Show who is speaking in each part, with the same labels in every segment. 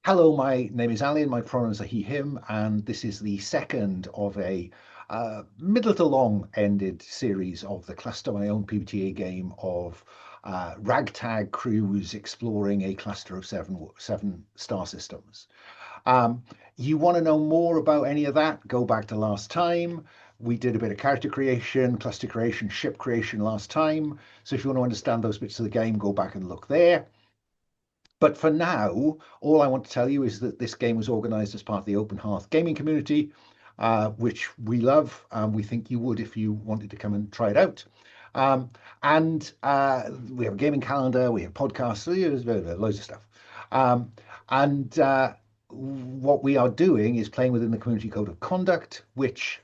Speaker 1: Hello, my name is Alun. My pronouns are he, him, and this is the second of a middle to long-ended series of the Cluster My Own PbtA game of ragtag crews exploring a cluster of seven star systems. Um, you want to know more about any of that? Go back to last time. We did a bit of character creation, cluster creation, ship creation last time. So if you want to understand those bits of the game, go back and look there. But for now, all I want to tell you is that this game was organized as part of the Open Hearth gaming community, which we love, and we think you would if you wanted to come and try it out. Um, and we have a gaming calendar, we have podcasts, loads of stuff. And what we are doing is playing within the community code of conduct, which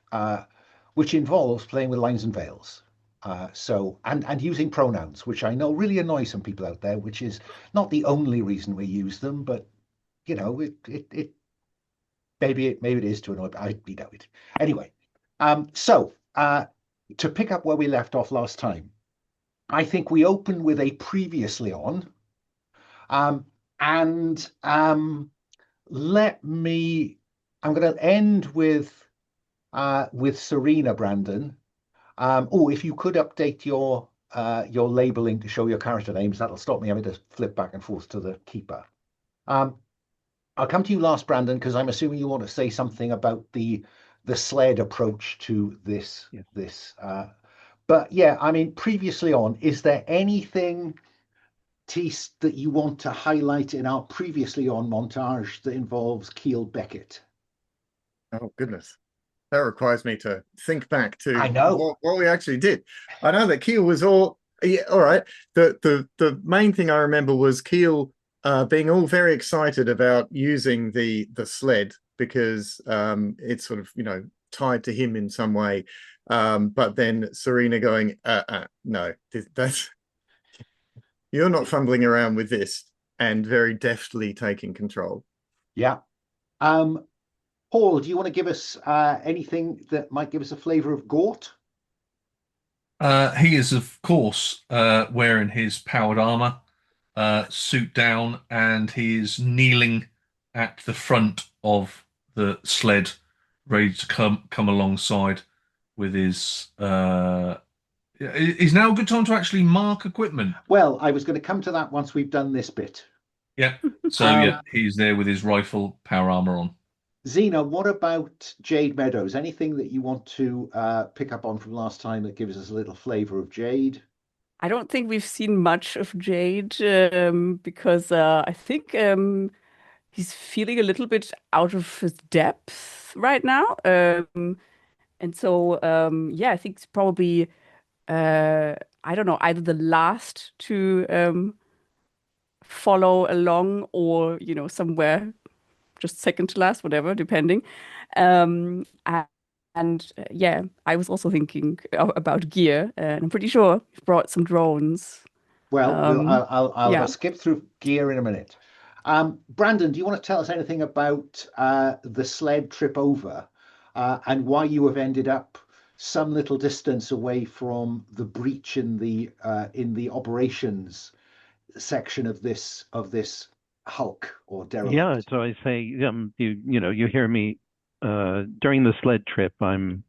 Speaker 1: involves playing with lines and veils. And using pronouns, which I know really annoy some people out there, which is not the only reason we use them, but you know, it maybe it is to annoy, but I doubt it. Anyway, to pick up where we left off last time, I think we opened with a previously on, um, and let me. I'm going to end with Serena, Brandon. Oh, if you could update your labeling to show your character names, that'll stop me having to flip back and forth to the keeper. Um, I'll come to you last, Brandon, because I'm assuming you want to say something about the sled approach to this
Speaker 2: Yeah.
Speaker 1: this. But yeah, I mean, previously on, is there anything, Tease, that you want to highlight in our previously on montage that involves Keil Beckett?
Speaker 2: Oh, goodness. That requires me to think back
Speaker 1: I
Speaker 2: to
Speaker 1: know.
Speaker 2: what we actually did. I know that Keil was all, yeah, all right. The main thing I remember was Keil being all very excited about using the sled because it's sort of, tied to him in some way. But then Serena going, no, that's you're not fumbling around with this, and very deftly taking control.
Speaker 1: Yeah. Um, Paul, do you want to give us anything that might give us a flavour of Gort?
Speaker 3: He is, of course, wearing his powered armor, suit down, and he is kneeling at the front of the sled, ready to come alongside with his. Is now a good time to actually mark equipment?
Speaker 1: Well, I was going to come to that once we've done this bit.
Speaker 3: Yeah. So yeah,
Speaker 1: Um,
Speaker 3: he's there with his rifle, power armor on.
Speaker 1: Xena, what about Jade Meadows? Anything that you want to pick up on from last time that gives us a little flavour of Jade?
Speaker 4: I don't think we've seen much of Jade because I think he's feeling a little bit out of his depth right now. And so, yeah, I think it's probably, uh, I don't know, either the last to follow along or, somewhere just second to last, whatever, depending. A- and yeah, I was also thinking about gear, and I'm pretty sure you've brought some drones.
Speaker 1: Well,
Speaker 4: Um,
Speaker 1: I'll have a
Speaker 4: yeah.
Speaker 1: skip through gear in a minute. Brandon, do you want to tell us anything about the sled trip over and why you have ended up some little distance away from the breach in the operations section of this hulk or
Speaker 5: Yeah,
Speaker 1: derelict?
Speaker 5: so I say, you hear me during the sled trip, I'm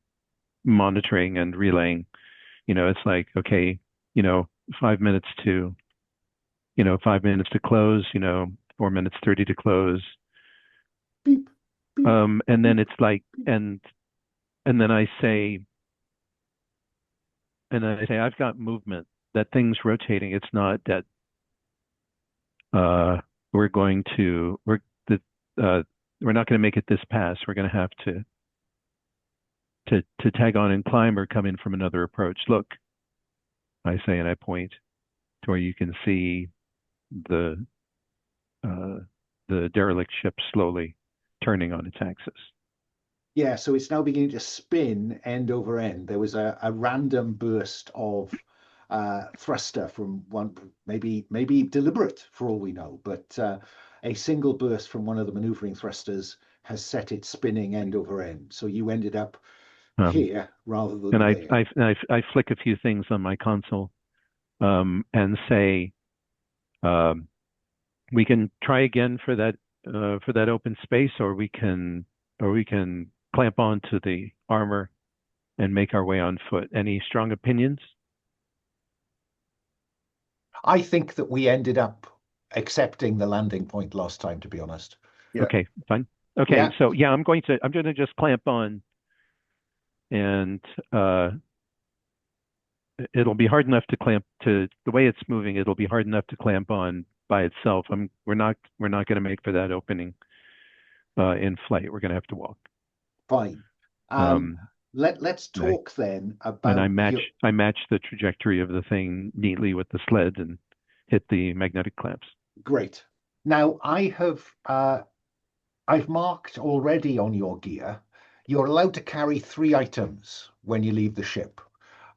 Speaker 5: monitoring and relaying. It's like, okay, you know, 5 minutes to, 5 minutes to close, 4 minutes 30 to close.
Speaker 1: Beep, beep,
Speaker 5: And then
Speaker 1: beep.
Speaker 5: it's like, and then I say, I've got movement. That thing's rotating. It's not that uh we're going to the uh we're not going to make it this pass. We're going to have to tag on and climb or come in from another approach. Look, I say, and I point to where you can see the uh, the derelict ship slowly turning on its axis.
Speaker 1: Yeah, so it's now beginning to spin end over end. There was a random burst of thruster from one, maybe deliberate for all we know, but a single burst from one of the maneuvering thrusters has set it spinning end over end. So you ended up
Speaker 5: Um,
Speaker 1: here rather
Speaker 5: and
Speaker 1: than
Speaker 5: I,
Speaker 1: there.
Speaker 5: I I flick a few things on my console and say, um, we can try again for that for that open space, or we can clamp onto the armor and make our way on foot. Any strong opinions?
Speaker 1: I think that we ended up accepting the landing point last time, to be honest.
Speaker 2: Yeah.
Speaker 5: Okay, fine. Okay,
Speaker 1: Yeah.
Speaker 5: so yeah, I'm going to just clamp on, and it'll be hard enough to clamp to the way it's moving. It'll be hard enough to clamp on by itself. We're not going to make for that opening in flight. We're going to have to walk.
Speaker 1: Fine. Let's talk then about.
Speaker 5: And I match the trajectory of the thing neatly with the sled and hit the magnetic clamps.
Speaker 1: Great. Now I've marked already on your gear. You're allowed to carry 3 items when you leave the ship.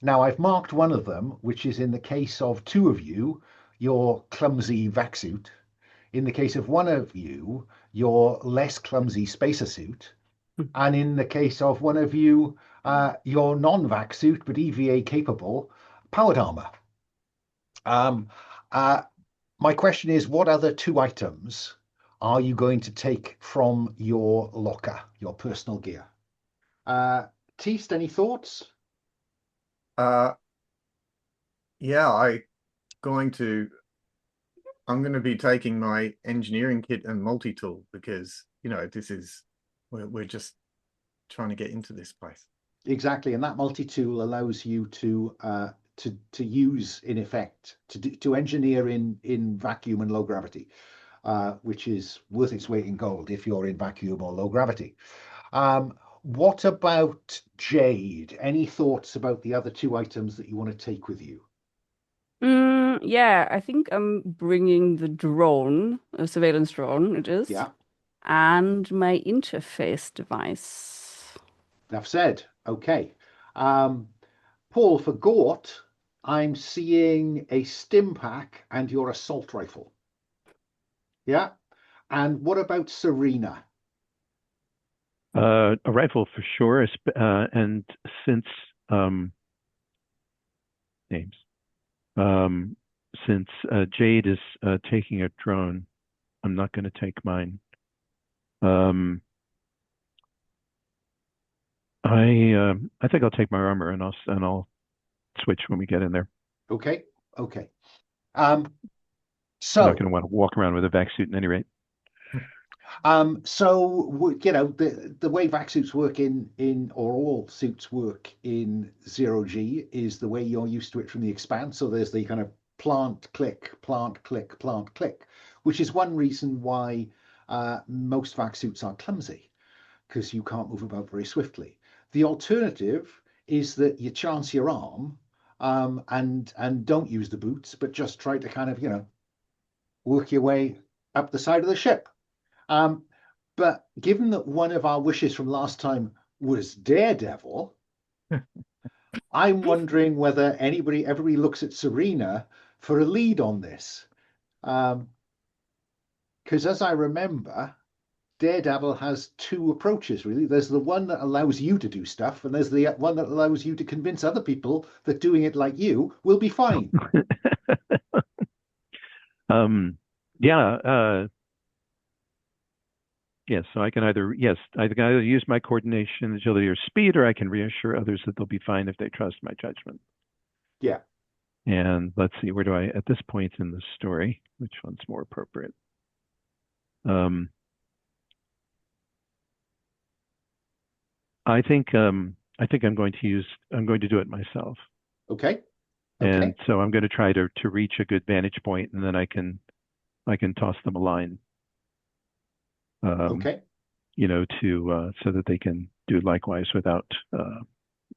Speaker 1: Now I've marked one of them, which is in the case of 2 of you, your clumsy vac suit. In the case of 1 of you, your less clumsy spacer suit. And in the case of 1 of you, your non-vac suit, but EVA capable, powered armor. My question is, what other 2 items are you going to take from your locker, your personal gear? Teast, any thoughts?
Speaker 2: Yeah, I'm going to be taking my engineering kit and multi-tool because, we're just trying to get into this place.
Speaker 1: Exactly, and that multi-tool allows you to use, in effect, to engineer in vacuum and low gravity, which is worth its weight in gold if you're in vacuum or low gravity. What about Jade? Any thoughts about the other 2 items that you want to take with you?
Speaker 4: Yeah, I think I'm bringing the drone, a surveillance drone, it is.
Speaker 1: Yeah.
Speaker 4: And my interface device.
Speaker 1: Enough said. Okay. Paul, for Gort, I'm seeing a stim pack and your assault rifle. Yeah. And what about Serena?
Speaker 5: A rifle for sure, and since names, since Jade is taking a drone, I'm not going to take mine. I think I'll take my armor and I'll switch when we get in there.
Speaker 1: Okay. Okay.
Speaker 5: I'm not going to want to walk around with a vac suit at any rate.
Speaker 1: So the way vac suits work or all suits work in 0G is the way you're used to it from the Expanse. So there's the kind of plant, click, plant, click, plant, click, which is one reason why most vac suits are clumsy, because you can't move about very swiftly. The alternative is that you chance your arm and don't use the boots, but just try to kind of, work your way up the side of the ship. But given that one of our wishes from last time was Daredevil, I'm wondering whether everybody looks at Serena for a lead on this. Because as I remember, Daredevil has 2 approaches, really. There's the one that allows you to do stuff, and there's the one that allows you to convince other people that doing it like you will be fine.
Speaker 5: Yes, so I can either use my coordination, agility, or speed, or I can reassure others that they'll be fine if they trust my judgment.
Speaker 1: Yeah.
Speaker 5: And let's see, where do I, at this point in the story, which one's more appropriate? I think I'm going to do it myself.
Speaker 1: Okay.
Speaker 5: And so I'm going to try to reach a good vantage point, and then I can toss them a line.
Speaker 1: Okay.
Speaker 5: So that they can do likewise without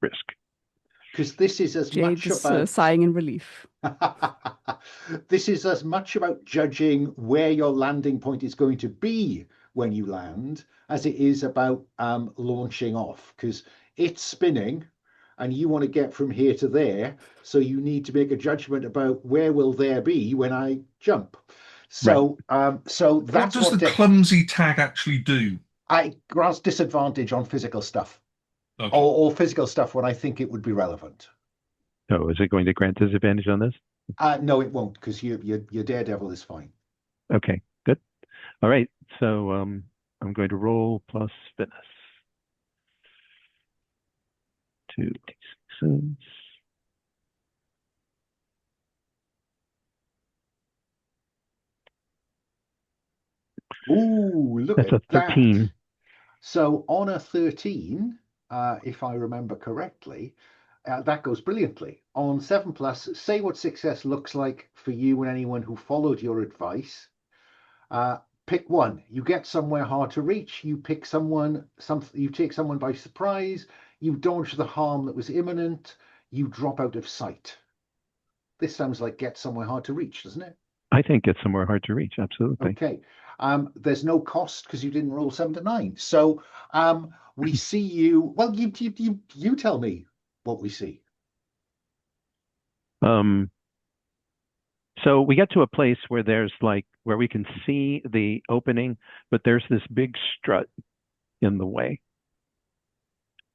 Speaker 5: risk.
Speaker 1: Because this is as
Speaker 4: Jade
Speaker 1: much
Speaker 4: is
Speaker 1: about
Speaker 4: sighing in relief.
Speaker 1: This is as much about judging where your landing point is going to be when you land as it is about launching off, because it's spinning and you want to get from here to there, so you need to make a judgment about where will there be when I jump. So so that's
Speaker 3: what does the clumsy tag actually do?
Speaker 1: It grants disadvantage on physical stuff.
Speaker 3: Okay.
Speaker 1: Or physical stuff when I think it would be relevant.
Speaker 5: Oh, is it going to grant disadvantage on this?
Speaker 1: No, it won't, because your Daredevil is fine.
Speaker 5: Okay, good. All right. So I'm going to roll plus fitness. 2d6.
Speaker 1: Ooh, look
Speaker 5: That's
Speaker 1: at
Speaker 5: a 13.
Speaker 1: that. So on a 13, if I remember correctly, that goes brilliantly. On 7 plus, say what success looks like for you and anyone who followed your advice. Pick one. You get somewhere hard to reach. You pick someone, you take someone by surprise. You dodge the harm that was imminent. You drop out of sight. This sounds like get somewhere hard to reach, doesn't it?
Speaker 5: I think it's somewhere hard to reach. Absolutely.
Speaker 1: Okay. There's no cost because you didn't roll 7 to 9. So we see you. Well, you tell me what we see.
Speaker 5: So we get to a place where there's where we can see the opening, but there's this big strut in the way.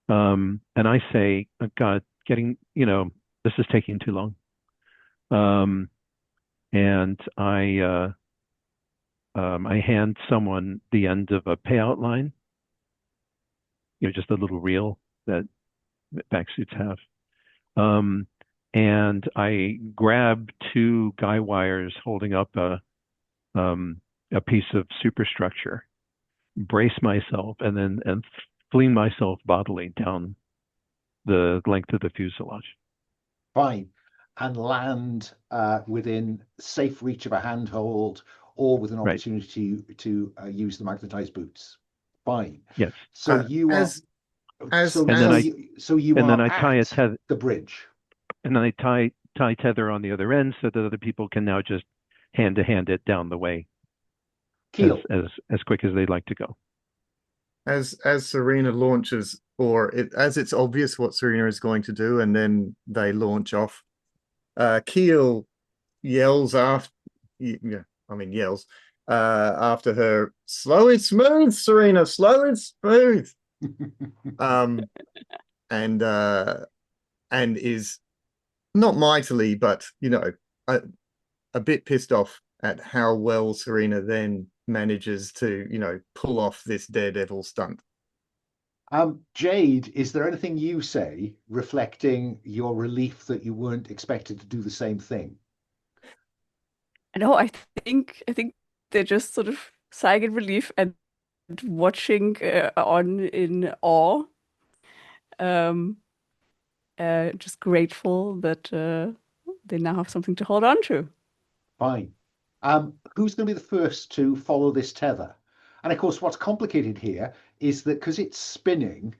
Speaker 5: And I say, oh, God, this is taking too long. And I hand someone the end of a payout line, just a little reel that backsuits have. And I grab 2 guy wires holding up a piece of superstructure, brace myself, and fling myself bodily down the length of the fuselage.
Speaker 1: Fine. And land within safe reach of a handhold or with an opportunity to use the magnetized boots. Fine.
Speaker 5: Yes.
Speaker 1: So you are. So you are at the bridge.
Speaker 5: And then I tie tether on the other end so that other people can now just hand to hand it down the way.
Speaker 1: Keil.
Speaker 5: As quick as they'd like to go.
Speaker 2: As Serena launches, as it's obvious what Serena is going to do, and then they launch off, Keil yells after her, slow and smooth, Serena, slow and smooth. And is not mightily, but a bit pissed off at how well Serena then manages to pull off this daredevil stunt.
Speaker 1: Jade, is there anything you say reflecting your relief that you weren't expected to do the same thing?
Speaker 4: No, I think they're just sort of sighing in relief and watching on in awe. Just grateful that they now have something to hold on to.
Speaker 1: Fine. Who's going to be the first to follow this tether? And of course, what's complicated here is that because it's spinning,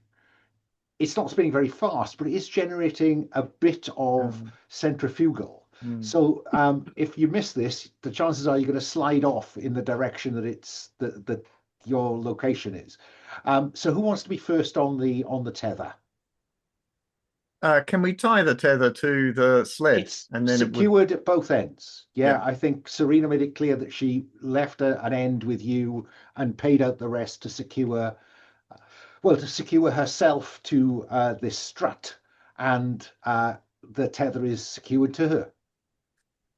Speaker 1: it's not spinning very fast, but it is generating a bit of centrifugal. So if you miss this, the chances are you're going to slide off in the direction that your location is. So who wants to be first on the tether?
Speaker 2: Can we tie the tether to the sled?
Speaker 1: It's and then secured at both ends. Yeah, I think Serena made it clear that she left an end with you and paid out the rest to secure herself to this strut, and the tether is secured to her.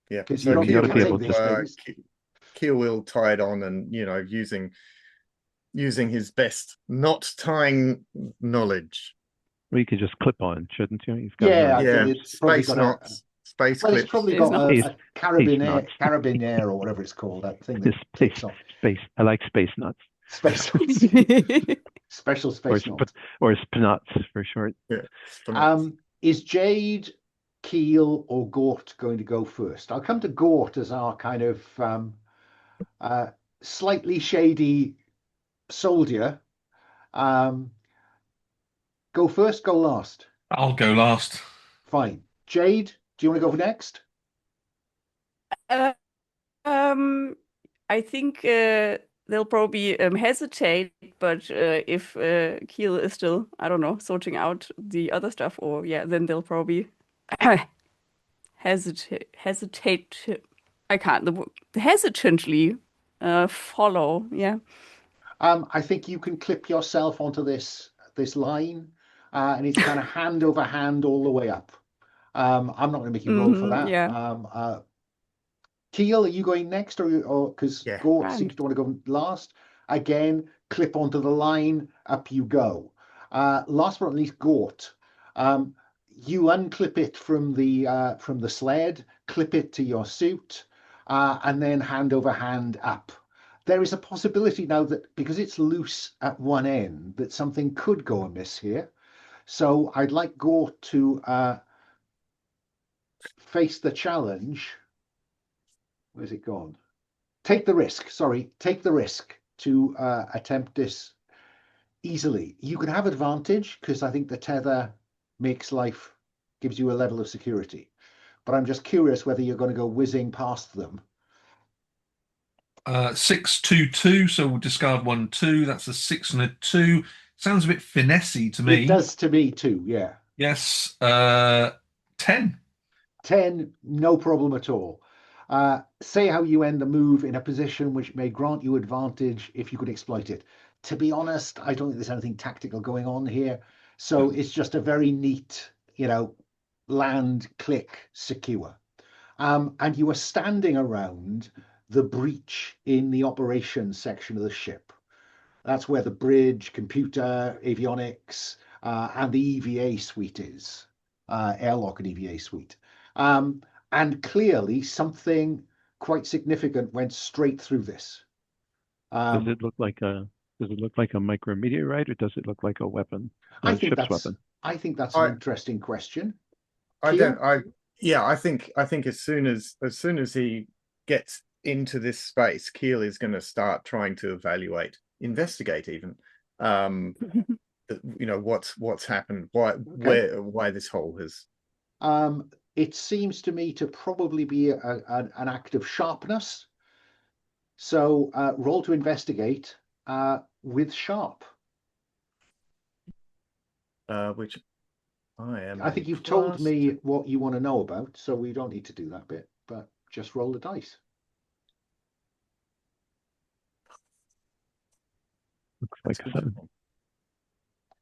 Speaker 2: Yeah,
Speaker 1: because you don't think you can take these things.
Speaker 2: Keil will tie it on, and using his best knot tying knowledge.
Speaker 5: Well, you could just clip on, shouldn't you?
Speaker 1: You've got
Speaker 2: space knots, space clips.
Speaker 1: It's probably got a carabiner or whatever it's called. That thing that takes off.
Speaker 5: Space. I like space nuts.
Speaker 1: Space nuts. Special space nuts.
Speaker 5: Or spinots for short.
Speaker 2: Yeah.
Speaker 1: Is Jade, Keil, or Gort going to go first? I'll come to Gort as our kind of slightly shady soldier. Go first, go last.
Speaker 3: I'll go last.
Speaker 1: Fine. Jade, do you want to go next?
Speaker 4: I think they'll probably hesitate, but if Keil is still, I don't know, sorting out the other stuff, or then they'll probably hesitate. I can't. Hesitantly follow. Yeah.
Speaker 1: I think you can clip yourself onto this line. And it's kind of hand over hand all the way up. I'm not going to make you roll for that.
Speaker 4: Yeah.
Speaker 1: Keil, are you going next, or because Gort seems to want to go last? again, clip onto the line, up you go. Last but not least, Gort. You unclip it from the sled, clip it to your suit, and then hand over hand up. There is a possibility now that because it's loose at one end, that something could go amiss here. So I'd like Gort to face the challenge. Where's it gone? Take the risk. Sorry, take the risk to attempt this easily. You can have advantage because I think the tether gives you a level of security. But I'm just curious whether you're going to go whizzing past them.
Speaker 3: 6, 2, 2. So we'll discard 1, 2. That's a 6 and a 2. Sounds a bit finessey to me.
Speaker 1: It does to me too. Yeah.
Speaker 3: Yes. 10.
Speaker 1: 10, no problem at all. Say how you end the move in a position which may grant you advantage if you could exploit it. To be honest, I don't think there's anything tactical going on here. So it's just a very neat, land, click, secure. And you are standing around the breach in the operations section of the ship. That's where the bridge, computer, avionics, and the EVA suite is. Airlock and EVA suite. And clearly something quite significant went straight through this.
Speaker 5: Does it look like a micrometeorite, or does it look like a weapon?
Speaker 1: I think that's an interesting question.
Speaker 2: I think as soon as he gets into this space, Keil is going to start trying to investigate even what's happened, why this hole has.
Speaker 1: It seems to me to probably be an act of sharpness. So roll to investigate with sharp.
Speaker 2: Which I am.
Speaker 1: I think you've told me what you want to know about, so we don't need to do that bit, but just roll the dice.
Speaker 5: Looks like a 7.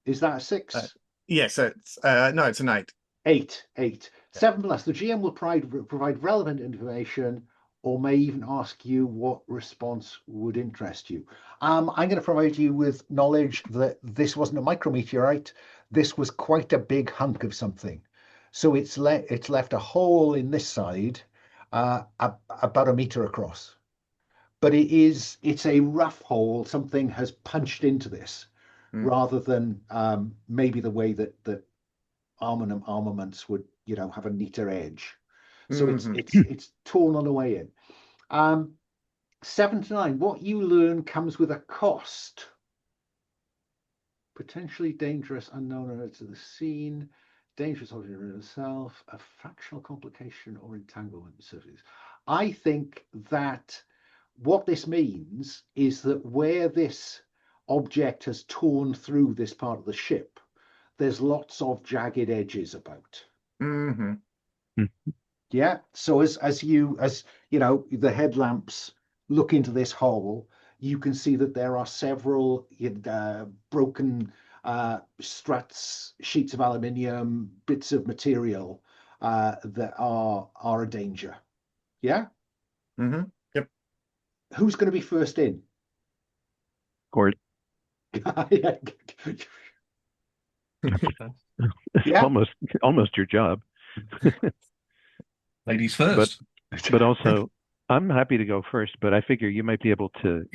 Speaker 1: Is that a 6?
Speaker 2: Yes, it's no, it's an 8.
Speaker 1: 8. 7 plus. The GM will provide relevant information or may even ask you what response would interest you. I'm going to provide you with knowledge that this wasn't a micrometeorite. This was quite a big hunk of something. So it's left a hole in this side about a meter across. But it's a rough hole. Something has punched into this rather than maybe the way that armaments would, have a neater edge. So it's torn on the way in. 7 to 9. What you learn comes with a cost. Potentially dangerous, unknown to the scene, dangerous object in itself, a fractional complication or entanglement surface. I think that what this means is that where this object has torn through this part of the ship, there's lots of jagged edges about. Yeah. So as the headlamps look into this hole, you can see that there are several broken struts, sheets of aluminium, bits of material that are a danger. Yeah.
Speaker 2: Yep.
Speaker 1: Who's going to be first in?
Speaker 5: Gort.
Speaker 1: Yeah.
Speaker 5: Almost your job.
Speaker 3: Ladies first.
Speaker 5: But also, I'm happy to go first, but I figure you might be able to.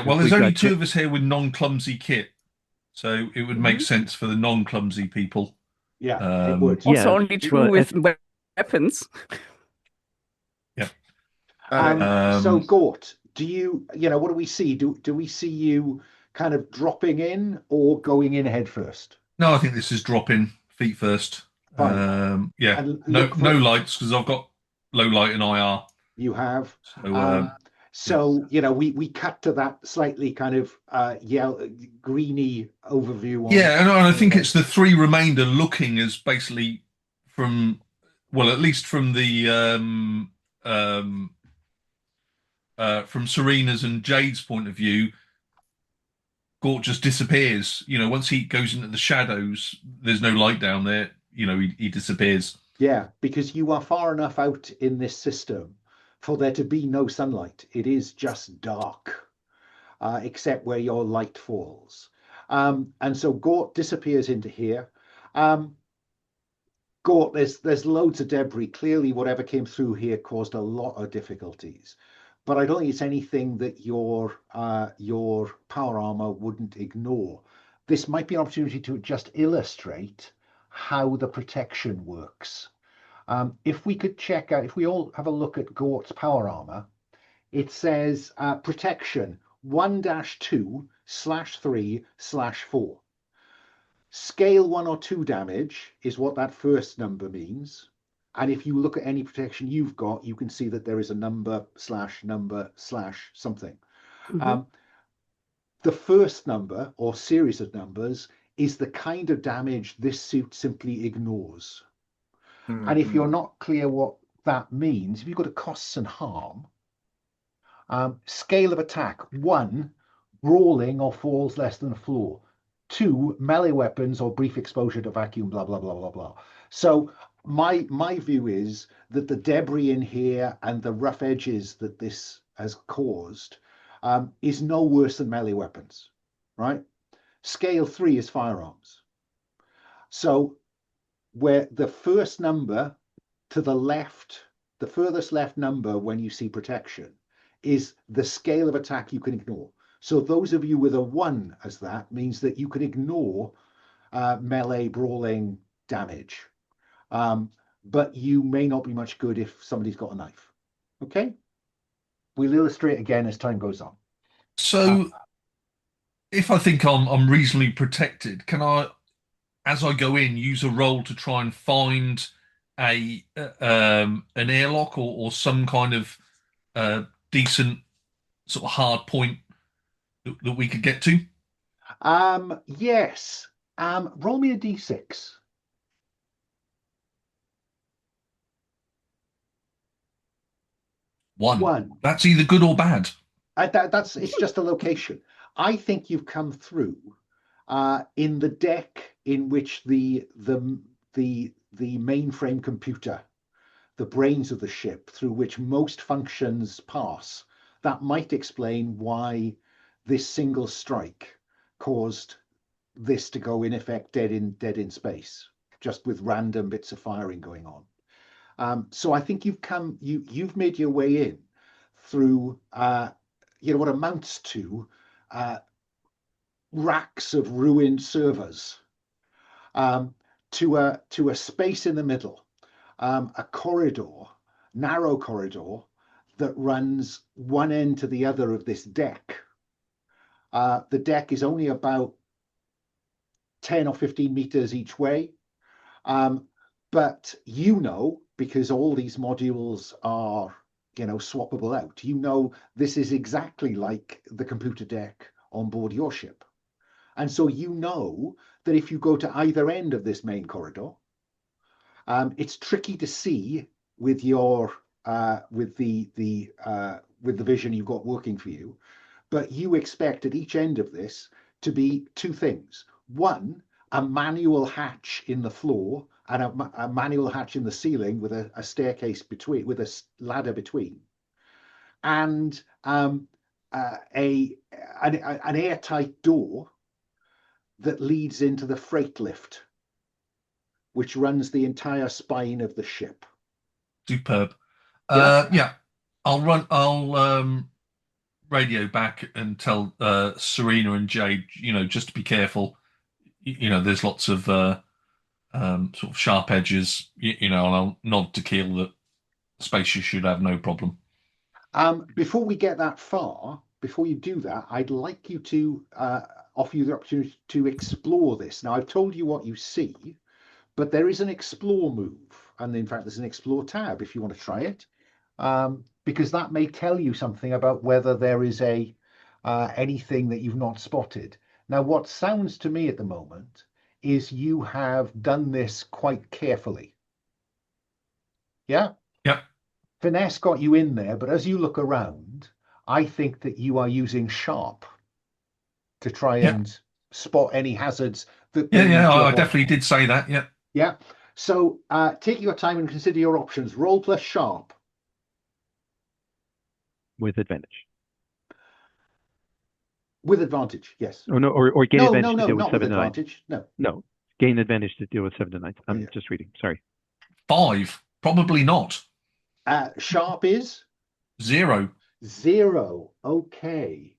Speaker 3: Well, there's only 2 of us here with non-clumsy kit, so it would make sense for the non-clumsy people.
Speaker 1: Yeah, it would.
Speaker 4: Also, only 2 with weapons.
Speaker 3: Yeah.
Speaker 1: So, Gort, do you what do we see? Do we see you kind of dropping in or going in head first?
Speaker 3: No, I think this is dropping feet first.
Speaker 1: Fine.
Speaker 3: No lights because I've got low light and IR.
Speaker 1: You have. So we cut to that slightly kind of yellow, greeny overview.
Speaker 3: And I think it's the 3 remainder looking as basically from, well, at least from the from Serena's and Jade's point of view. Gort just disappears. Once he goes into the shadows, there's no light down there. He disappears.
Speaker 1: Yeah, because you are far enough out in this system for there to be no sunlight. It is just dark. except where your light falls. And so Gort disappears into here. Gort, there's loads of debris. Clearly, whatever came through here caused a lot of difficulties. But I don't think it's anything that your power armor wouldn't ignore. This might be an opportunity to just illustrate how the protection works. If we could check out, if we all have a look at Gort's power armor, it says protection 1-2/3/4. Scale 1 or 2 damage is what that first number means. And if you look at any protection you've got, you can see that there is a number / something. The first number or series of numbers is the kind of damage this suit simply ignores. And if you're not clear what that means, if you've got a costs and harm, scale of attack 1, brawling or falls less than the floor. 2, melee weapons or brief exposure to vacuum, blah, blah, blah, blah, blah. So my view is that the debris in here and the rough edges that this has caused is no worse than melee weapons, right? Scale 3 is firearms. So where the first number to the left, the furthest left number when you see protection, is the scale of attack you can ignore. So those of you with a 1 as that means that you can ignore melee brawling damage. But you may not be much good if somebody's got a knife. Okay? We'll illustrate again as time goes on.
Speaker 3: So if I think I'm reasonably protected, can I, as I go in, use a roll to try and find an airlock or some kind of decent sort of hard point that we could get to?
Speaker 1: Yes. Roll me a d6.
Speaker 3: 1. That's either good or bad.
Speaker 1: That's it's just a location. I think you've come through in the deck in which the mainframe computer, the brains of the ship, through which most functions pass. That might explain why this single strike caused this to go in effect dead in space, just with random bits of firing going on. So I think you've made your way in through what amounts to racks of ruined servers, to a space in the middle, a corridor, narrow corridor that runs one end to the other of this deck. The deck is only about 10 or 15 meters each way. But because all these modules are, swappable out, this is exactly like the computer deck on board your ship. And so that if you go to either end of this main corridor, it's tricky to see with your with the vision you've got working for you, but you expect at each end of this to be 2 things. 1, a manual hatch in the floor and a manual hatch in the ceiling with a staircase between, with a ladder between, and an airtight door that leads into the freight lift, which runs the entire spine of the ship.
Speaker 3: Superb.
Speaker 1: Yeah.
Speaker 3: I'll radio back and tell Serena and Jade, just to be careful. There's lots of sort of sharp edges, and I'll nod to Keil that spaceships should have no problem.
Speaker 1: Before we get that far, before you do that, I'd like you to offer you the opportunity to explore this. Now, I've told you what you see, but there is an explore move. And in fact, there's an explore tab if you want to try it, because that may tell you something about whether there is anything that you've not spotted. Now, what sounds to me at the moment is you have done this quite carefully. Yeah?
Speaker 3: Yeah.
Speaker 1: Finesse got you in there, but as you look around, I think that you are using sharp to try and spot any hazards.
Speaker 3: I definitely did say that, yeah.
Speaker 1: Yeah. So take your time and consider your options. Roll plus sharp.
Speaker 5: With advantage.
Speaker 1: With advantage, yes.
Speaker 5: Oh no, or gain
Speaker 1: No,
Speaker 5: advantage
Speaker 1: no,
Speaker 5: to
Speaker 1: no,
Speaker 5: deal with
Speaker 1: not with
Speaker 5: 7 to 9.
Speaker 1: advantage. No.
Speaker 5: No, gain advantage to deal with 7 to 9. I'm
Speaker 1: Yeah.
Speaker 5: just reading. Sorry.
Speaker 3: 5. Probably not.
Speaker 1: Sharp is
Speaker 3: 0.
Speaker 1: 0. Okay.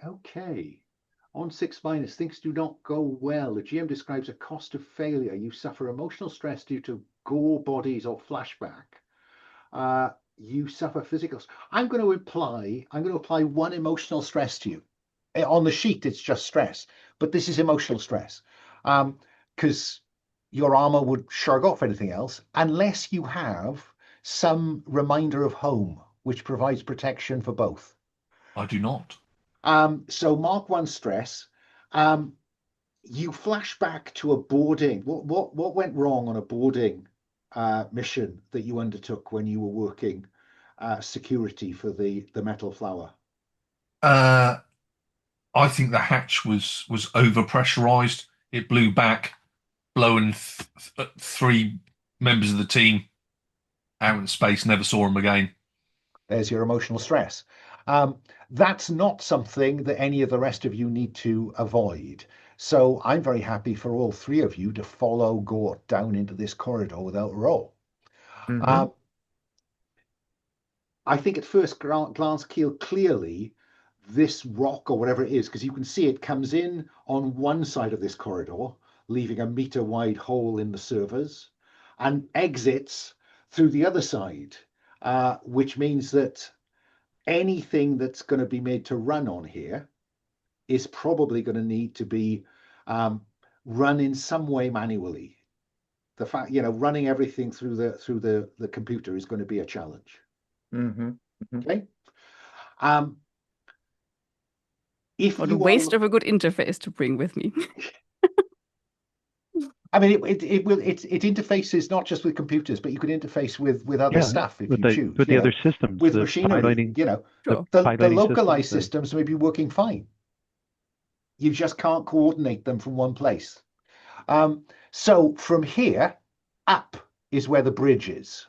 Speaker 1: Okay. On 6 minus, things do not go well. The GM describes a cost of failure. You suffer emotional stress due to gore bodies or flashback. You suffer physical. I'm going to apply 1 emotional stress to you. On the sheet, it's just stress, but this is emotional stress. Because your armor would shrug off anything else unless you have some reminder of home, which provides protection for both.
Speaker 3: I do not.
Speaker 1: So mark 1 stress. You flash back to a boarding. What went wrong on a boarding mission that you undertook when you were working security for the Metal Flower?
Speaker 3: I think the hatch was over pressurized. It blew back, blowing 3 members of the team out in space. Never saw them again.
Speaker 1: There's your emotional stress. That's not something that any of the rest of you need to avoid. So I'm very happy for all 3 of you to follow Gort down into this corridor without a roll.
Speaker 2: Mhm.
Speaker 1: I think at first glance, Keil, clearly this rock or whatever it is, because you can see it comes in on one side of this corridor, leaving a meter-wide hole in the servers, and exits through the other side, which means that anything that's going to be made to run on here is probably going to need to be run in some way manually. The fact, running everything through the computer is going to be a challenge.
Speaker 2: Mhm. Mhm.
Speaker 1: Okay. If
Speaker 4: What a
Speaker 1: you
Speaker 4: waste
Speaker 1: are,
Speaker 4: of a good interface to bring with me.
Speaker 1: I mean, it interfaces not just with computers, but you can interface with other
Speaker 5: Yeah,
Speaker 1: stuff if
Speaker 5: with
Speaker 1: you
Speaker 5: the
Speaker 1: choose.
Speaker 5: with the other systems,
Speaker 1: with
Speaker 5: the
Speaker 1: machinery,
Speaker 5: piloting,
Speaker 4: Sure.
Speaker 1: the
Speaker 5: piloting
Speaker 1: localized
Speaker 5: systems.
Speaker 1: systems may be working fine. You just can't coordinate them from one place. So from here up is where the bridge is.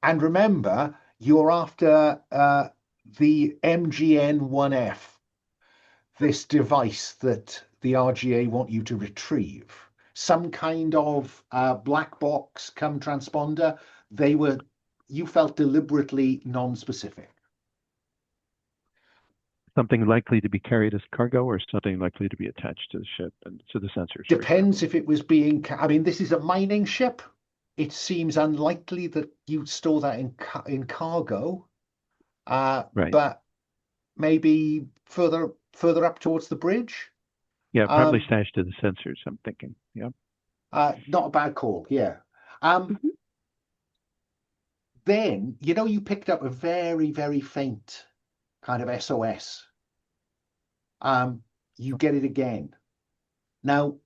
Speaker 1: And remember, you're after the MGN1F, this device that the RGA want you to retrieve. Some kind of black box come transponder. You felt deliberately non-specific.
Speaker 5: Something likely to be carried as cargo, or something likely to be attached to the ship and to the sensors.
Speaker 1: Depends if it was being. I mean, this is a mining ship. It seems unlikely that you'd store that in cargo.
Speaker 5: Right.
Speaker 1: But maybe further up towards the bridge.
Speaker 5: Yeah, probably stashed to the sensors, I'm thinking. Yeah.
Speaker 1: Not a bad call. Yeah.
Speaker 4: Mhm.
Speaker 1: Then you picked up a very, very faint kind of SOS. You get it again. Now,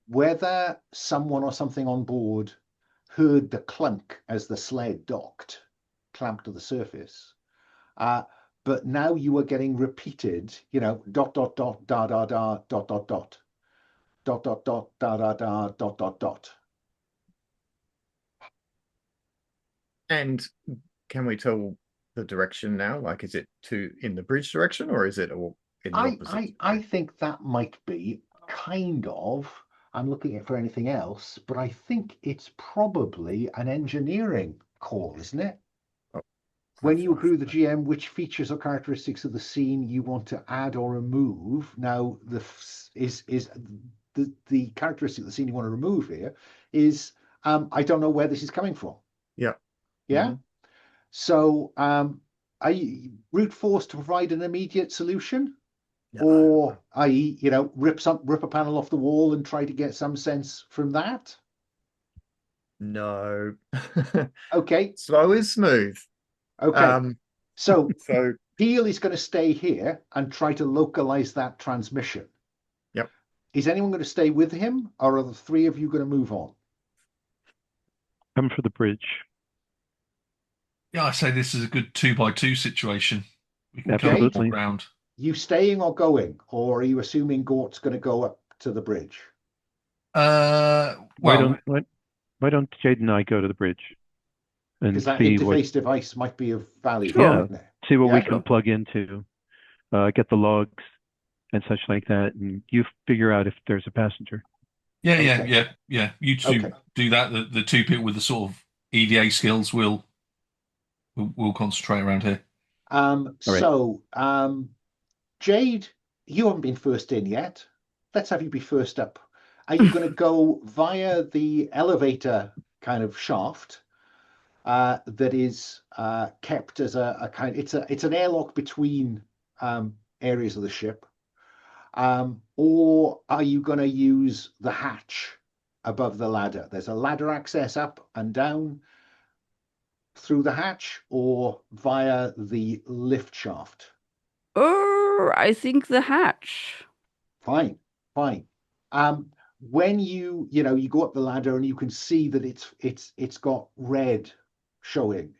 Speaker 1: whether someone or something on board heard the clunk as the sled clamped to the surface, but now you are getting repeated, dot, dot, dot, da, da, da, dot, dot, dot, dot, dot, dot, da, da, da, dot, dot, dot.
Speaker 2: And can we tell the direction now? Like, is it in the bridge direction, or is it all in the opposite?
Speaker 1: I think that might be kind of. I'm looking for anything else, but I think it's probably an engineering call, isn't it?
Speaker 2: Oh,
Speaker 1: When you agree with the GM, which features or characteristics of the scene you want to add or remove. Now, the characteristic of the scene you want to remove here is I don't know where this is coming from.
Speaker 2: Yeah.
Speaker 1: Yeah.
Speaker 2: Mhm.
Speaker 1: So, are you brute force to provide an immediate solution?
Speaker 2: No.
Speaker 1: Or, i.e., rip a panel off the wall and try to get some sense from that?
Speaker 2: No.
Speaker 1: Okay.
Speaker 2: Slow is smooth.
Speaker 1: Okay. So
Speaker 2: So
Speaker 1: Keil is going to stay here and try to localize that transmission.
Speaker 2: Yep.
Speaker 1: Is anyone going to stay with him, or are the 3 of you going to move on?
Speaker 5: Come for the bridge.
Speaker 3: Yeah, I say this is a good 2x2 situation. We can
Speaker 5: Absolutely.
Speaker 3: cover the ground.
Speaker 1: You staying or going, or are you assuming Gort's going to go up to the bridge?
Speaker 3: Well,
Speaker 5: Why don't Jade and I go to the bridge and
Speaker 1: Because that
Speaker 5: see what?
Speaker 1: interface device might be of value,
Speaker 5: Yeah,
Speaker 1: mightn't it?
Speaker 5: see what we
Speaker 1: Yeah.
Speaker 5: can plug into, get the logs and such like that, and you figure out if there's a passenger.
Speaker 3: Yeah,
Speaker 1: Okay.
Speaker 3: yeah. You two
Speaker 1: Okay.
Speaker 3: do that. The two people with the sort of EDA skills will concentrate around here.
Speaker 5: All right.
Speaker 1: So, Jade, you haven't been first in yet. Let's have you be first up. Are you going to go via the elevator kind of shaft that is kept as a kind? It's an airlock between areas of the ship, or are you going to use the hatch above the ladder? There's a ladder access up and down through the hatch, or via the lift shaft.
Speaker 4: Oh, I think the hatch.
Speaker 1: Fine, fine. When you go up the ladder and you can see that it's got red showing.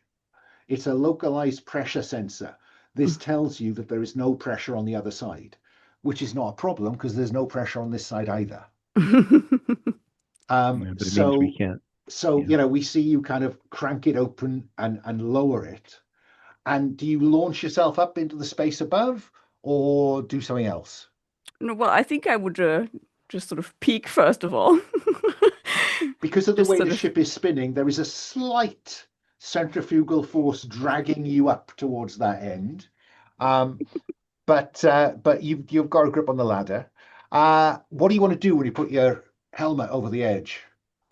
Speaker 1: It's a localized pressure sensor. This tells you that there is no pressure on the other side, which is not a problem because there's no pressure on this side either.
Speaker 5: Yeah, but it means we can't.
Speaker 1: So
Speaker 5: Yeah.
Speaker 1: we see you kind of crank it open and lower it. And do you launch yourself up into the space above or do something else?
Speaker 4: No, well, I think I would just sort of peek first of all.
Speaker 1: Because of the
Speaker 4: Just
Speaker 1: way
Speaker 4: sort
Speaker 1: the
Speaker 4: of.
Speaker 1: ship is spinning, there is a slight centrifugal force dragging you up towards that end. But you've got a grip on the ladder. What do you want to do when you put your helmet over the edge?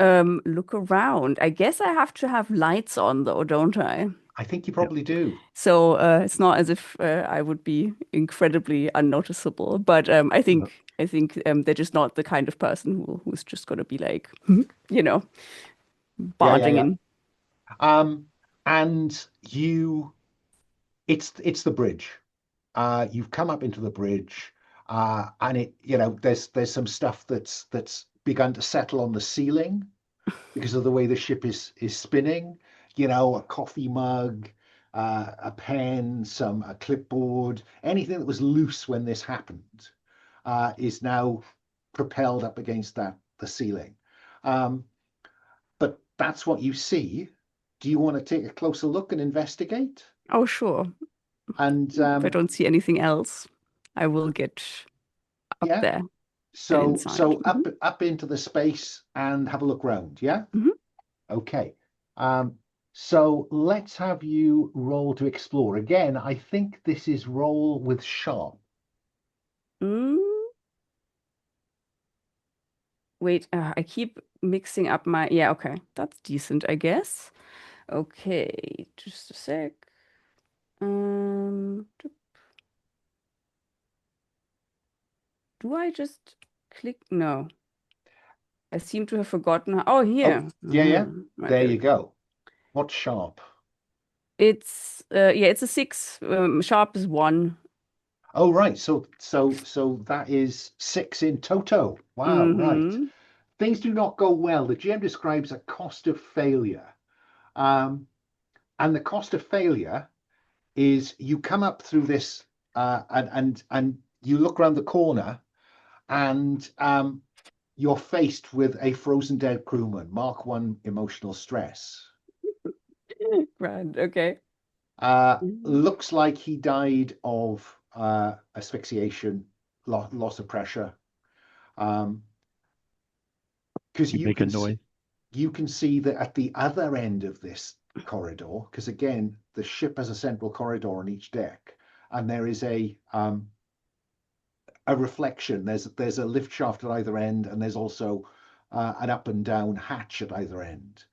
Speaker 4: Look around. I guess I have to have lights on though, don't I?
Speaker 1: I think you probably do.
Speaker 4: So it's not as if I would be incredibly unnoticeable, but I think they're just not the kind of person who's just gonna be like, you know,
Speaker 1: Yeah, yeah,
Speaker 4: barging
Speaker 1: yeah.
Speaker 4: in.
Speaker 1: And it's the bridge. You've come up into the bridge, and there's some stuff that's begun to settle on the ceiling because of the way the ship is spinning. A coffee mug, a pen, a clipboard, anything that was loose when this happened, is now propelled up against the ceiling. But that's what you see. Do you want to take a closer look and investigate?
Speaker 4: Oh, sure.
Speaker 1: And
Speaker 4: If I don't see anything else, I will get up
Speaker 1: yeah,
Speaker 4: there and
Speaker 1: so
Speaker 4: inside.
Speaker 1: up into the space and have a look round. Yeah.
Speaker 4: Mhm.
Speaker 1: Okay. So let's have you roll to explore. Again, I think this is roll with sharp.
Speaker 4: Mm, wait, I keep mixing up my. Yeah, okay, that's decent, I guess. Okay, just a sec. Do I just click? No, I seem to have forgotten. Oh,
Speaker 1: Oh,
Speaker 4: here.
Speaker 1: yeah.
Speaker 4: Right,
Speaker 1: There
Speaker 4: there
Speaker 1: you
Speaker 4: we go.
Speaker 1: go. What's sharp?
Speaker 4: It's yeah, it's a 6. Sharp is 1.
Speaker 1: Oh, right. So that is 6 in toto. Wow, right.
Speaker 4: Mm-hmm.
Speaker 1: Things do not go well. The GM describes a cost of failure. And the cost of failure is you come up through this and you look around the corner and you're faced with a frozen dead crewman, Mark 1 emotional stress.
Speaker 4: Grand. Okay.
Speaker 1: Looks like he died of asphyxiation, loss of pressure. Because
Speaker 5: You make a noise.
Speaker 1: You can see that at the other end of this corridor, because again, the ship has a central corridor on each deck, and there is a reflection. There's a lift shaft at either end, and there's also an up and down hatch at either end.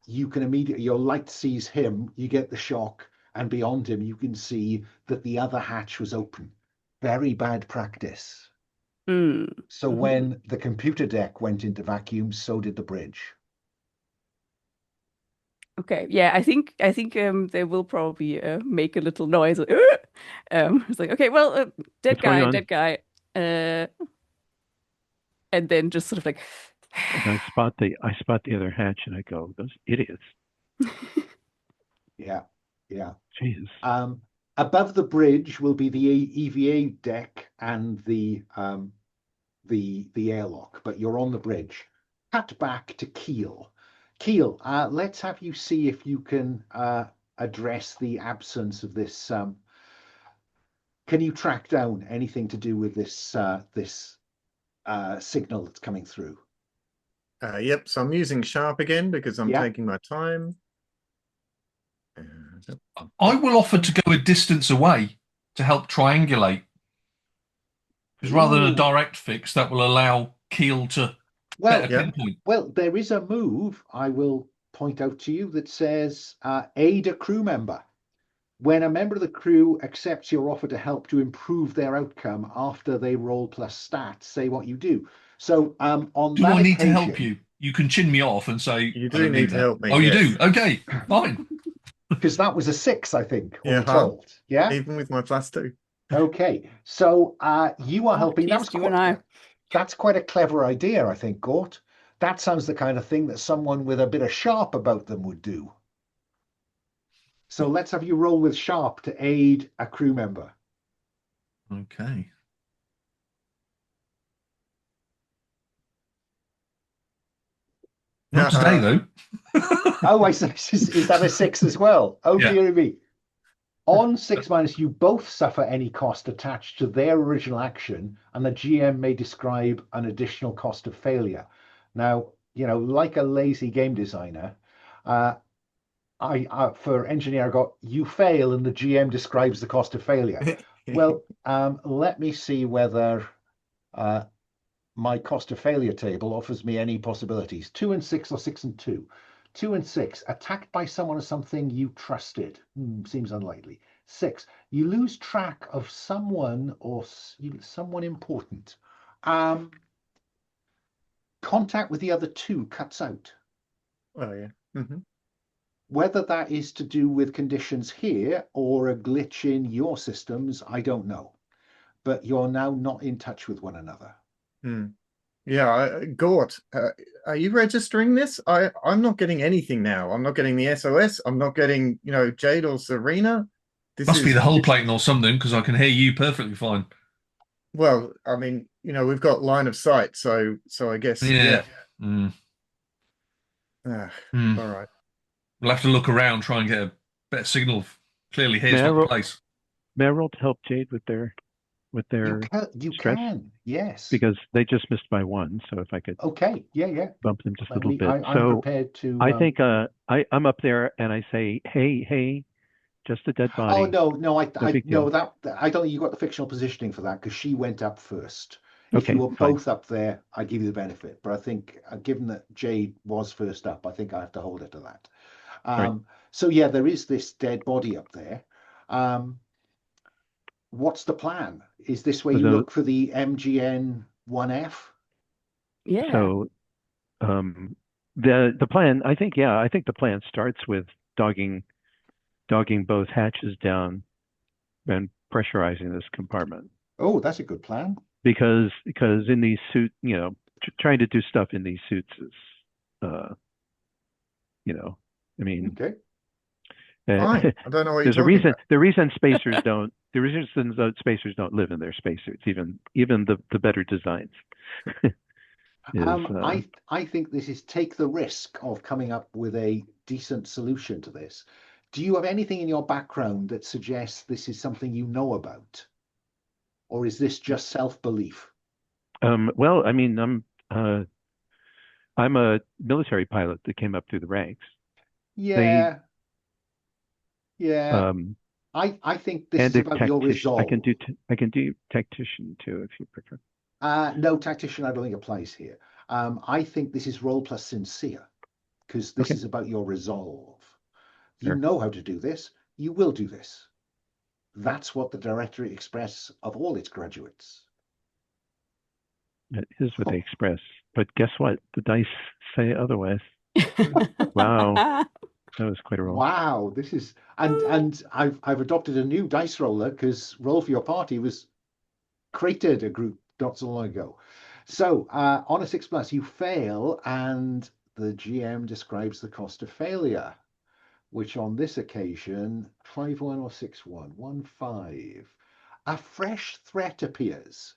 Speaker 1: You can immediately, your light sees him, you get the shock, and beyond him, you can see that the other hatch was open. Very bad practice. So
Speaker 4: Mm-hmm.
Speaker 1: when the computer deck went into vacuum, so did the bridge.
Speaker 4: Okay. Yeah, I think they will probably make a little noise. It's like, okay, well,
Speaker 5: What's going on?
Speaker 4: dead guy. And then just sort of like
Speaker 5: And I spot the other hatch, and I go, those idiots.
Speaker 1: Yeah.
Speaker 5: Jesus.
Speaker 1: Above the bridge will be the EVA deck and the airlock, but you're on the bridge. Cut back to Keil. Keil, let's have you see if you can address the absence of this? Can you track down anything to do with this this signal that's coming through?
Speaker 2: Yep, so I'm using sharp again because I'm
Speaker 1: Yeah.
Speaker 2: taking my time.
Speaker 3: I will offer to go a distance away to help triangulate. Because rather than a
Speaker 1: Ooh.
Speaker 3: direct fix, that will allow Keil to
Speaker 1: Well,
Speaker 3: better
Speaker 2: yeah.
Speaker 3: pinpoint.
Speaker 1: Well, there is a move I will point out to you that says aid a crew member. When a member of the crew accepts your offer to help to improve their outcome after they roll plus stat, say what you do. So on
Speaker 3: Do
Speaker 1: that
Speaker 3: I need to help
Speaker 1: occasion,
Speaker 3: you? You can chin me off and say,
Speaker 2: You
Speaker 3: I
Speaker 2: do
Speaker 3: don't
Speaker 2: need
Speaker 3: need
Speaker 2: to
Speaker 3: that.
Speaker 2: help me.
Speaker 3: Oh, you
Speaker 2: yes.
Speaker 3: do? Okay, fine.
Speaker 1: because that was a 6, I think, all
Speaker 2: Yeah,
Speaker 1: told. Yeah.
Speaker 2: Even with my +2.
Speaker 1: Okay. So you are
Speaker 4: Oh,
Speaker 1: helping.
Speaker 4: at
Speaker 1: That was
Speaker 4: least you and I.
Speaker 1: That's quite a clever idea, I think, Gort. That sounds the kind of thing that someone with a bit of sharp about them would do. So let's have you roll with sharp to aid a crew member.
Speaker 3: Okay. Not today, though.
Speaker 1: Oh, I see. Is that a 6 as well? Oh,
Speaker 3: Yeah.
Speaker 1: dear me. On 6-, you both suffer any cost attached to their original action, and the GM may describe an additional cost of failure. Now, like a lazy game designer, I for engineer, I got you fail, and the GM describes the cost of failure. Well, let me see whether my cost of failure table offers me any possibilities. 2 and 6 or 6 and 2. 2 and 6, attacked by someone or something you trusted. Seems unlikely. 6, you lose track of someone or someone important. Contact with the other 2 cuts out.
Speaker 2: Oh, yeah. Mm-hmm.
Speaker 1: Whether that is to do with conditions here or a glitch in your systems, I don't know. But you're now not in touch with one another.
Speaker 2: Yeah, Gort, are you registering this? I'm not getting anything now. I'm not getting the SOS. I'm not getting, Jade or Serena.
Speaker 3: Must be the hull plating or something, because I can hear you perfectly fine.
Speaker 2: Well, I mean, we've got line of sight, so I guess
Speaker 3: Yeah.
Speaker 2: All right.
Speaker 3: We'll have to look around, try and get a better signal. Clearly, here's
Speaker 5: May I
Speaker 3: not the
Speaker 5: roll-
Speaker 3: place.
Speaker 5: May I roll to help Jade with their
Speaker 1: You
Speaker 5: stretch?
Speaker 1: can, yes.
Speaker 5: Because they just missed by 1, so if I could
Speaker 1: Okay, yeah.
Speaker 5: bump them just a little bit.
Speaker 1: I'm
Speaker 5: So
Speaker 1: prepared to.
Speaker 5: I think I'm up there and I say, hey, just a dead body.
Speaker 1: Oh no,
Speaker 5: No
Speaker 1: I
Speaker 5: big
Speaker 1: no
Speaker 5: deal.
Speaker 1: that I don't think you got the fictional positioning for that, because she went up first. If
Speaker 5: Okay,
Speaker 1: you were
Speaker 5: fine.
Speaker 1: both up there, I give you the benefit. But I think, given that Jade was first up, I think I have to hold her to that.
Speaker 5: Right.
Speaker 1: So yeah, there is this dead body up there. What's the plan? Is this where you look for the MGN 1F?
Speaker 4: Yeah.
Speaker 5: So the plan, I think the plan starts with dogging both hatches down and pressurizing this compartment.
Speaker 1: Oh, that's a good plan.
Speaker 5: Because in these suits, trying to do stuff in these suits is, I mean,
Speaker 1: Okay.
Speaker 2: Fine. I don't know what
Speaker 5: there's
Speaker 2: you're
Speaker 5: a reason.
Speaker 2: talking
Speaker 5: The reason spacers don't. The reason that spacers don't live in their spacesuits, even the better designs.
Speaker 1: I think this is take the risk of coming up with a decent solution to this. Do you have anything in your background that suggests this is something you know about? Or is this just self-belief?
Speaker 5: Well, I mean, I'm a military pilot that came up through the ranks.
Speaker 1: Yeah. Yeah.
Speaker 5: Um,
Speaker 1: I think this is about your resolve.
Speaker 5: I can do tactician too, if you prefer.
Speaker 1: No, tactician I don't think applies here. I think this is roll plus sincere, because this is about your resolve. You know how to do this. You will do this. That's what the Directory express of all its graduates.
Speaker 5: It is what they express. But guess what? The dice say otherwise. Wow. That was quite a roll.
Speaker 1: Wow, this is and I've adopted a new dice roller, because Roll for Your Party was created a group not so long ago. So on a 6+, you fail, and the GM describes the cost of failure, which on this occasion 5-1 or 6-1, 1-5. A fresh threat appears.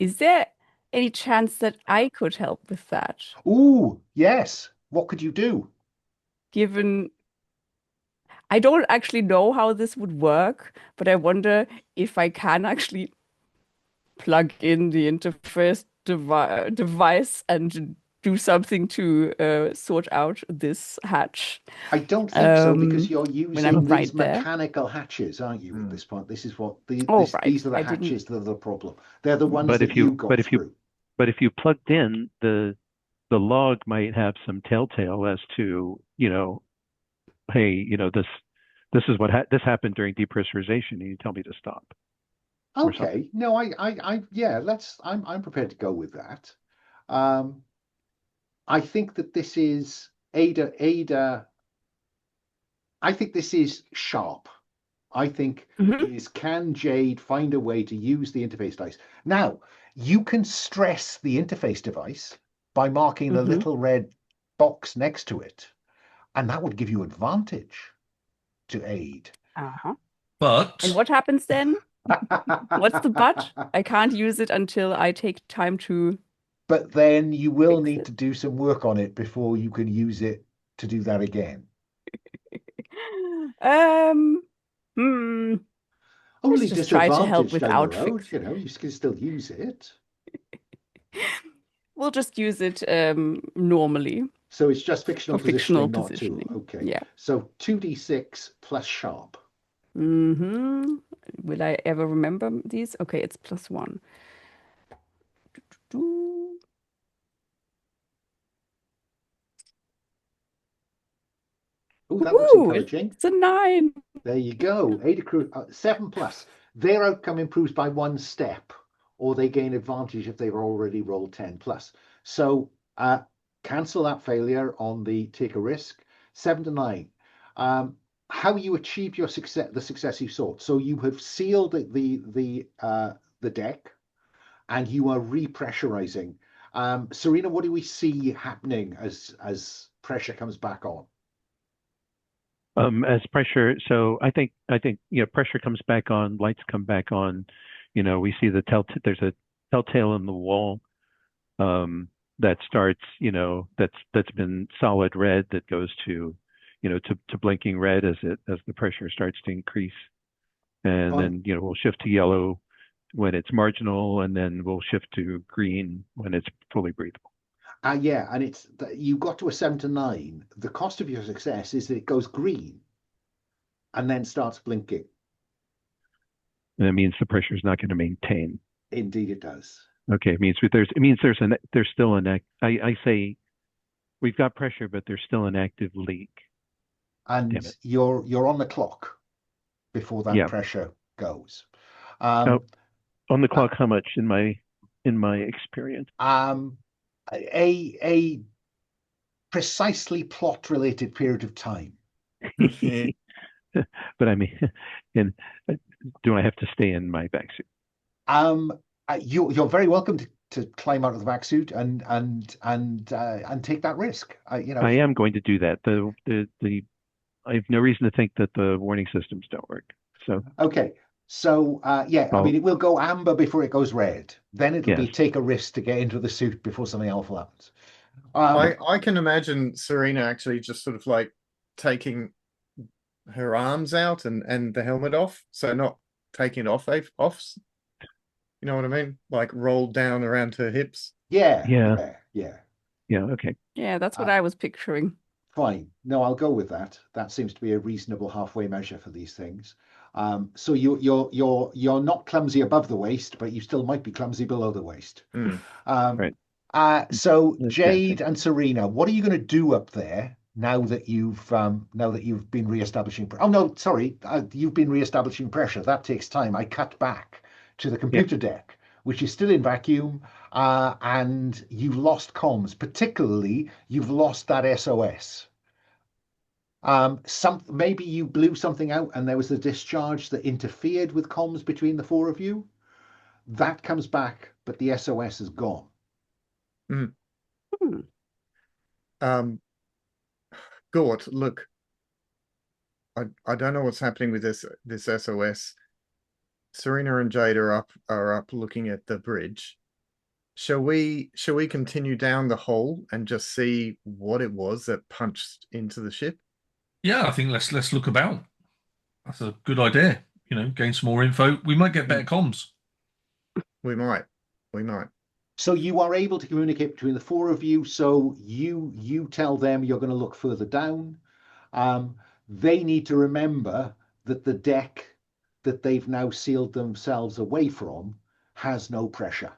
Speaker 4: Is there any chance that I could help with that?
Speaker 1: Ooh, yes. What could you do?
Speaker 4: Given I don't actually know how this would work, but I wonder if I can actually plug in the interface device and do something to sort out this hatch
Speaker 1: I don't think so, because
Speaker 4: um,
Speaker 1: you're
Speaker 4: when I'm
Speaker 1: using these
Speaker 4: right there.
Speaker 1: mechanical hatches, aren't you, at this point? This is what
Speaker 4: Oh, right.
Speaker 1: these are the
Speaker 4: I didn't.
Speaker 1: hatches that are the problem. They're the ones
Speaker 5: But
Speaker 1: that
Speaker 5: if you
Speaker 1: you got through.
Speaker 5: but if you plugged in the log might have some telltale as to, hey, this is what this happened during depressurization, and you tell me to stop or something.
Speaker 1: Okay, no, yeah, I'm prepared to go with that. I think that this is Ada. I think this is sharp. I think
Speaker 4: Mhm.
Speaker 1: is, can Jade find a way to use the interface device? Now, you can stress the interface device by marking the
Speaker 4: Mhm.
Speaker 1: little red box next to it, and that would give you advantage to aid.
Speaker 4: Uh-huh.
Speaker 3: But
Speaker 4: And what happens then? What's the but? I can't use it until I take time to
Speaker 1: But then you will
Speaker 4: fix
Speaker 1: need
Speaker 4: it.
Speaker 1: to do some work on it before you can use it to do that again.
Speaker 4: Um, hmm. Let's
Speaker 1: Only
Speaker 4: just try to help
Speaker 1: disadvantage down the
Speaker 4: without
Speaker 1: road,
Speaker 4: fixing.
Speaker 1: you can still use it.
Speaker 4: We'll just use it normally
Speaker 1: So it's just fictional
Speaker 4: for fictional
Speaker 1: positioning, not tool.
Speaker 4: positioning.
Speaker 1: Okay.
Speaker 4: Yeah.
Speaker 1: So 2d6 plus sharp.
Speaker 4: Mm-hmm. Will I ever remember these? Okay, it's +1. Doo.
Speaker 1: Oh, that looks
Speaker 4: Ooh,
Speaker 1: encouraging.
Speaker 4: it's a 9.
Speaker 1: There you go. Ada crew 7 plus. Their outcome improves by 1 step, or they gain advantage if they've already rolled 10 plus. So cancel that failure on the take a risk. 7 to 9. How you achieve your success, the success you sought. So you have sealed the deck, and you are repressurizing. Serena, what do we see happening as pressure comes back on?
Speaker 5: As pressure, so I think pressure comes back on, lights come back on. We see there's a telltale in the wall that starts, that's been solid red that goes to blinking red as the pressure starts to increase, and
Speaker 1: Fine.
Speaker 5: then we'll shift to yellow when it's marginal, and then we'll shift to green when it's fully breathable.
Speaker 1: Yeah, and you got to a 7 to 9. The cost of your success is that it goes green and then starts blinking.
Speaker 5: And it means the pressure is not going to maintain.
Speaker 1: Indeed, it does.
Speaker 5: Okay, it means there's still I say we've got pressure, but there's still an active leak.
Speaker 1: And you're on the clock before that pressure goes.
Speaker 5: On the clock, how much in my experience?
Speaker 1: A precisely plot related period of time.
Speaker 5: But I mean, do I have to stay in my back suit?
Speaker 1: You're very welcome to climb out of the back suit and take that risk.
Speaker 5: I am going to do that. I have no reason to think that the warning systems don't work. So
Speaker 1: okay. So yeah, I mean, it will go amber before it goes red. Then it'll be take a risk to get into the suit before something awful happens.
Speaker 2: I can imagine Serena actually just sort of like taking her arms out and the helmet off, so not taking it off. You know what I mean? Like rolled down around her hips.
Speaker 1: Yeah.
Speaker 5: Okay.
Speaker 4: Yeah, that's what I was picturing.
Speaker 1: Fine. No, I'll go with that. That seems to be a reasonable halfway measure for these things. So you're not clumsy above the waist, but you still might be clumsy below the waist.
Speaker 5: Right.
Speaker 1: So Jade and Serena, what are you going to do up there now that you've been reestablishing? Oh no, sorry, you've been reestablishing pressure. That takes time. I cut back to the computer deck, which is still in vacuum, and you've lost comms. Particularly, you've lost that SOS. Maybe you blew something out and there was a discharge that interfered with comms between the 4 of you. That comes back, but the SOS is gone.
Speaker 2: Gort, look, I don't know what's happening with this SOS. Serena and Jade are up looking at the bridge. Shall we continue down the hole and just see what it was that punched into the ship?
Speaker 3: Yeah, I think let's look about. That's a good idea. Gain some more info. We might get better comms.
Speaker 2: We might. We might.
Speaker 1: So you are able to communicate between the four of you. So you tell them you're going to look further down. They need to remember that the deck that they've now sealed themselves away from has no pressure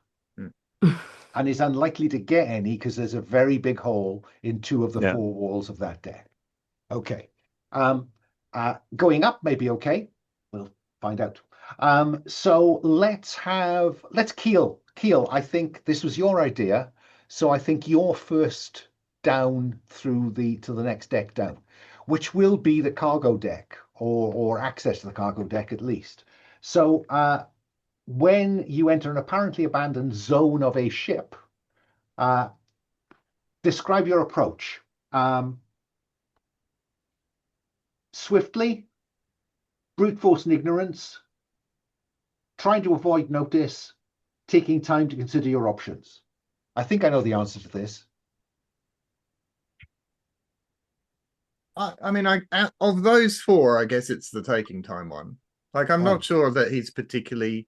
Speaker 1: and is unlikely to get any because there's a very big hole in two of the four walls of that deck. Okay. Going up may be okay. We'll find out. So let's Keil. Keil, I think this was your idea. So I think you're first down to the next deck down, which will be the cargo deck or access to the cargo deck at least. So when you enter an apparently abandoned zone of a ship, describe your approach. Swiftly, brute force and ignorance, trying to avoid notice, taking time to consider your options. I think I know the answer to this.
Speaker 2: I mean, of those four, I guess it's the taking time one. Like, I'm not sure that he's particularly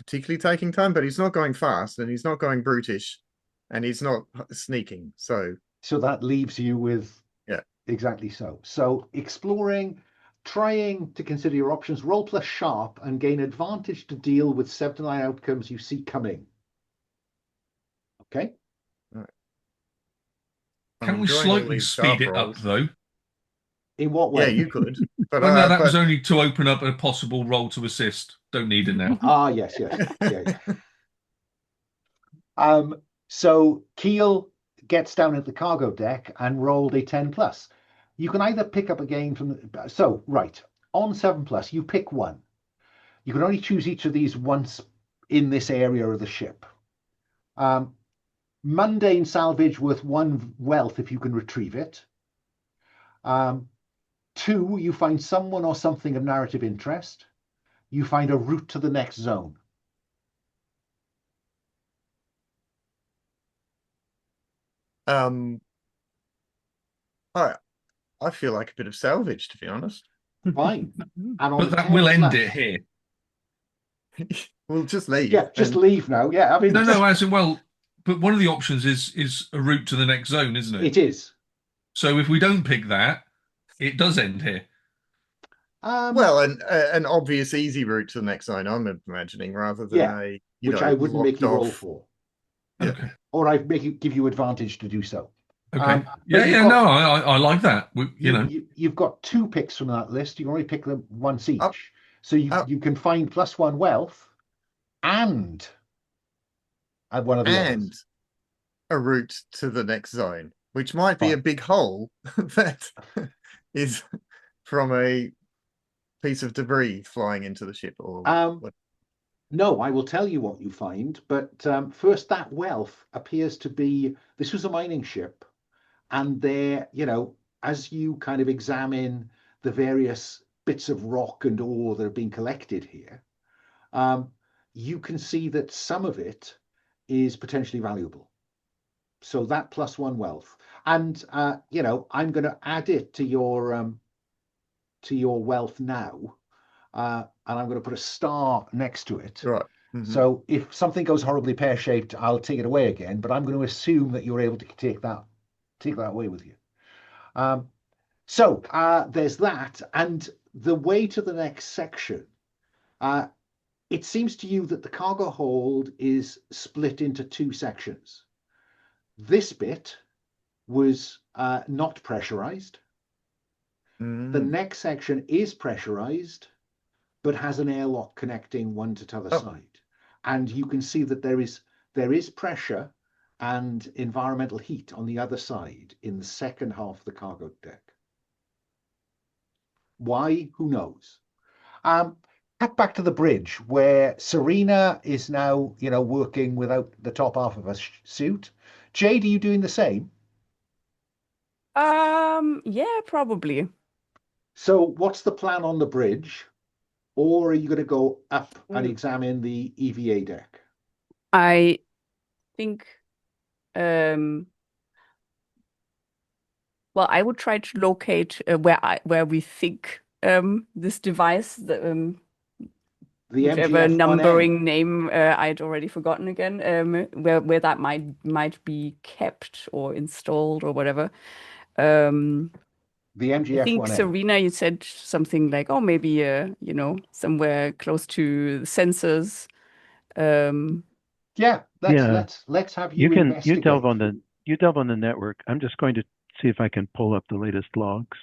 Speaker 2: taking time, but he's not going fast, and he's not going brutish, and he's not sneaking. So
Speaker 1: that leaves you with exactly so. So exploring, trying to consider your options, roll plus sharp, and gain advantage to deal with 7 to 9 outcomes you see coming. Okay.
Speaker 2: Right.
Speaker 3: Can we slightly speed it up though?
Speaker 1: In what way?
Speaker 2: Yeah, you could. But
Speaker 3: well, no, that was only to open up a possible roll to assist. Don't need it now.
Speaker 1: Yes. Yeah. So Keil gets down at the cargo deck and rolled a 10 plus. You can either pick up a gain from on 7 plus, you pick one. You can only choose each of these once in this area of the ship. Mundane salvage worth 1 wealth if you can retrieve it. 2, you find someone or something of narrative interest. You find a route to the next zone.
Speaker 2: I feel like a bit of salvage, to be honest.
Speaker 1: Fine.
Speaker 3: But that will end it here.
Speaker 2: We'll just leave.
Speaker 1: Yeah, just leave now. Yeah, I mean,
Speaker 3: no, as in, well, but one of the options is a route to the next zone, isn't it?
Speaker 1: It is.
Speaker 3: So if we don't pick that, it does end here.
Speaker 2: Well, an obvious easy route to the next zone, I'm imagining, rather than
Speaker 1: which I wouldn't make you roll for.
Speaker 3: Yeah. Okay.
Speaker 1: Or I'd give you advantage to do so.
Speaker 3: Okay. No, I like that.
Speaker 1: You've got 2 picks from that list. You can only pick them once each. So you can find +1 wealth and one of the others.
Speaker 2: A route to the next zone, which might be a big hole that is from a piece of debris flying into the ship. Or
Speaker 1: no, I will tell you what you find. But first, that wealth appears to be, this was a mining ship. And there, as you kind of examine the various bits of rock and ore that have been collected here, you can see that some of it is potentially valuable. So that +1 wealth. And, I'm going to add it to your wealth now. And I'm going to put a star next to it.
Speaker 2: Right.
Speaker 1: Mm-hmm. So if something goes horribly pear-shaped, I'll take it away again. But I'm going to assume that you're able to take that away with you. So there's that. And the way to the next section, it seems to you that the cargo hold is split into 2 sections. This bit was not pressurized. The next section is pressurized, but has an airlock connecting one to the other side. And you can see that there is pressure and environmental heat on the other side in the second half of the cargo deck. Why? Who knows? Cut back to the bridge where Serena is now, working without the top half of a suit. Jade, are you doing the same?
Speaker 4: Yeah, probably.
Speaker 1: So what's the plan on the bridge? Or are you going to go up and examine the EVA deck?
Speaker 4: I think Well, I would try to locate where we think this device,
Speaker 1: The
Speaker 4: whichever
Speaker 1: MGF-1N.
Speaker 4: numbering name I'd already forgotten again, where that might be kept or installed or whatever.
Speaker 1: The
Speaker 4: I think
Speaker 1: MGF-1N.
Speaker 4: Serena, you said something like, oh, maybe you know, somewhere close to the sensors.
Speaker 1: Yeah,
Speaker 5: Yeah.
Speaker 1: let's have
Speaker 5: You
Speaker 1: you
Speaker 5: can
Speaker 1: investigate.
Speaker 5: you delve on the network. I'm just going to see if I can pull up the latest logs.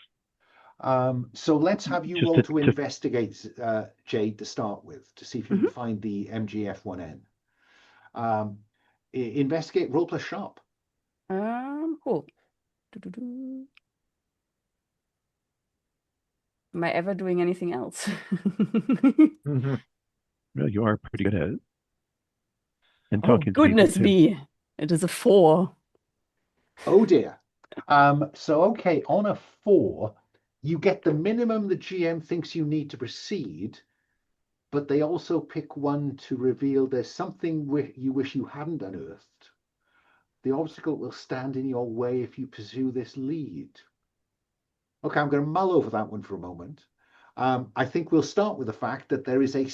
Speaker 1: So let's have you
Speaker 5: Just
Speaker 1: roll
Speaker 5: to-
Speaker 1: to investigate, Jade, to start with, to see if you can
Speaker 4: Mhm.
Speaker 1: find the MGF-1N. Investigate, roll plus sharp.
Speaker 4: Cool. Doo-doo-doo. Am I ever doing anything else?
Speaker 5: Well, you are pretty good at it. And
Speaker 4: Oh,
Speaker 5: talking to people
Speaker 4: goodness
Speaker 5: too.
Speaker 4: me. It is a 4.
Speaker 1: Oh dear. So okay, on a 4, you get the minimum the GM thinks you need to proceed, but they also pick one to reveal there's something you wish you hadn't unearthed. The obstacle will stand in your way if you pursue this lead. Okay, I'm going to mull over that one for a moment. I think we'll start with the fact that there is a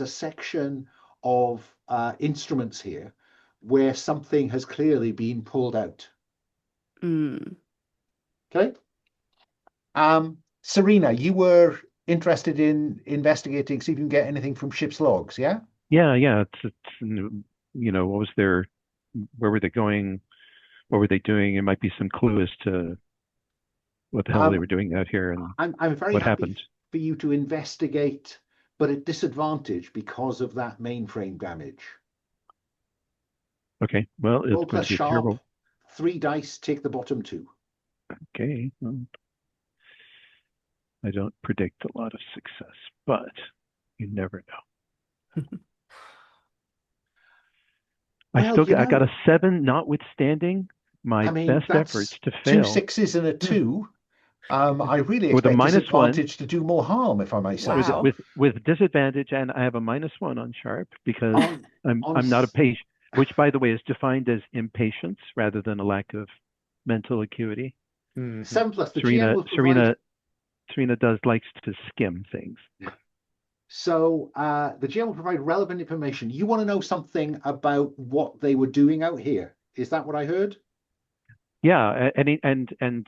Speaker 1: section of instruments here where something has clearly been pulled out.
Speaker 4: Mm.
Speaker 1: Okay. Serena, you were interested in investigating, see if you can get anything from ship's logs, yeah?
Speaker 5: Yeah. It's what was their, where were they going? What were they doing? It might be some clue as to what the hell they were doing out here and
Speaker 1: I'm very
Speaker 5: what
Speaker 1: happy
Speaker 5: happened.
Speaker 1: for you to investigate, but at disadvantage because of that mainframe damage.
Speaker 5: Okay, well, it's
Speaker 1: Roll
Speaker 5: going
Speaker 1: plus
Speaker 5: to be a
Speaker 1: sharp,
Speaker 5: terrible.
Speaker 1: 3 dice, take the bottom 2.
Speaker 5: Okay, well, I don't predict a lot of success, but you never know.
Speaker 1: Well,
Speaker 5: I got a 7, notwithstanding my best
Speaker 1: that's
Speaker 5: efforts to
Speaker 1: 2
Speaker 5: fail
Speaker 1: 6s and a 2. I really
Speaker 5: with a
Speaker 1: expect
Speaker 5: -1
Speaker 1: disadvantage to do more harm, if I may say
Speaker 4: Wow.
Speaker 1: so.
Speaker 5: with disadvantage, and I have a -1 on sharp because
Speaker 1: On
Speaker 5: I'm not a patient, which by the way is defined as impatience rather than a lack of mental acuity.
Speaker 1: 7 plus, the GM will provide...
Speaker 5: Serena likes to skim things.
Speaker 1: So the GM will provide relevant information. You want to know something about what they were doing out here. Is that what I heard?
Speaker 5: Yeah, and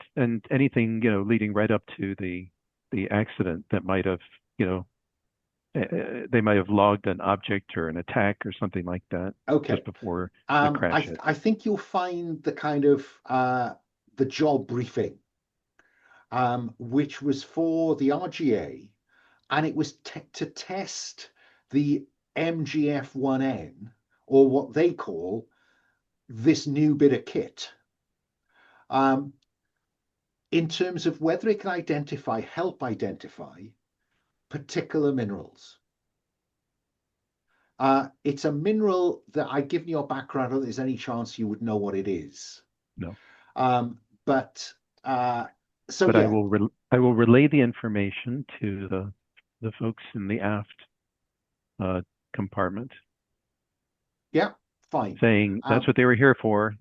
Speaker 5: anything, leading right up to the accident that might have, they might have logged an object or an attack or something like that.
Speaker 1: Okay.
Speaker 5: Just before the crash hit.
Speaker 1: I think you'll find the kind of the job briefing, which was for the RGA, and it was to test the MGF-1N, or what they call this new bit of kit, in terms of whether it can help identify particular minerals. It's a mineral that, given your background, I don't think there's any chance you would know what it is.
Speaker 5: No.
Speaker 1: But
Speaker 5: yeah.
Speaker 1: I
Speaker 5: will relay the information to the folks in the aft compartment.
Speaker 1: Yeah, fine.
Speaker 5: Saying that's what they were here for.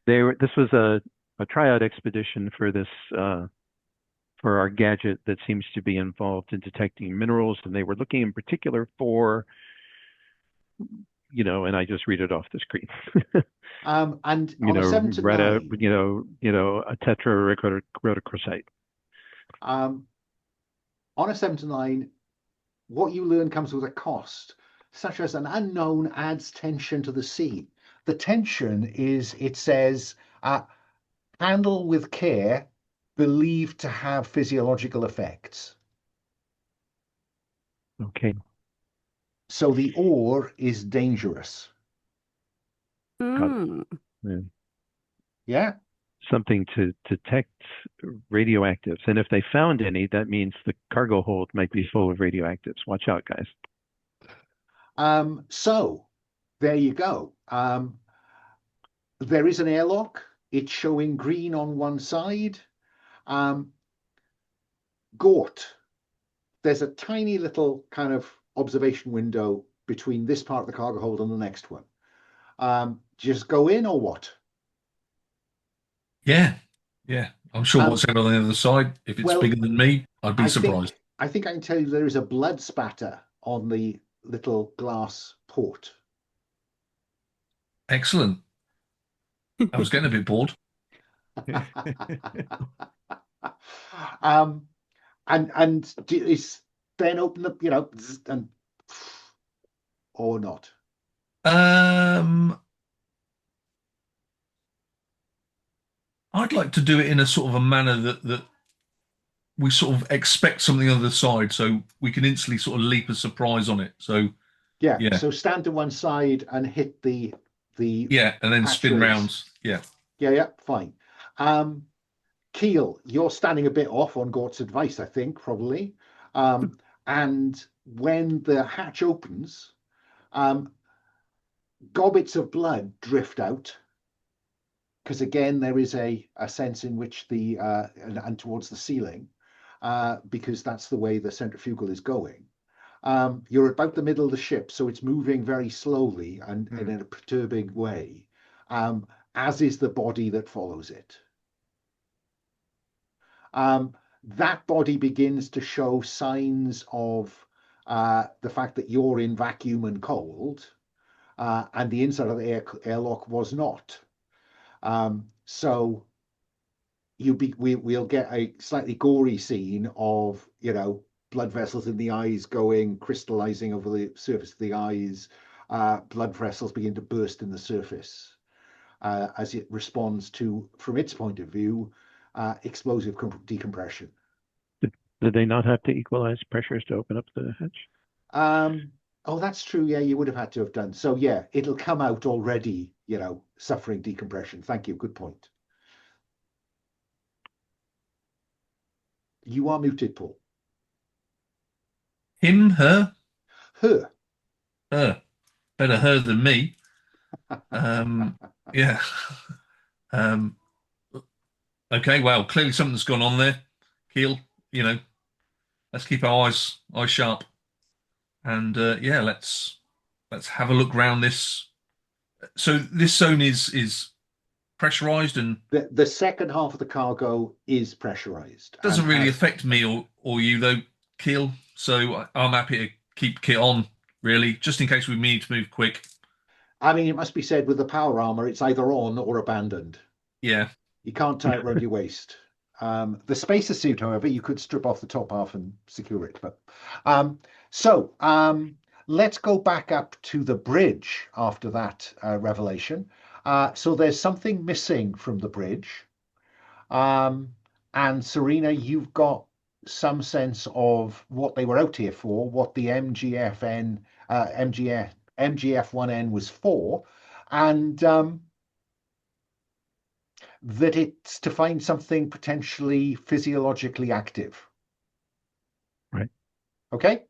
Speaker 5: This was a tryout expedition for this for our gadget that seems to be involved in detecting minerals, and they were looking in particular for, and I just read it off the screen.
Speaker 1: And on a 7 to 9,
Speaker 5: a tetrarhodochrosite.
Speaker 1: On a 7 to 9, what you learn comes with a cost, such as an unknown adds tension to the scene. The tension is, it says, handle with care, believed to have physiological effects.
Speaker 5: Okay.
Speaker 1: So the ore is dangerous.
Speaker 4: Mm.
Speaker 1: Yeah.
Speaker 5: Something to detect radioactives. And if they found any, that means the cargo hold might be full of radioactives. Watch out, guys.
Speaker 1: So there you go. There is an airlock. It's showing green on one side. Gort, there's a tiny little kind of observation window between this part of the cargo hold and the next one. Just go in or what?
Speaker 3: Yeah, yeah. I'm sure what's out on the other side. If it's
Speaker 1: Well,
Speaker 3: bigger than me, I'd be
Speaker 1: I
Speaker 3: surprised.
Speaker 1: think I think I can tell you there is a blood spatter on the little glass port.
Speaker 3: Excellent. I was getting a bit bored.
Speaker 1: um, and is then open up, and or not.
Speaker 3: Um, I'd like to do it in a sort of a manner that we sort of expect something on the side, so we can instantly sort of leap a surprise on it. So
Speaker 1: Yeah.
Speaker 3: yeah,
Speaker 1: So stand to one side and hit the
Speaker 3: yeah, and then spin
Speaker 1: hatchways.
Speaker 3: rounds. Yeah.
Speaker 1: Yeah, fine. Keil, you're standing a bit off on Gort's advice, I think, probably. And when the hatch opens, gobbets of blood drift out. Because again, there is a sense in which and towards the ceiling, because that's the way the centrifugal is going. You're about the middle of the ship, so it's moving very slowly and in a perturbing way, as is the body that follows it. That body begins to show signs of the fact that you're in vacuum and cold, and the inside of the airlock was not. So we'll get a slightly gory scene of, blood vessels in the eyes going, crystallizing over the surface of the eyes. Blood vessels begin to burst in the surface as it responds to, from its point of view, explosive decompression.
Speaker 5: Did they not have to equalize pressures to open up the hatch?
Speaker 1: Oh, that's true. Yeah, you would have had to have done. So yeah, it'll come out already, suffering decompression. Thank you. Good point. You are muted, Paul.
Speaker 3: Him, her,
Speaker 1: Her.
Speaker 3: her. Better her than me. Yeah. Okay, well, clearly something's gone on there. Keil, let's keep our eyes sharp. And yeah, let's have a look around this. So this zone is pressurized and
Speaker 1: The second half of the cargo is pressurized.
Speaker 3: doesn't really affect me or you though, Keil. So I'm happy to keep kit on, really, just in case we need to move quick.
Speaker 1: I mean, it must be said with the power armor, it's either on or abandoned.
Speaker 3: Yeah.
Speaker 1: You can't tie it around your waist. The spacer suit, however, you could strip off the top half and secure it. But let's go back up to the bridge after that revelation. So there's something missing from the bridge. And Serena, you've got some sense of what they were out here for, what the MGF1N was for, and that it's to find something potentially physiologically active.
Speaker 5: Right.
Speaker 1: Okay.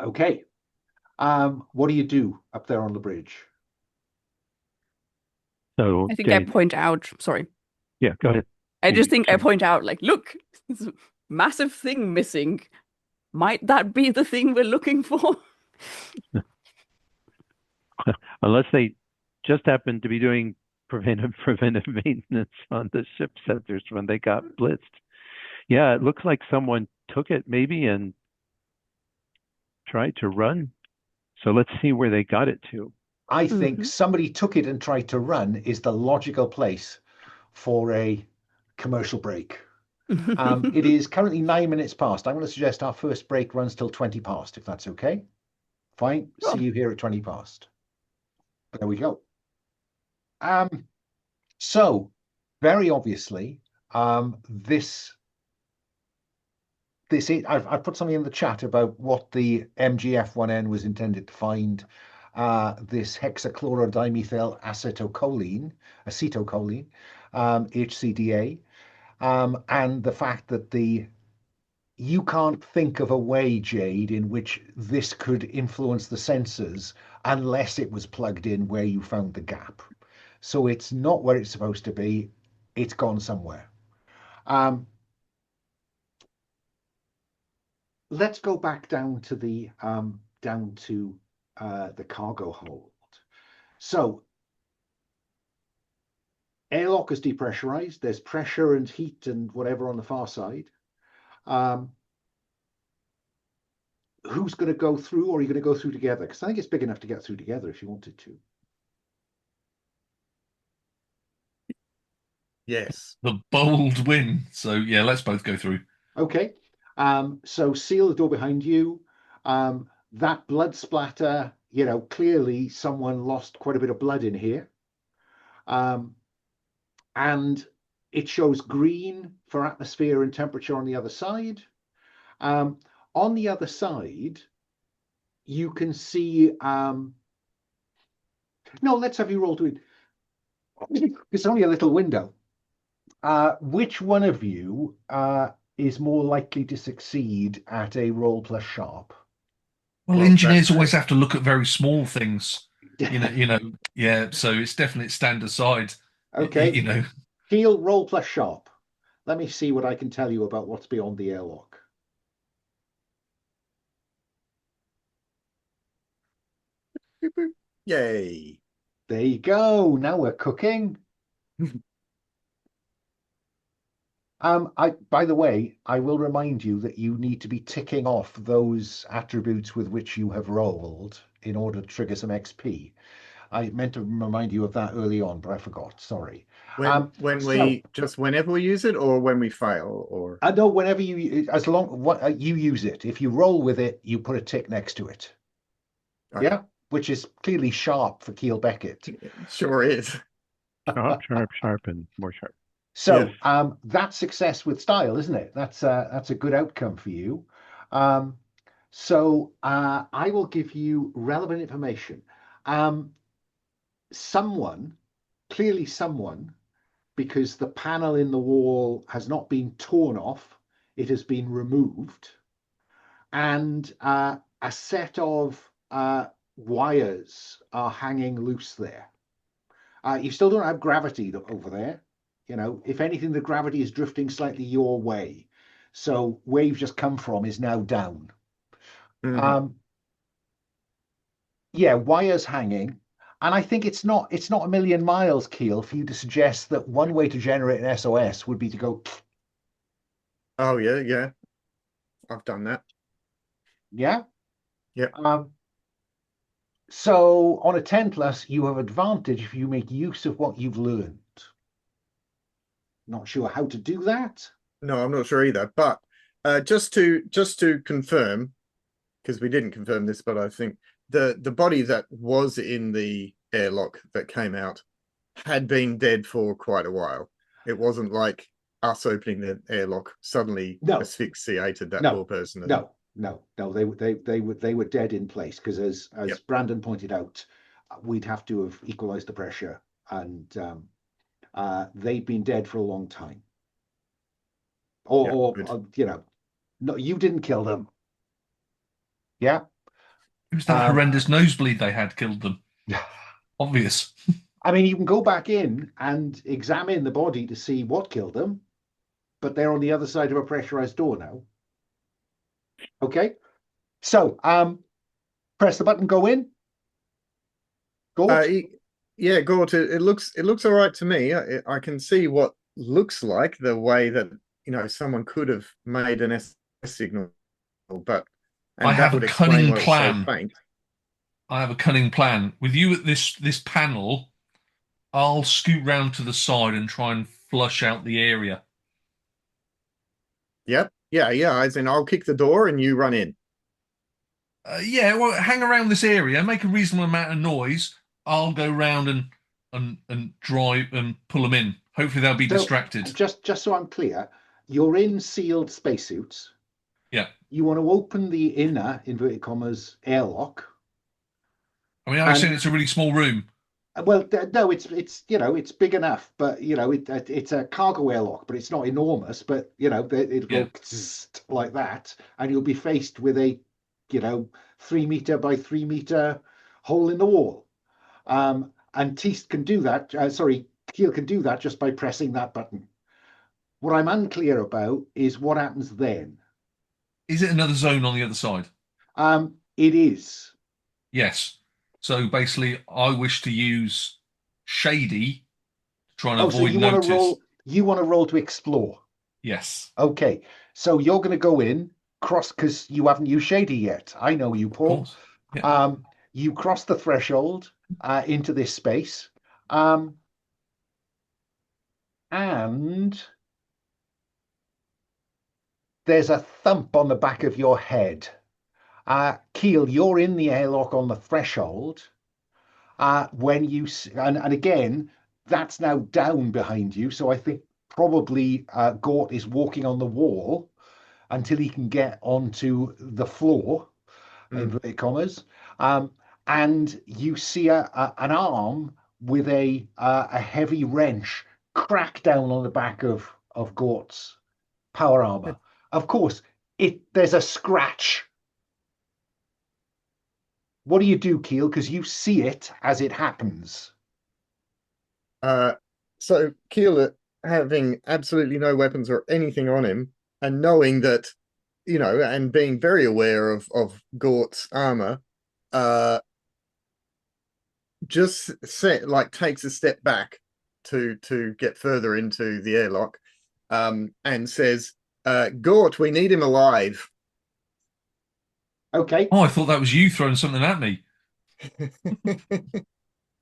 Speaker 1: Okay. What do you do up there on the bridge?
Speaker 5: So
Speaker 4: I think
Speaker 5: Jade,
Speaker 4: I point out, sorry.
Speaker 5: yeah, go ahead.
Speaker 4: I just think I
Speaker 5: Sorry.
Speaker 4: point out, like, look, there's a massive thing missing. Might that be the thing we're looking for?
Speaker 5: Unless they just happened to be doing preventive maintenance on the ship sensors when they got blitzed. Yeah, it looks like someone took it maybe and tried to run. So let's see where they got it to.
Speaker 1: I think somebody took it and tried to run is the logical place for a commercial break. It is currently 9 minutes past. I'm going to suggest our first break runs till 20 past, if that's okay. Fine.
Speaker 4: Sure.
Speaker 1: See you here at 20 past. There we go. So very obviously, this is, I've put something in the chat about what the MGF1N was intended to find. This hexachlorodimethyl acetylcholine, HCDA, and the fact that you can't think of a way, Jade, in which this could influence the sensors unless it was plugged in where you found the gap. So it's not where it's supposed to be. It's gone somewhere. Let's go back down to the cargo hold. So airlock is depressurized. There's pressure and heat and whatever on the far side. Who's going to go through, or are you going to go through together? Because I think it's big enough to get through together if you wanted to.
Speaker 2: Yes.
Speaker 3: The bold win. So yeah, let's both go through.
Speaker 1: Okay. So seal the door behind you. That blood splatter, clearly someone lost quite a bit of blood in here. And it shows green for atmosphere and temperature on the other side. On the other side, you can see. No, let's have you roll to it. It's only a little window. Which one of you is more likely to succeed at a roll plus sharp?
Speaker 3: Well, engineers always have to look at very small things. Yeah. So it's definitely stand aside.
Speaker 1: Okay. Keil, roll plus sharp. Let me see what I can tell you about what's beyond the airlock.
Speaker 2: Yay.
Speaker 1: There you go. Now we're cooking. By the way, I will remind you that you need to be ticking off those attributes with which you have rolled in order to trigger some XP. I meant to remind you of that early on, but I forgot. Sorry.
Speaker 2: Whenever we use it, or when we fail, or
Speaker 1: no, whenever as long you use it. If you roll with it, you put a tick next to it. Okay. Yeah, which is clearly sharp for Keil Beckett.
Speaker 2: It sure is.
Speaker 5: Sharp, and more sharp.
Speaker 1: So yes. That's success with style, isn't it? That's a good outcome for you. So I will give you relevant information. Clearly someone, because the panel in the wall has not been torn off, it has been removed, and a set of wires are hanging loose there. You still don't have gravity over there. If anything, the gravity is drifting slightly your way. So where you've just come from is now down. Mm-hmm. Yeah, wires hanging. And I think it's not a million miles, Keil, for you to suggest that one way to generate an SOS would be to go.
Speaker 2: Oh, yeah. I've done that.
Speaker 1: Yeah?
Speaker 2: Yeah.
Speaker 1: So on a 10+, you have advantage if you make use of what you've learned. Not sure how to do that.
Speaker 2: No, I'm not sure either. But just to confirm, because we didn't confirm this, but I think the body that was in the airlock that came out had been dead for quite a while. It wasn't like us opening the airlock suddenly asphyxiated that poor person.
Speaker 1: No. They were dead in place, because as Brandon pointed out, we'd have to have equalized the pressure, and they'd been dead for a long time. Or no, you didn't kill them. Yeah.
Speaker 3: It was that horrendous nosebleed they had killed them. Obvious.
Speaker 1: I mean, you can go back in and examine the body to see what killed them, but they're on the other side of a pressurized door now. Okay. So, press the button, go in. Gort?
Speaker 2: Yeah, Gort, it looks all right to me. I can see what looks like the way that, someone could have made an SOS signal, but
Speaker 3: I have a cunning plan. I have a cunning plan. With you at this panel, I'll scoot round to the side and try and flush out the area.
Speaker 2: Yep. Yeah. As in, I'll kick the door and you run in.
Speaker 3: Well, hang around this area, make a reasonable amount of noise. I'll go round and drive and pull them in. Hopefully they'll be distracted.
Speaker 1: Just so I'm clear, you're in sealed spacesuits.
Speaker 3: Yeah.
Speaker 1: You want to open the inner, inverted commas, airlock.
Speaker 3: I mean, I assume it's a really small room.
Speaker 1: Well, no, it's big enough, but it's a cargo airlock, but it's not enormous. But it'll go like that, and you'll be faced with a 3 meter by 3 meter hole in the wall. And Teast can do that. Keil can do that just by pressing that button. What I'm unclear about is what happens then.
Speaker 3: Is it another zone on the other side?
Speaker 1: It is.
Speaker 3: Yes. So basically, I wish to use Shady to trying to
Speaker 1: Oh, so
Speaker 3: avoid
Speaker 1: you want
Speaker 3: notice.
Speaker 1: to roll? You want to roll to explore?
Speaker 3: Yes,
Speaker 1: Okay. So you're going to go in, cross, because you haven't used Shady yet. I know you,
Speaker 3: of
Speaker 1: Paul.
Speaker 3: course. Yeah.
Speaker 1: You cross the threshold into this space, and there's a thump on the back of your head. Keil, you're in the airlock on the threshold. When you and again, that's now down behind you. So I think probably Gort is walking on the wall until he can get onto the floor, inverted commas. And you see an arm with a heavy wrench crack down on the back of Gort's power armor. Of course, there's a scratch. What do you do, Keil? Because you see it as it happens.
Speaker 2: So Keil, having absolutely no weapons or anything on him, and knowing that, and being very aware of Gort's armor, just takes a step back to get further into the airlock, and says, Gort, we need him alive.
Speaker 1: Okay.
Speaker 3: Oh, I thought that was you throwing something at me.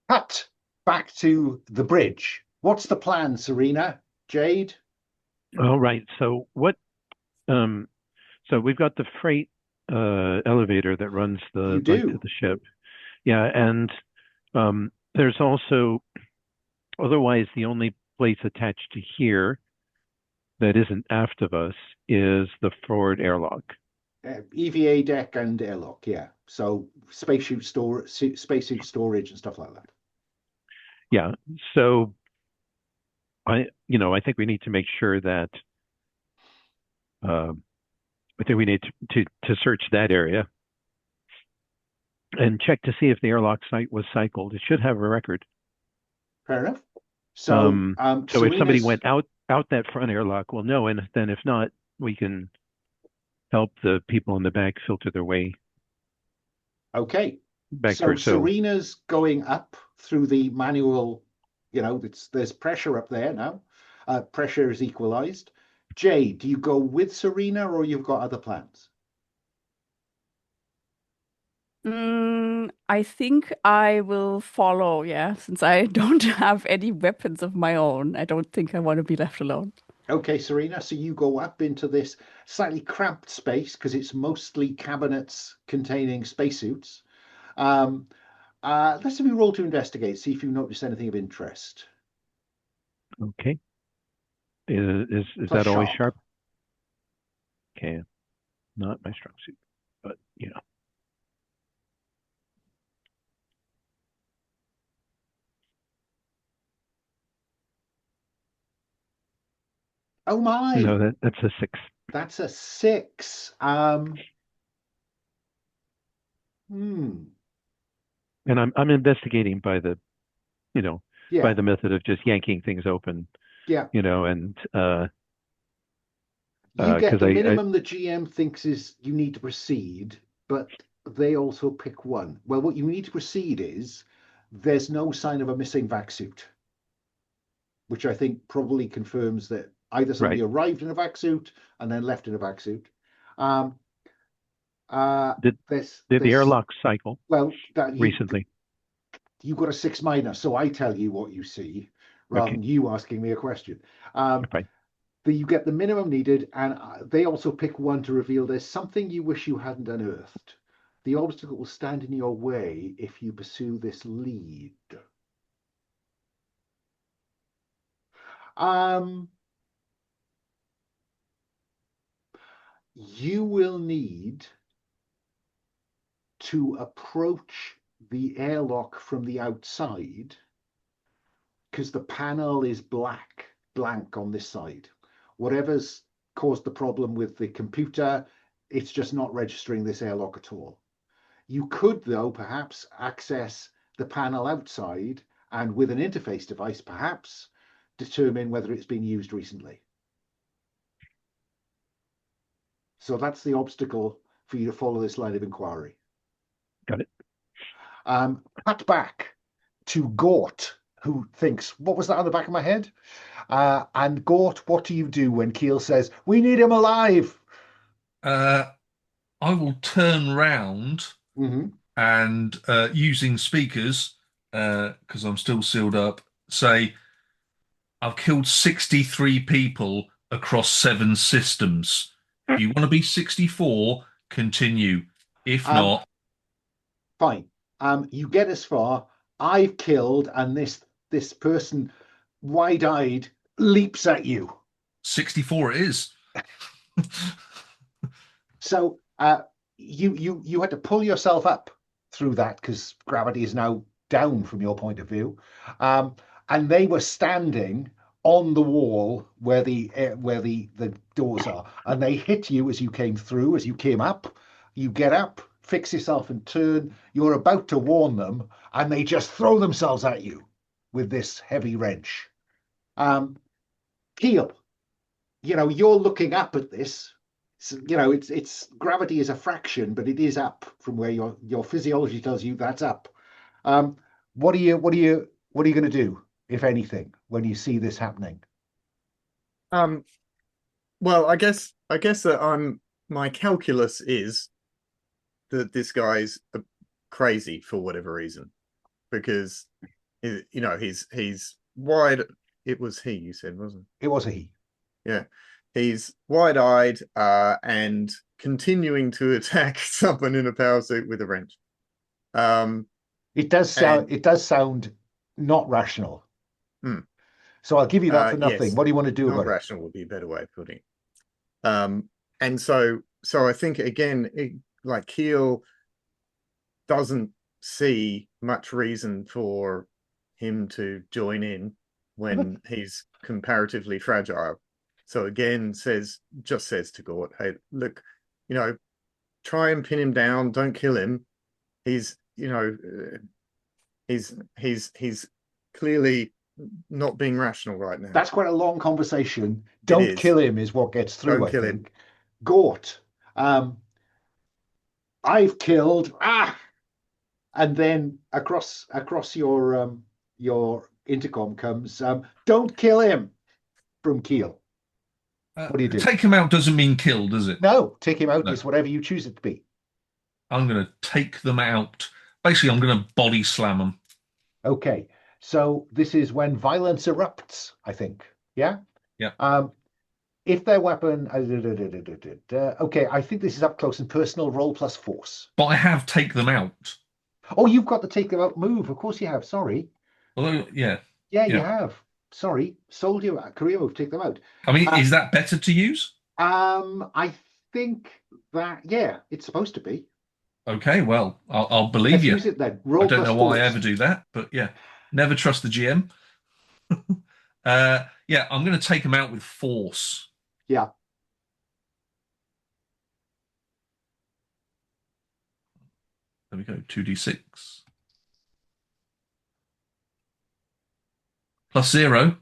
Speaker 1: Cut back to the bridge. What's the plan, Serena? Jade?
Speaker 5: All right. So so we've got the freight elevator that runs
Speaker 1: You
Speaker 5: to
Speaker 1: do.
Speaker 5: the ship. Yeah, and there's also, otherwise the only place attached to here that isn't aft of us is the forward airlock.
Speaker 1: EVA deck and airlock, yeah. So spacesuit storage and stuff like that.
Speaker 5: Yeah. So I think we need to make sure that I think we need to search that area and check to see if the airlock site was cycled. It should have a record.
Speaker 1: Fair enough. So,
Speaker 5: so if somebody went out that front airlock, we'll know, and then if not, we can help the people in the back filter their way.
Speaker 1: Okay.
Speaker 5: Back
Speaker 1: So Serena's going up through the manual. There's pressure up there now. Pressure is equalized. Jade, do you go with Serena or you've got other plans?
Speaker 4: I think I will follow, yeah, since I don't have any weapons of my own. I don't think I want to be left alone.
Speaker 1: Okay, Serena, so you go up into this slightly cramped space because it's mostly cabinets containing spacesuits. Let's have you roll to investigate, see if you notice anything of interest.
Speaker 5: Okay. Is
Speaker 1: Plus
Speaker 5: that always
Speaker 1: sharp.
Speaker 5: sharp? Okay. Not my strong suit, but
Speaker 1: Oh my!
Speaker 5: No, that's a 6.
Speaker 1: That's a 6.
Speaker 5: And I'm investigating by the,
Speaker 1: Yeah.
Speaker 5: by the method of just yanking things open.
Speaker 1: Yeah.
Speaker 5: And
Speaker 1: you get the minimum the GM thinks is you need to proceed, but they also pick one. Well, what you need to proceed is there's no sign of a missing vac suit, which I think probably confirms that either somebody arrived in a vac suit and then left in a vac suit.
Speaker 5: Did the airlock cycle?
Speaker 1: Well,
Speaker 5: recently.
Speaker 1: You've got a 6-. So I tell you what you see rather than you asking me a question. You get the minimum needed, and they also pick one to reveal there's something you wish you hadn't unearthed. The obstacle will stand in your way if you pursue this lead. You will need to approach the airlock from the outside because the panel is blank on this side. Whatever's caused the problem with the computer, it's just not registering this airlock at all. You could, though, perhaps access the panel outside and with an interface device, perhaps determine whether it's been used recently. So that's the obstacle for you to follow this line of inquiry.
Speaker 5: Got it.
Speaker 1: Cut back to Gort. who thinks, what was that on the back of my head? And Gort, what do you do when Keil says, we need him alive?
Speaker 3: I will turn round
Speaker 1: Hmm.
Speaker 3: and using speakers, because I'm still sealed up, say, I've killed 63 people across 7 systems. If you want to be 64, continue. If not,
Speaker 1: Fine. You get as far, I've killed, and this person, wide-eyed, leaps at you.
Speaker 3: 64 it is.
Speaker 1: So you had to pull yourself up through that because gravity is now down from your point of view, and they were standing on the wall where the doors are, and they hit you as you came through. As you came up, you get up, fix yourself, and turn. You're about to warn them, and they just throw themselves at you with this heavy wrench. Keil, you're looking up at this. So, it's gravity is a fraction, but it is up from where your physiology tells you that's up. What are you going to do, if anything, when you see this happening?
Speaker 2: Well, I guess that my calculus is that this guy's crazy for whatever reason, because he's wide. It was he, you said, wasn't it?
Speaker 1: It was a he.
Speaker 2: Yeah, he's wide-eyed and continuing to attack someone in a power suit with a wrench.
Speaker 1: It does sound not rational.
Speaker 2: Hmm.
Speaker 1: So I'll give you that for nothing.
Speaker 2: Yes,
Speaker 1: What do you want to do
Speaker 2: not
Speaker 1: about
Speaker 2: rational would be a better way of putting it. And so I think again, like Keil doesn't see much reason for him to join in when he's comparatively fragile. So again, just says to Gort, "Hey, look, try and pin him down. Don't kill him. He's clearly not being rational right now."
Speaker 1: That's quite a long conversation. Don't kill him is what gets through,
Speaker 2: Don't
Speaker 1: I
Speaker 2: kill
Speaker 1: think.
Speaker 2: him.
Speaker 1: Gort, I've killed, and then across your intercom comes, don't kill him, from Keil. What do you do?
Speaker 3: Take him out doesn't mean kill, does it?
Speaker 1: No, take him out
Speaker 3: No.
Speaker 1: is whatever you choose it to be.
Speaker 3: I'm going to take them out. Basically, I'm going to body slam them.
Speaker 1: Okay, so this is when violence erupts, I think. Yeah?
Speaker 3: Yeah.
Speaker 1: If their weapon... okay, I think this is up close and personal, roll plus force.
Speaker 3: But I have take them out.
Speaker 1: Oh, you've got the take them out move. Of course you have. Sorry.
Speaker 3: Although, yeah.
Speaker 1: Yeah, you have. Sorry. Sold you a career move. Take them out.
Speaker 3: I mean, is that better to use?
Speaker 1: I think that, yeah, it's supposed to be.
Speaker 3: Okay, well, I'll believe
Speaker 1: Let's
Speaker 3: you.
Speaker 1: use it then. Roll
Speaker 3: I don't
Speaker 1: plus
Speaker 3: know why
Speaker 1: force.
Speaker 3: I ever do that, but yeah. Never trust the GM. Yeah, I'm going to take them out with force.
Speaker 1: Yeah.
Speaker 3: There we go, 2d6. Plus 0,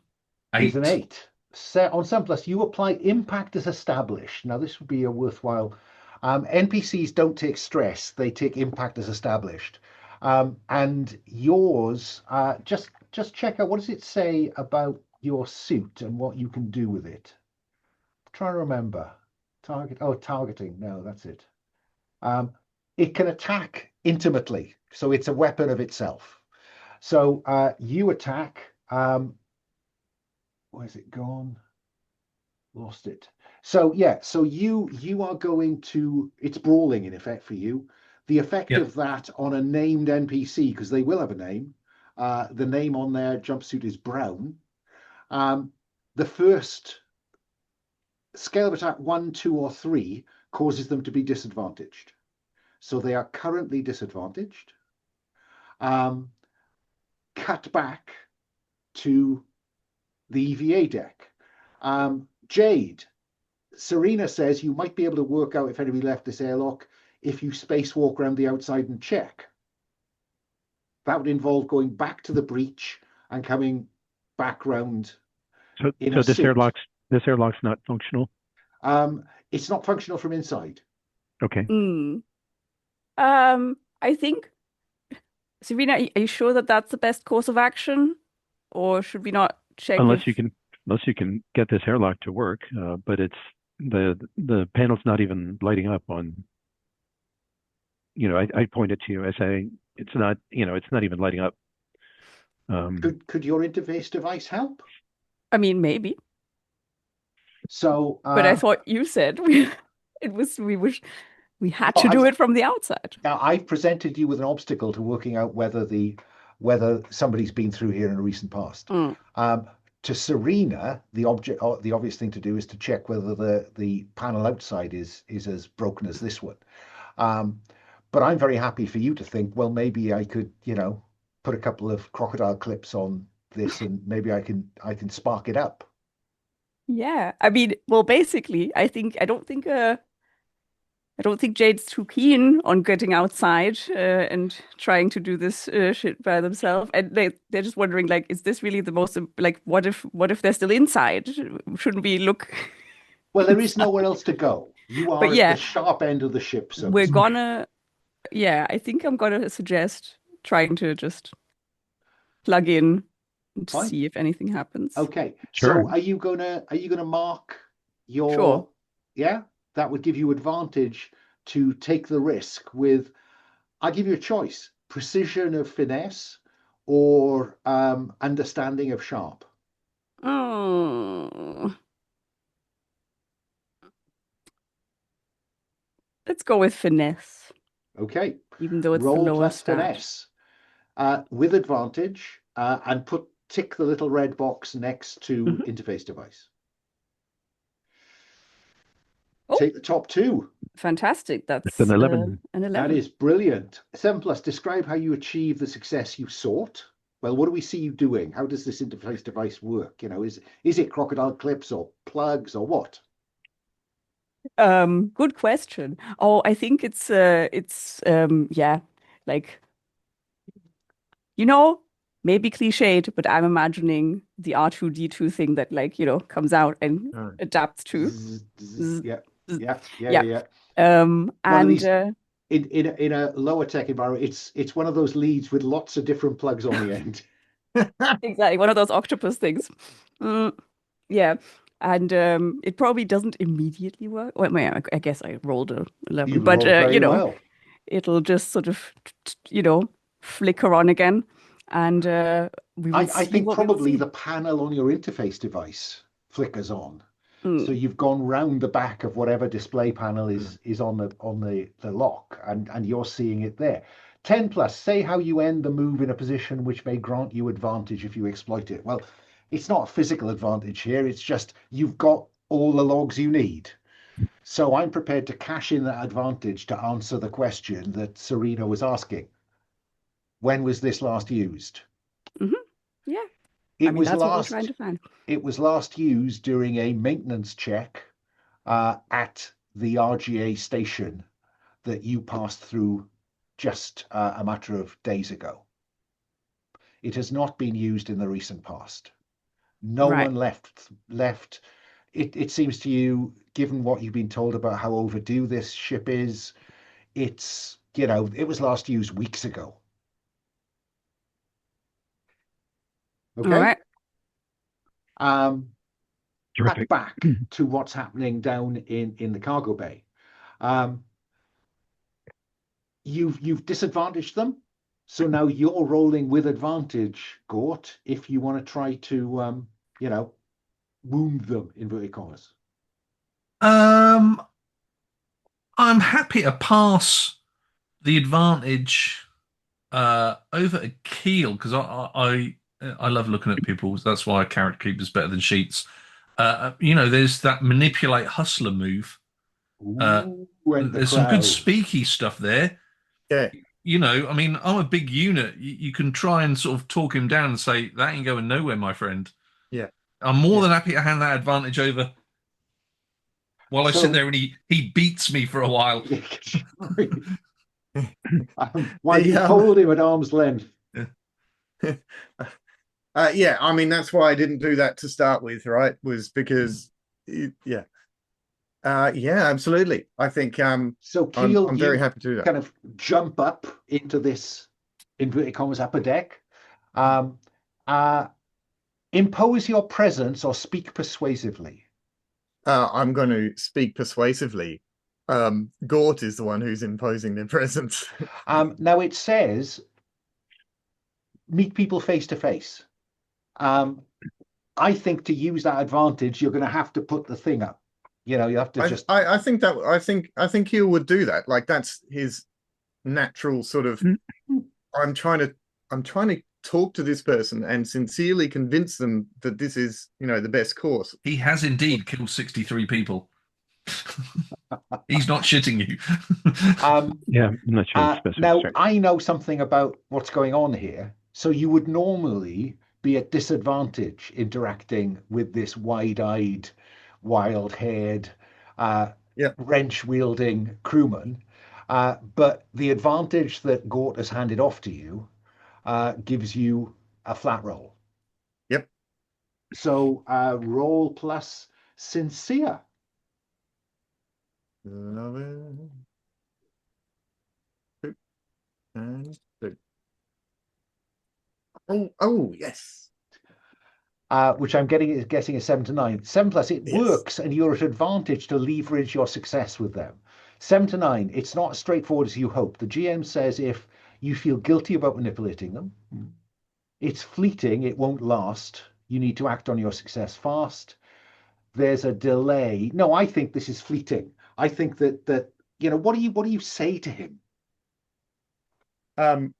Speaker 3: 8.
Speaker 1: Is an 8. Set on 7 plus, you apply impact as established. Now, this would be a worthwhile. NPCs don't take stress, they take impact as established. And yours, just check out, what does it say about your suit and what you can do with it? Try to remember. Targeting. No, that's it. It can attack intimately, so it's a weapon of itself. So you attack. Where's it gone? Lost it. So yeah, so you are going to, it's brawling in effect for you. The effect of that on a named NPC, because they will have a name. The name on their jumpsuit is Brown. The first scale of attack 1, 2, or 3 causes them to be disadvantaged. So they are currently disadvantaged. Cut back to the EVA deck. Jade, Serena says you might be able to work out if anybody left this airlock if you spacewalk around the outside and check. That would involve going back to the breach and coming back round.
Speaker 5: So this airlock's not functional?
Speaker 1: It's not functional from inside.
Speaker 5: Okay.
Speaker 4: I think, Serena, are you sure that that's the best course of action? or should we not check?
Speaker 5: Unless you can get this airlock to work, but it's the panel's not even lighting up on. I pointed to you. I say it's not. It's not even lighting up.
Speaker 1: Could your interface device help?
Speaker 4: I mean, maybe.
Speaker 1: So,
Speaker 4: but I thought you said we had to do it from the outside.
Speaker 1: Now I've presented you with an obstacle to working out whether somebody's been through here in a recent past. To Serena, the obvious thing to do is to check whether the panel outside is as broken as this one. But I'm very happy for you to think, well, maybe I could, put a couple of crocodile clips on this and maybe I can spark it up.
Speaker 4: Yeah, I mean, well, basically, I don't think Jade's too keen on getting outside and trying to do this shit by themselves. And they're just wondering, like, is this really the most, like, what if they're still inside? Shouldn't we look?
Speaker 1: Well, there is nowhere else to go. You are at the sharp end of the ship. So
Speaker 4: I think I'm gonna suggest trying to just plug in to see if anything happens.
Speaker 1: Okay.
Speaker 5: Sure.
Speaker 1: So are you gonna mark your?
Speaker 4: Sure.
Speaker 1: Yeah, that would give you advantage to take the risk with. I'll give you a choice: precision of finesse or understanding of sharp.
Speaker 4: Oh. Let's go with finesse.
Speaker 1: Okay.
Speaker 4: Even though it's
Speaker 1: roll
Speaker 4: the lower
Speaker 1: plus
Speaker 4: stat.
Speaker 1: finesse with advantage, and tick the little red box next to interface device. Take the top two.
Speaker 4: Fantastic. That's
Speaker 5: an 11.
Speaker 4: An 11.
Speaker 1: That is brilliant. 7+. Describe how you achieve the success you sought. Well, what do we see you doing? How does this interface device work? Is it crocodile clips or plugs or what?
Speaker 4: Good question. Oh, I think it's like, maybe cliched, but I'm imagining the R2D2 thing that, like, comes out and adapts to.
Speaker 1: Yeah.
Speaker 4: And
Speaker 1: in a lower tech environment, it's one of those leads with lots of different plugs on the end.
Speaker 4: exactly, one of those octopus things. Yeah. And it probably doesn't immediately work. Well, I guess I rolled a 11, but
Speaker 1: well.
Speaker 4: It'll just sort of flicker on again, and we will
Speaker 1: I think probably the
Speaker 4: see.
Speaker 1: panel on your interface device flickers on. So you've gone round the back of whatever display panel is on the lock, and you're seeing it there. 10+. Say how you end the move in a position which may grant you advantage if you exploit it. Well, it's not a physical advantage here. It's just you've got all the logs you need. So I'm prepared to cash in that advantage to answer the question that Serena was asking. When was this last used?
Speaker 4: Yeah.
Speaker 1: That's
Speaker 4: what we're trying to find.
Speaker 1: It was last used during a maintenance check at the RGA station that you passed through just a matter of days ago. It has not been used in the recent past. No one left. It seems to you, given what you've been told about how overdue this ship is, it was last used weeks ago.
Speaker 4: Okay.
Speaker 1: All right.
Speaker 5: Terrific.
Speaker 1: Back to what's happening down in the cargo bay. You've disadvantaged them, so now you're rolling with advantage, Gort, if you want to try to wound them, inverted commas.
Speaker 3: I'm happy to pass the advantage over to Keil, because I love looking at people. That's why Carrot Keeper's better than Sheets. There's that manipulate hustler move. There's some good speaky stuff there.
Speaker 2: Yeah.
Speaker 3: I'm a big unit. You can try and sort of talk him down and say, that ain't going nowhere, my friend.
Speaker 2: Yeah.
Speaker 3: I'm more than happy to hand that advantage over while I sit there and he beats me for a while.
Speaker 1: Why you hold him at arm's length?
Speaker 2: That's why I didn't do that to start with, right? Was because absolutely. I think
Speaker 1: so Keil,
Speaker 2: I'm very happy to do that.
Speaker 1: Kind of jump up into this inverted commas upper deck. Impose your presence or speak persuasively.
Speaker 2: I'm going to speak persuasively. Gort is the one who's imposing their presence.
Speaker 1: Now it says meet people face to face. I think to use that advantage, you're going to have to put the thing up. You have to just.
Speaker 2: I think Keil would do that. Like that's his natural sort of. I'm trying to talk to this person and sincerely convince them that this is, the best course.
Speaker 3: He has indeed killed 63 people. He's not shitting you.
Speaker 5: Yeah, I'm not sure.
Speaker 1: Now, I know something about what's going on here. So you would normally be at disadvantage interacting with this wide-eyed, wild-haired, wrench-wielding crewman. But the advantage that Gort has handed off to you gives you a flat roll.
Speaker 2: Yep.
Speaker 1: So roll plus sincere.
Speaker 2: Love it. 2 and 2. Oh yes.
Speaker 1: Which I'm guessing is 7 to 9. 7 plus, it works, and you're at advantage to leverage your success with them. 7 to 9, it's not as straightforward as you hope. The GM says if you feel guilty about manipulating them, it's fleeting, it won't last. You need to act on your success fast. There's a delay. No, I think this is fleeting. I think that what do you say to him?
Speaker 2: I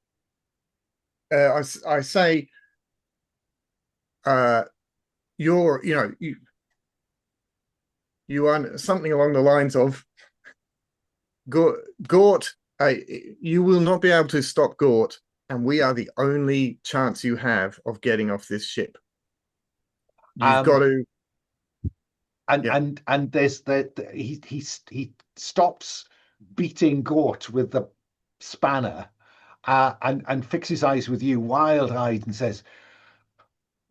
Speaker 2: say, you are something along the lines of Gort. You will not be able to stop Gort, and we are the only chance you have of getting off this ship. You've got to.
Speaker 1: And there's he stops beating Gort with the spanner, and fixes eyes with you, wild-eyed, and says,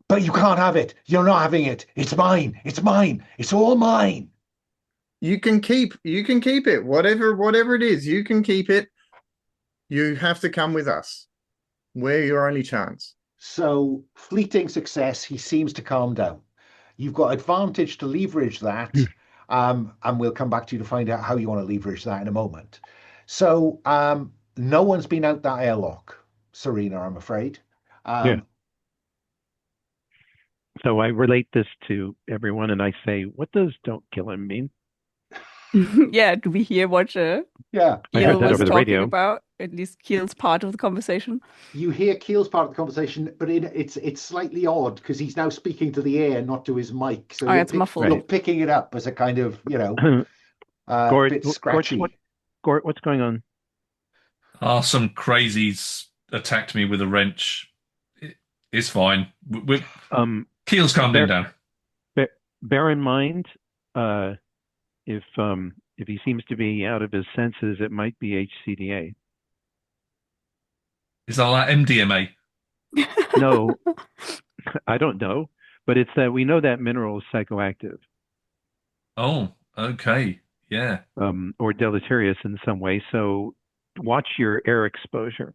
Speaker 1: "But you can't have it. You're not having it. It's mine. It's mine. It's all mine."
Speaker 2: You can keep it. Whatever it is, you can keep it. You have to come with us. We're your only chance.
Speaker 1: So, fleeting success, he seems to calm down. You've got advantage to leverage that, and we'll come back to you to find out how you want to leverage that in a moment. So, no one's been out that airlock, Serena, I'm afraid.
Speaker 5: Yeah. So I relate this to everyone, and I say, "What does 'don't kill him' mean?"
Speaker 4: Yeah, do we hear what
Speaker 1: Yeah.
Speaker 5: I heard
Speaker 4: Keil
Speaker 5: that
Speaker 4: was
Speaker 5: over the
Speaker 4: talking
Speaker 5: radio.
Speaker 4: about? At least Keil's part of the conversation.
Speaker 1: You hear Keil's part of the conversation, but it's slightly odd because he's now speaking to the air, not to his mic. So
Speaker 4: it's muffled.
Speaker 1: you're picking it up as a kind of,
Speaker 5: Gort,
Speaker 1: bit scratchy.
Speaker 5: Gort, what's going on?
Speaker 3: Some crazies attacked me with a wrench. It's fine. Keil's calmed him down.
Speaker 5: Bear in mind, if he seems to be out of his senses, it might be HCDA.
Speaker 3: Is that like MDMA?
Speaker 5: No, I don't know, but it's that we know that mineral is psychoactive.
Speaker 3: Oh, okay. Yeah.
Speaker 5: Or deleterious in some way. So watch your air exposure.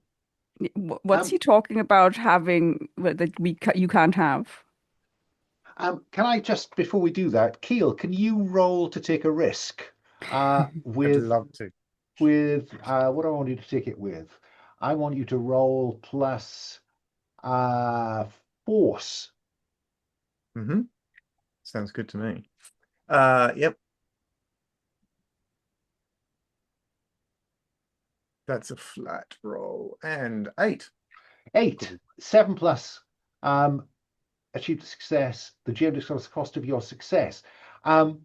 Speaker 4: What's he talking about having that you can't have?
Speaker 1: Can I just, before we do that, Keil, can you roll to take a risk?
Speaker 2: I'd love to.
Speaker 1: With what do I want you to take it with? I want you to roll plus force.
Speaker 2: Sounds good to me. Yep. That's a flat roll. And 8.
Speaker 1: 8. 7 plus. Achieved success. The GM discovers the cost of your success. You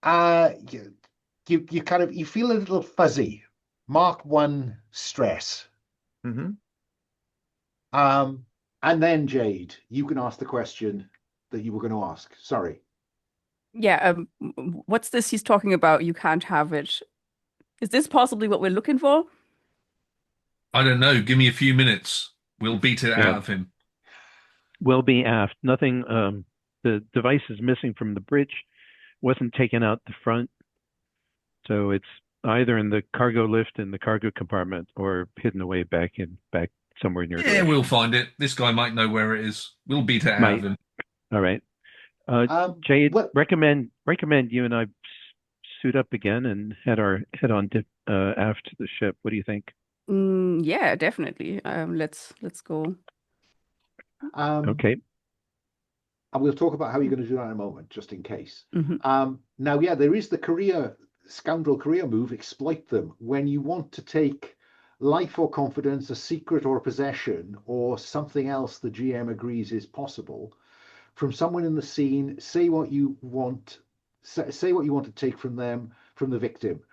Speaker 1: kind of, you feel a little fuzzy. Mark 1 stress. And then Jade, you can ask the question that you were going to ask. Sorry.
Speaker 4: Yeah. What's this he's talking about? You can't have it. Is this possibly what we're looking for?
Speaker 3: I don't know. Give me a few minutes. We'll beat it out of him.
Speaker 5: Will be aft. Nothing. The device is missing from the bridge. Wasn't taken out the front. So it's either in the cargo lift in the cargo compartment or hidden away back somewhere near the
Speaker 3: Yeah,
Speaker 5: ocean.
Speaker 3: we'll find it. This guy might know where it is. We'll beat it out
Speaker 5: Might.
Speaker 3: of him.
Speaker 5: All right. Jade,
Speaker 1: well,
Speaker 5: recommend you and I suit up again and head on aft to the ship. What do you think?
Speaker 4: Yeah, definitely. Let's go.
Speaker 5: Okay.
Speaker 1: and we'll talk about how you're going to do that in a moment, just in case.
Speaker 4: Mhm.
Speaker 1: Now, yeah, there is the scoundrel career move, exploit them. When you want to take life or confidence, a secret or a possession, or something else the GM agrees is possible, from someone in the scene, say what you want to take from them, from the victim.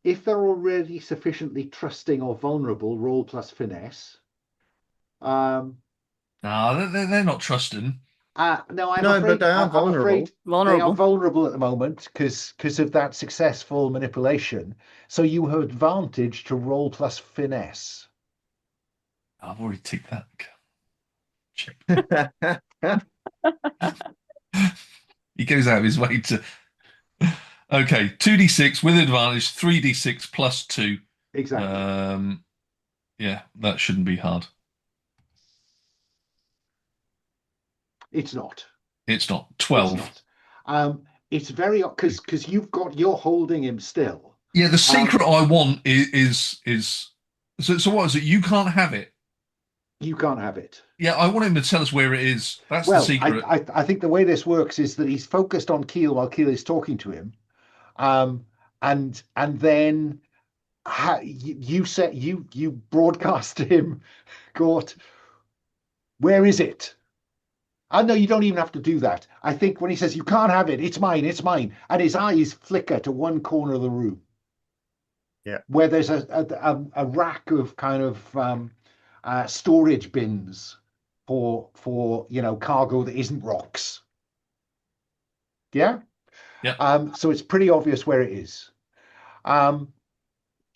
Speaker 1: If they're already sufficiently trusting or vulnerable, roll plus finesse.
Speaker 3: They're not trusting.
Speaker 1: No, I'm
Speaker 2: No,
Speaker 1: afraid
Speaker 2: but they are
Speaker 1: I'm afraid they are
Speaker 4: Vulnerable.
Speaker 1: vulnerable at the moment because of that successful manipulation. So you have advantage to roll plus finesse.
Speaker 3: I've already ticked that. Chip. He goes out of his way to. Okay, 2d6 with advantage, 3d6 plus 2.
Speaker 1: Exactly.
Speaker 3: Yeah, that shouldn't be hard.
Speaker 1: It's not.
Speaker 3: It's not.
Speaker 1: It's
Speaker 3: 12.
Speaker 1: not. It's very because you're holding him still.
Speaker 3: Yeah, the secret I want is so what is it? You can't have it.
Speaker 1: You can't have it.
Speaker 3: Yeah, I want him to tell us where it is. That's the
Speaker 1: Well,
Speaker 3: secret.
Speaker 1: I think the way this works is that he's focused on Keil while Keil is talking to him, and then you broadcast to him, Gort, where is it? I know you don't even have to do that. I think when he says you can't have it, it's mine, and his eyes flicker to one corner of the room.
Speaker 2: Yeah.
Speaker 1: Where there's a rack of kind of storage bins for cargo that isn't rocks. Yeah.
Speaker 3: Yeah.
Speaker 1: So it's pretty obvious where it is.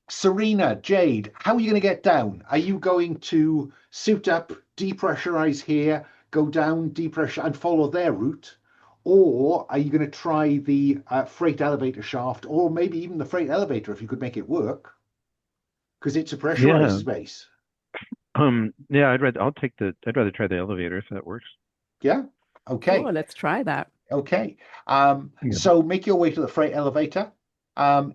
Speaker 1: Serena, Jade, how are you going to get down? Are you going to suit up, depressurize here, go down, depressure, and follow their route? Or are you going to try the freight elevator shaft, or maybe even the freight elevator if you could make it work? Because it's a pressurized space.
Speaker 5: Yeah, I'd rather try the elevator if that works.
Speaker 1: Yeah. Okay.
Speaker 4: Sure, let's try that.
Speaker 1: Okay.
Speaker 5: Yeah.
Speaker 1: So make your way to the freight elevator.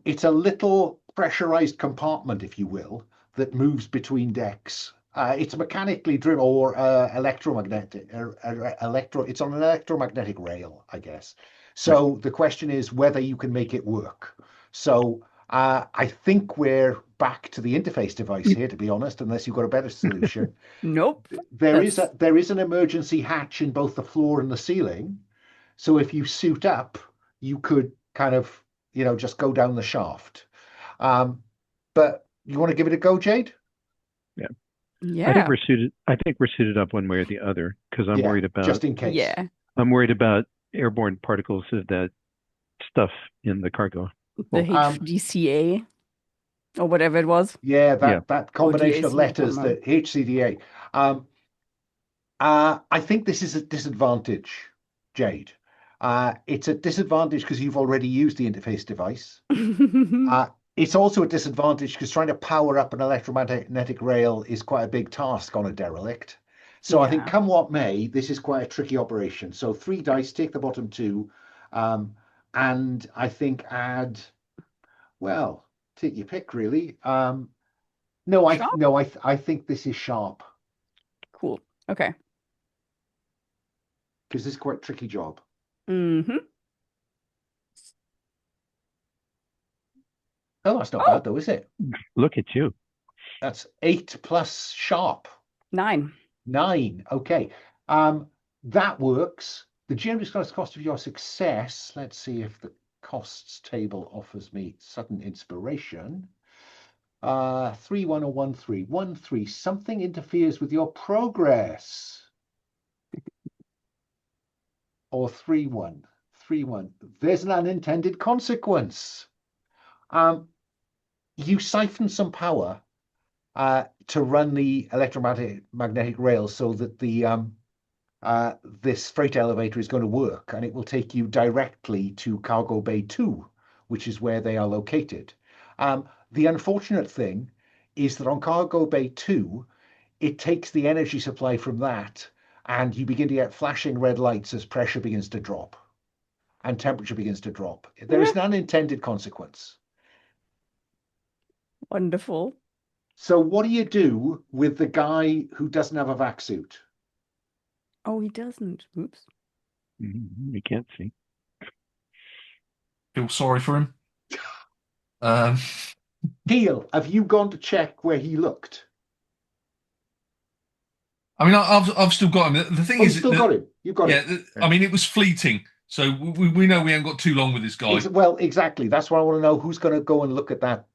Speaker 1: It's a little pressurized compartment, if you will, that moves between decks. It's mechanically driven or electromagnetic. It's on an electromagnetic rail, I guess. So the question is whether you can make it work. So I think we're back to the interface device here, to be honest, unless you've got a better solution.
Speaker 4: Nope.
Speaker 1: There is an emergency hatch in both the floor and the ceiling. So if you suit up, you could kind of, just go down the shaft. But you want to give it a go, Jade?
Speaker 5: Yeah.
Speaker 4: Yeah.
Speaker 5: I think we're suited up one way or the other because I'm worried about
Speaker 1: just in case.
Speaker 4: Yeah.
Speaker 5: I'm worried about airborne particles of that stuff in the cargo.
Speaker 4: The HDCA or whatever it was.
Speaker 1: Yeah, that combination of
Speaker 4: DAC,
Speaker 1: letters, the HCDA. I think this is a disadvantage, Jade. It's a disadvantage because you've already used the interface device. It's also a disadvantage because trying to power up an electromagnetic rail is quite a big task on a derelict. So I think come what may, this is quite a tricky operation. So 3 dice, take the bottom 2, and I think take your pick really. I think this is sharp.
Speaker 4: Cool. Okay.
Speaker 1: Because this is quite a tricky job.
Speaker 4: Mm-hmm.
Speaker 1: Oh, that's not bad though, is it?
Speaker 5: Look at you.
Speaker 1: That's 8 plus sharp.
Speaker 4: 9.
Speaker 1: 9. Okay. That works. The GM discloses the cost of your success. Let's see if the costs table offers me sudden inspiration. 3 1 or 1 3. 1 3. Something interferes with your progress. Or 3 1. 3 1. There's an unintended consequence. You siphon some power to run the electromagnetic rail so that this freight elevator is going to work, and it will take you directly to Cargo Bay 2, which is where they are located. The unfortunate thing is that on Cargo Bay 2, it takes the energy supply from that, and you begin to get flashing red lights as pressure begins to drop and temperature begins to drop. There is an unintended consequence.
Speaker 4: Wonderful.
Speaker 1: So what do you do with the guy who doesn't have a vac suit?
Speaker 4: Oh, he doesn't. Oops.
Speaker 5: You can't see.
Speaker 3: Feel sorry for him.
Speaker 1: Keil, have you gone to check where he looked?
Speaker 3: I mean, I've still got him. The thing
Speaker 1: Oh,
Speaker 3: is,
Speaker 1: you still got him. You've got him.
Speaker 3: I mean, it was fleeting, so we know we haven't got too long with this guy.
Speaker 1: Well, exactly. That's why I want to know who's going to go and look at that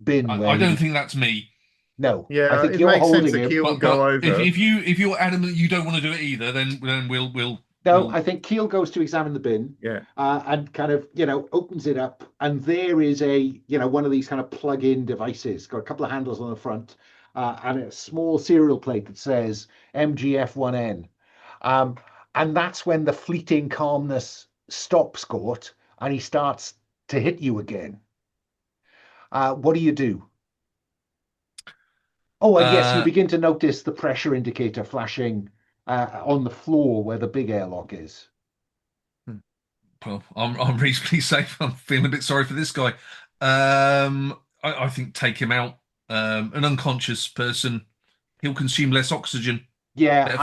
Speaker 1: bin.
Speaker 3: I don't think that's me.
Speaker 1: No.
Speaker 2: Yeah,
Speaker 1: I think
Speaker 2: it
Speaker 1: you're
Speaker 2: makes sense
Speaker 1: holding
Speaker 2: that
Speaker 1: him.
Speaker 2: Keil will go over.
Speaker 3: If you're adamant you don't want to do it either, then we'll.
Speaker 1: No, I think Keil goes to examine the bin.
Speaker 2: Yeah.
Speaker 1: And kind of, opens it up, and there is one of these kind of plug-in devices. Got a couple of handles on the front, and a small serial plate that says MGF1N. And that's when the fleeting calmness stops, Gort, and he starts to hit you again. What do you do? Oh, and yes, you begin to notice the pressure indicator flashing on the floor where the big airlock is.
Speaker 3: Well, I'm reasonably safe. I'm feeling a bit sorry for this guy. I think take him out. An unconscious person, he'll consume less oxygen.
Speaker 1: Yeah,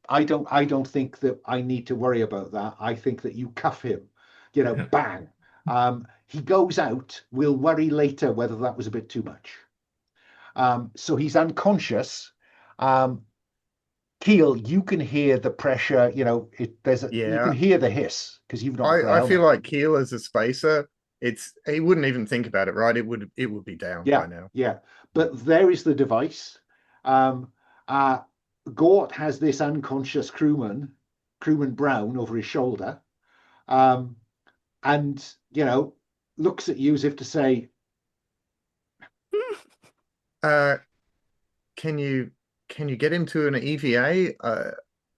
Speaker 1: I don't think that I need to worry about that. I think that you cuff him, bang. He goes out. We'll worry later whether that was a bit too much. So he's unconscious. Keil, you can hear the pressure. You can hear the hiss because you've not.
Speaker 2: I feel like Keil as a spacer, he wouldn't even think about it, right? It would be down by now.
Speaker 1: Yeah, but there is the device. Gort has this unconscious crewman Brown, over his shoulder, and looks at you as if to say,
Speaker 2: "Can you get him to an EVA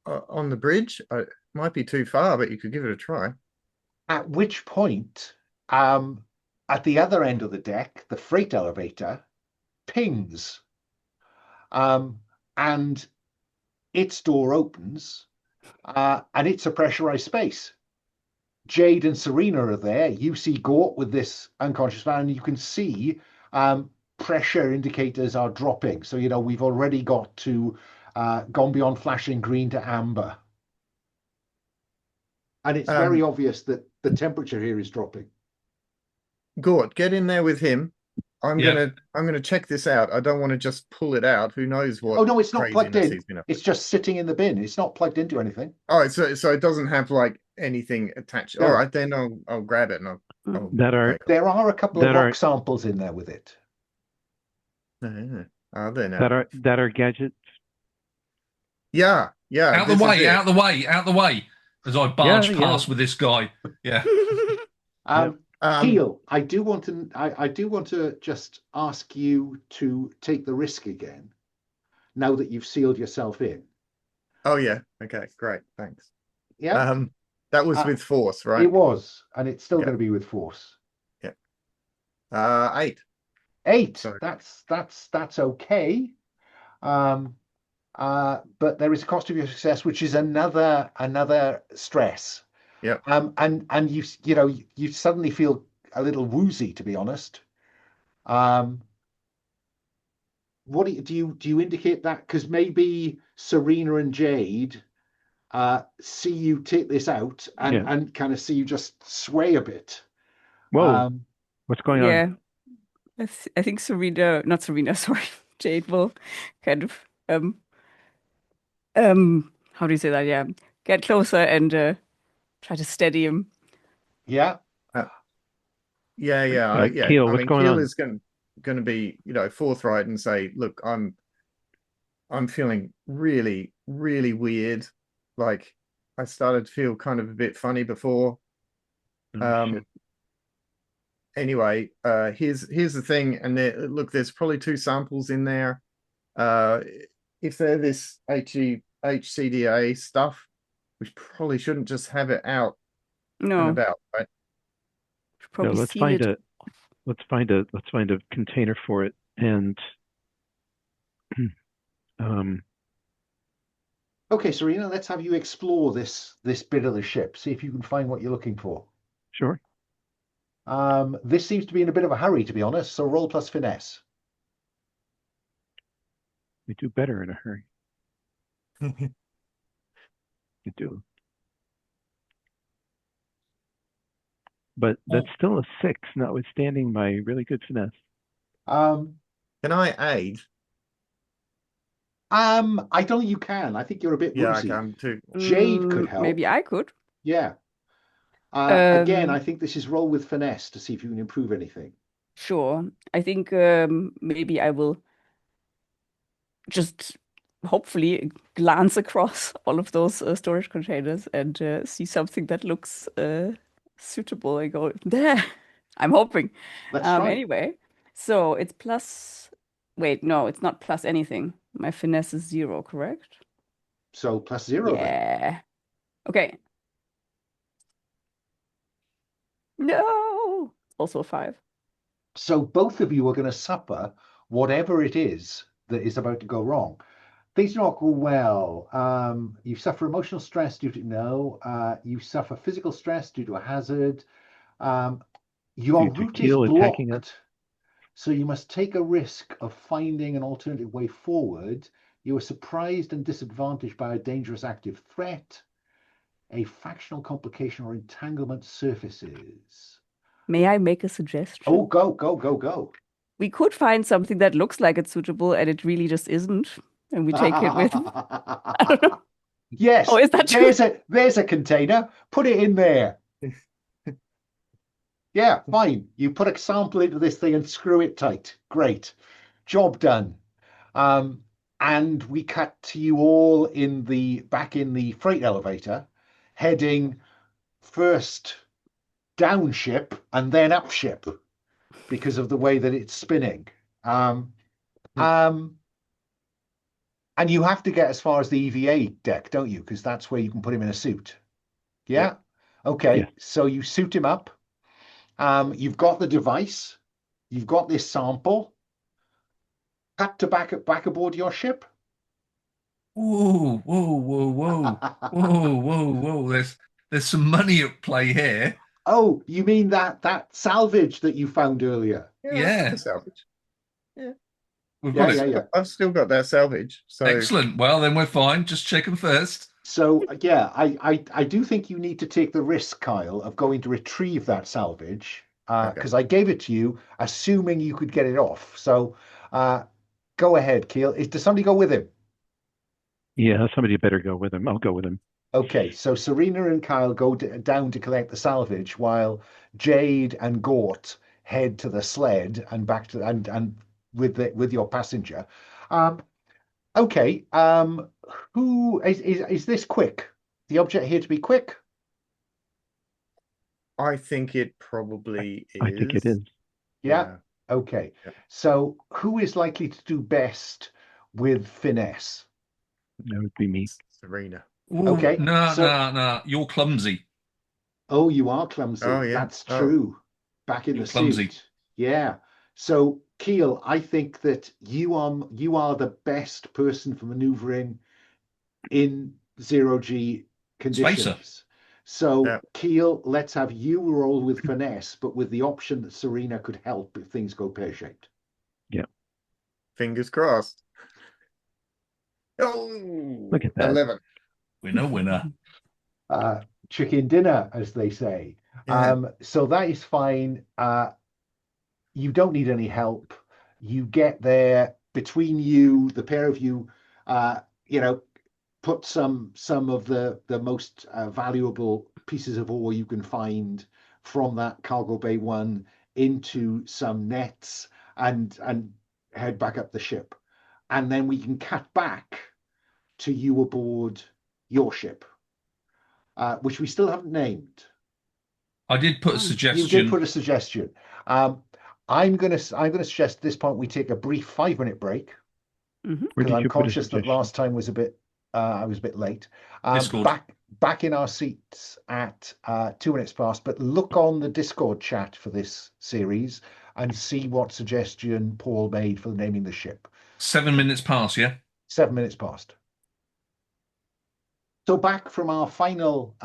Speaker 2: on the bridge? It might be too far, but you could give it a try."
Speaker 1: At which point, at the other end of the deck, the freight elevator pings, and its door opens, and it's a pressurized space. Jade and Serena are there. You see Gort with this unconscious man, and you can see pressure indicators are dropping. So, we've already got to gone beyond flashing green to amber. And it's very obvious that the temperature here is dropping.
Speaker 2: Gort, get in there with him. I'm gonna check this out. I don't want to just pull it out. Who knows what?
Speaker 1: Oh no, it's not plugged in. It's just sitting in the bin. It's not plugged into anything.
Speaker 2: Oh, so it doesn't have like anything attached. No. All right, then I'll grab it and
Speaker 1: there are a couple of rock samples in there with it.
Speaker 2: Are there now?
Speaker 5: That are gadgets.
Speaker 2: Yeah.
Speaker 3: Out the way. As I barge past with this guy. Yeah.
Speaker 1: Keil, I do want to just ask you to take the risk again, now that you've sealed yourself in.
Speaker 2: Oh yeah. Okay. Great. Thanks.
Speaker 1: Yeah.
Speaker 2: That was with force, right?
Speaker 1: It was, and it's still going to be with force.
Speaker 2: Yeah. 8.
Speaker 1: 8.
Speaker 2: Sorry.
Speaker 1: That's okay. But there is a cost of your success, which is another stress.
Speaker 2: Yeah.
Speaker 1: And you suddenly feel a little woozy, to be honest. What do you indicate that? Because maybe Serena and Jade see you take this out and kind of see you just sway a bit.
Speaker 5: Whoa. What's going on?
Speaker 4: Yeah. I think Jade will kind of how do you say that? Yeah. Get closer and try to steady him.
Speaker 1: Yeah.
Speaker 2: Yeah.
Speaker 5: Keil, what's going on?
Speaker 2: Keil is going to be, forthright and say, "Look, I'm feeling really, really weird. Like I started to feel kind of a bit funny before. Anyway, here's the thing, and there's probably 2 samples in there. If they're this HCDA stuff, we probably shouldn't just have it out and about, right?
Speaker 5: No, let's find a container for it, and
Speaker 1: Okay, Serena, let's have you explore this bit of the ship. See if you can find what you're looking for.
Speaker 5: Sure.
Speaker 1: This seems to be in a bit of a hurry, to be honest. So roll plus finesse.
Speaker 5: We do better in a hurry. You do. But that's still a 6, notwithstanding my really good finesse.
Speaker 1: Um,
Speaker 2: Can I aid?
Speaker 1: I don't think you can. I think you're a bit
Speaker 2: Yeah, I
Speaker 1: woozy.
Speaker 2: can too.
Speaker 1: Jade could help.
Speaker 4: Maybe I could.
Speaker 1: Yeah. Again,
Speaker 4: Um,
Speaker 1: I think this is roll with finesse to see if you can improve anything.
Speaker 4: Sure. I think maybe I will just hopefully glance across all of those storage containers and see something that looks suitable and go there. I'm hoping.
Speaker 1: Let's try.
Speaker 4: Anyway, so it's plus. Wait, no, it's not plus anything. My finesse is 0, correct?
Speaker 1: So plus 0 then.
Speaker 4: Yeah. Okay. No. Also a 5.
Speaker 1: So both of you are going to suffer whatever it is that is about to go wrong. Things do not go well. You suffer emotional stress due to you suffer physical stress due to a hazard. Your
Speaker 5: Due to
Speaker 1: route is
Speaker 5: Keil attacking us.
Speaker 1: blocked, so you must take a risk of finding an alternative way forward. You are surprised and disadvantaged by a dangerous active threat. A factional complication or entanglement surfaces.
Speaker 4: May I make a suggestion?
Speaker 1: Oh, go.
Speaker 4: We could find something that looks like it's suitable and it really just isn't. And we take it with. I don't know.
Speaker 1: Yes.
Speaker 4: Oh, is that true?
Speaker 1: There's a container. Put it in there. Yeah, fine. You put a sample into this thing and screw it tight. Great. Job done. And we cut to you all back in the freight elevator, heading first down ship and then up ship because of the way that it's spinning. And you have to get as far as the EVA deck, don't you? Because that's where you can put him in a suit. Yeah? Okay.
Speaker 5: Yeah.
Speaker 1: So you suit him up. You've got the device. You've got this sample. Cut to back aboard your ship.
Speaker 3: Whoa. There's some money at play here.
Speaker 1: Oh, you mean that salvage that you found earlier?
Speaker 3: Yeah.
Speaker 2: I've got the salvage.
Speaker 3: We've got
Speaker 1: Yeah,
Speaker 3: it.
Speaker 1: yeah.
Speaker 2: I've still got that salvage. So
Speaker 3: Excellent. Well, then we're fine. Just check them first.
Speaker 1: So yeah, I do think you need to take the risk, Keil, of going to retrieve that salvage because I gave it to you, assuming you could get it off. So go ahead, Keil. Does somebody go with him?
Speaker 5: Yeah, somebody better go with him. I'll go with him.
Speaker 1: Okay, so Serena and Keil go down to collect the salvage, while Jade and Gort head to the sled and back to and with your passenger. Okay. Who is this quick? The object here to be quick?
Speaker 2: I think it probably is.
Speaker 5: I think it is.
Speaker 1: Yeah. Okay.
Speaker 2: Yeah.
Speaker 1: So who is likely to do best with finesse?
Speaker 5: That would be me.
Speaker 2: Serena.
Speaker 3: Ooh,
Speaker 1: Okay,
Speaker 3: No. You're clumsy.
Speaker 1: Oh, you are clumsy.
Speaker 2: Oh, yeah.
Speaker 1: That's true. Back in
Speaker 3: You're
Speaker 1: the
Speaker 3: clumsy.
Speaker 1: suit. Yeah. So Keil, I think that you are the best person for maneuvering in zero-G conditions.
Speaker 3: Spacer.
Speaker 1: So Keil, let's have you roll with finesse, but with the option that Serena could help if things go pear-shaped.
Speaker 5: Yeah.
Speaker 2: Fingers crossed. Oh,
Speaker 5: Look at that.
Speaker 2: 11.
Speaker 3: Winner.
Speaker 1: Chicken dinner, as they say.
Speaker 2: Yeah.
Speaker 1: So that is fine. You don't need any help. You get there between you, the pair of you, put some of the most valuable pieces of ore you can find from that cargo bay 1 into some nets and head back up the ship. And then we can cut back to you aboard your ship, which we still haven't named.
Speaker 3: I did put a suggestion.
Speaker 1: You did put a suggestion. I'm gonna suggest at this point we take a brief 5-minute break because I'm conscious that last time was I was a bit late. Back in our seats at 2 minutes past, but look on the Discord chat for this series and see what suggestion Paul made for naming the ship.
Speaker 3: 7 minutes past, yeah?
Speaker 1: 7 minutes past. So back from our final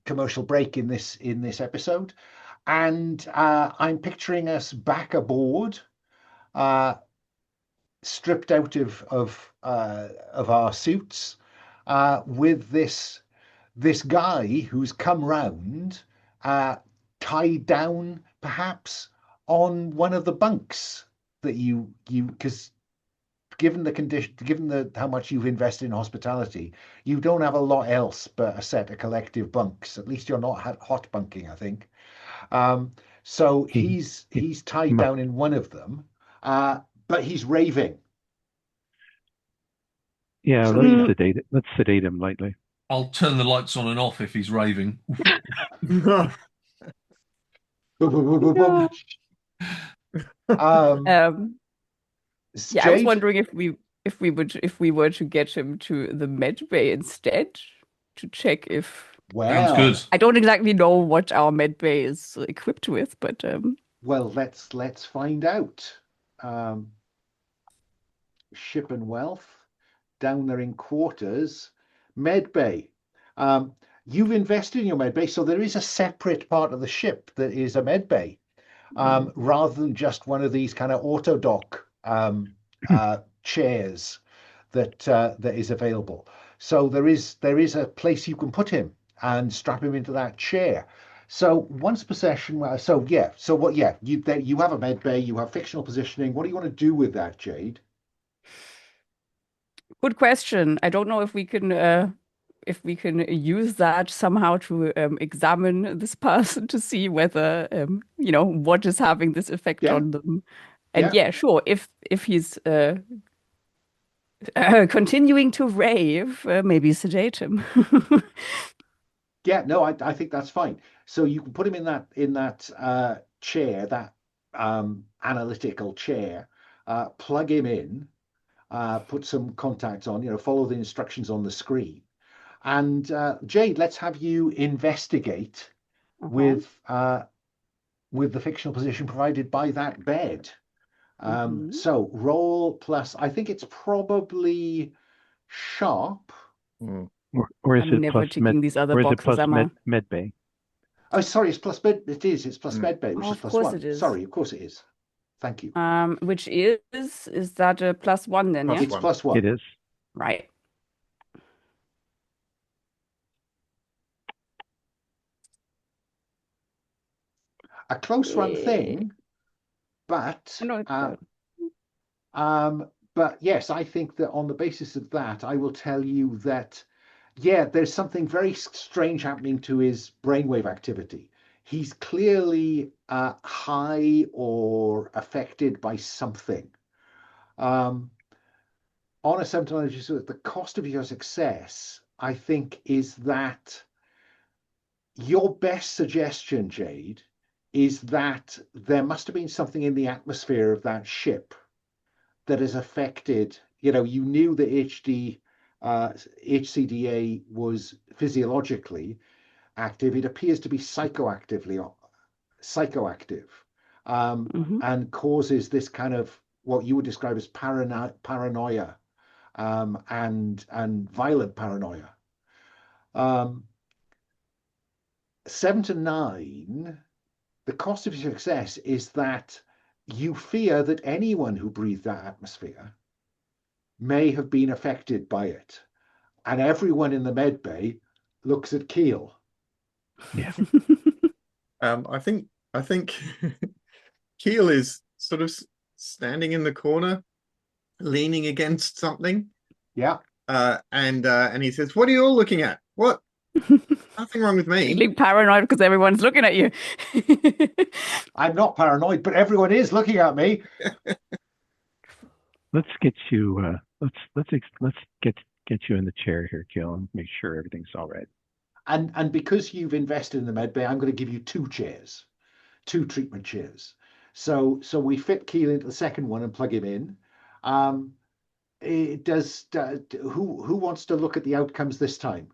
Speaker 1: commercial break in this episode, and I'm picturing us back aboard, stripped out of our suits, with this guy who's come round, tied down perhaps on one of the bunks that you because given the condition, given how much you've invested in hospitality, you don't have a lot else but a set of collective bunks. At least you're not hot bunking, I think. So he's tied down in one of them, but he's raving.
Speaker 5: Yeah,
Speaker 1: Serena.
Speaker 5: let's sedate him lightly.
Speaker 3: I'll turn the lights on and off if he's raving.
Speaker 4: Yeah, I was
Speaker 1: Jade?
Speaker 4: wondering if we were to get him to the med bay instead to check if.
Speaker 3: Sounds good.
Speaker 4: I don't exactly know what our med bay is equipped with, but
Speaker 1: well, let's find out. Ship and wealth, down there in quarters, med bay. You've invested in your med bay, so there is a separate part of the ship that is a med bay, rather than just one of these kind of auto dock chairs that is available. So there is a place you can put him and strap him into that chair. So once per session, so what? Yeah, you have a med bay, you have fictional positioning. What do you want to do with that, Jade?
Speaker 4: good question. I don't know if we can use that somehow to examine this person to see whether what is having this effect on them. And yeah, sure. If he's continuing to rave, maybe sedate him.
Speaker 1: Yeah, no, I think that's fine. So you can put him in that chair, that analytical chair, plug him in, put some contacts on, follow the instructions on the screen. And Jade, let's have you investigate with the fictional position provided by that bed. So roll plus, I think it's probably sharp.
Speaker 5: Or is
Speaker 4: I'm
Speaker 5: it
Speaker 4: never
Speaker 5: plus
Speaker 4: ticking these other
Speaker 5: or is it
Speaker 4: boxes,
Speaker 5: plus med bay?
Speaker 1: Oh, sorry, it's plus med. It is. It's plus med bay, which is plus 1.
Speaker 4: It is.
Speaker 1: Sorry, of course it is. Thank you.
Speaker 4: Which is that a +1 then?
Speaker 2: Plus
Speaker 4: Yeah,
Speaker 1: it's plus 1.
Speaker 5: It is.
Speaker 4: right.
Speaker 1: A close run thing, but but yes, I think that on the basis of that, I will tell you that there's something very strange happening to his brainwave activity. He's clearly high or affected by something. On a symptomology, so the cost of your success, I think, is that your best suggestion, Jade, is that there must have been something in the atmosphere of that ship that has affected, you knew that HCDA was physiologically active. It appears to be psychoactive, and causes this kind of what you would describe as paranoia, and violent paranoia. 7 to 9, the cost of your success is that you fear that anyone who breathed that atmosphere may have been affected by it, and everyone in the med bay looks at Keil.
Speaker 5: Yeah.
Speaker 2: I think Keil is sort of standing in the corner, leaning against something.
Speaker 1: Yeah.
Speaker 2: And he says, "What are you all looking at? What? Nothing wrong with me."
Speaker 4: Feeling paranoid because everyone's looking at you.
Speaker 1: I'm not paranoid, but everyone is looking at me.
Speaker 5: Let's get you. Let's get you in the chair here, Keil, and make sure everything's all right.
Speaker 1: And because you've invested in the med bay, I'm going to give you 2 chairs, 2 treatment chairs. So we fit Keil into the second one and plug him in. It does. Who wants to look at the outcomes this time?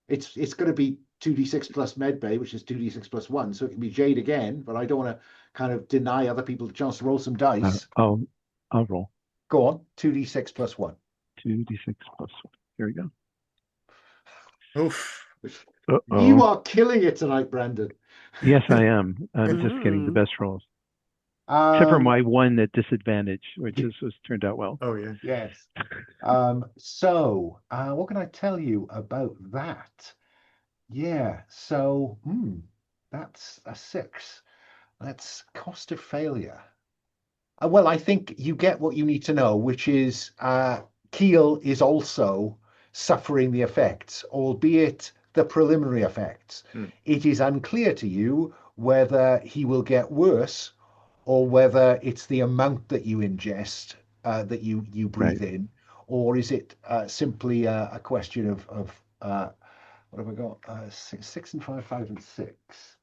Speaker 1: It's going to be 2d6 plus med bay, which is 2d6 plus 1. So it can be Jade again, but I don't want to kind of deny other people the chance to roll some dice.
Speaker 5: I'll roll.
Speaker 1: Go on, 2d6 plus 1.
Speaker 5: 2d6 plus 1. Here we go.
Speaker 2: Oof.
Speaker 5: Uh-oh.
Speaker 1: You are killing it tonight, Brandon.
Speaker 5: Yes, I am. I'm just getting the best rolls. Except for my one at disadvantage, which was turned out well.
Speaker 2: Oh, yeah.
Speaker 1: Yes. So, what can I tell you about that? Yeah, so that's a 6. That's cost of failure. Well, I think you get what you need to know, which is Keil is also suffering the effects, albeit the preliminary effects. It is unclear to you whether he will get worse or whether it's the amount that you ingest, that you breathe in, or is it simply a question of what have I got? 6 and 5, 5 and 6.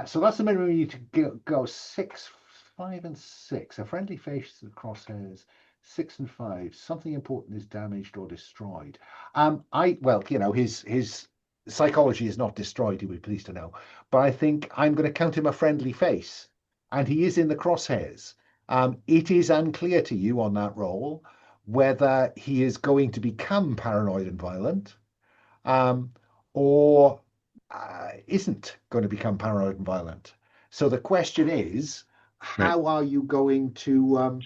Speaker 1: So that's the minimum you need to go 6, 5 and 6. A friendly face to the crosshairs. 6 and 5. Something important is damaged or destroyed. Well, you know, his psychology is not destroyed, he would be pleased to know. But I think I'm going to count him a friendly face. And he is in the crosshairs. It is unclear to you on that roll whether he is going to become paranoid and violent, or isn't going to become paranoid and violent. So the question is, how are you going to...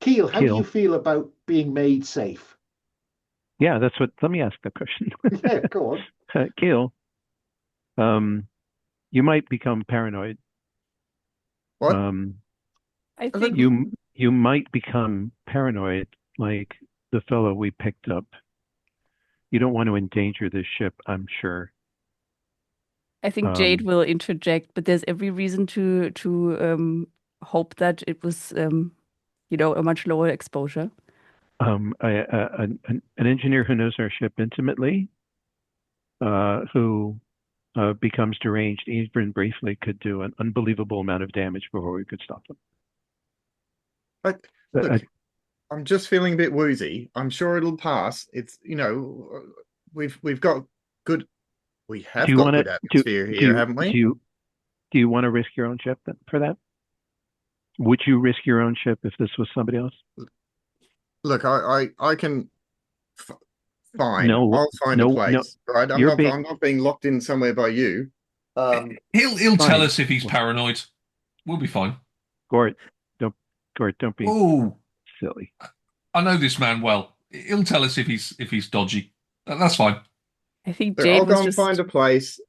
Speaker 1: Keil, how do you feel about being made safe?
Speaker 5: Yeah, that's what... Let me ask the question.
Speaker 1: Yeah, go on.
Speaker 5: Keil, you might become paranoid.
Speaker 2: What?
Speaker 4: I think
Speaker 5: you might become paranoid like the fellow we picked up. You don't want to endanger this ship, I'm sure.
Speaker 4: I think Jade will interject, but there's every reason to hope that it was, you know, a much lower exposure.
Speaker 5: An engineer who knows our ship intimately, who becomes deranged even briefly, could do an unbelievable amount of damage before we could stop them.
Speaker 2: Look, I'm just feeling a bit woozy. I'm sure it'll pass. It's, you know, we've got good... We have got good atmosphere here, haven't we?
Speaker 5: Do you want to risk your own ship for that? Would you risk your own ship if this was somebody else?
Speaker 2: Look, I can... Fine.
Speaker 5: No,
Speaker 2: I'll find a place.
Speaker 5: No,
Speaker 2: right? I'm not being locked in somewhere by you.
Speaker 3: He'll tell us if he's paranoid. We'll be fine.
Speaker 5: Gort, don't be silly.
Speaker 3: I know this man well. He'll tell us if he's dodgy. That's fine.
Speaker 4: I think
Speaker 2: Jade I'll go and find a place,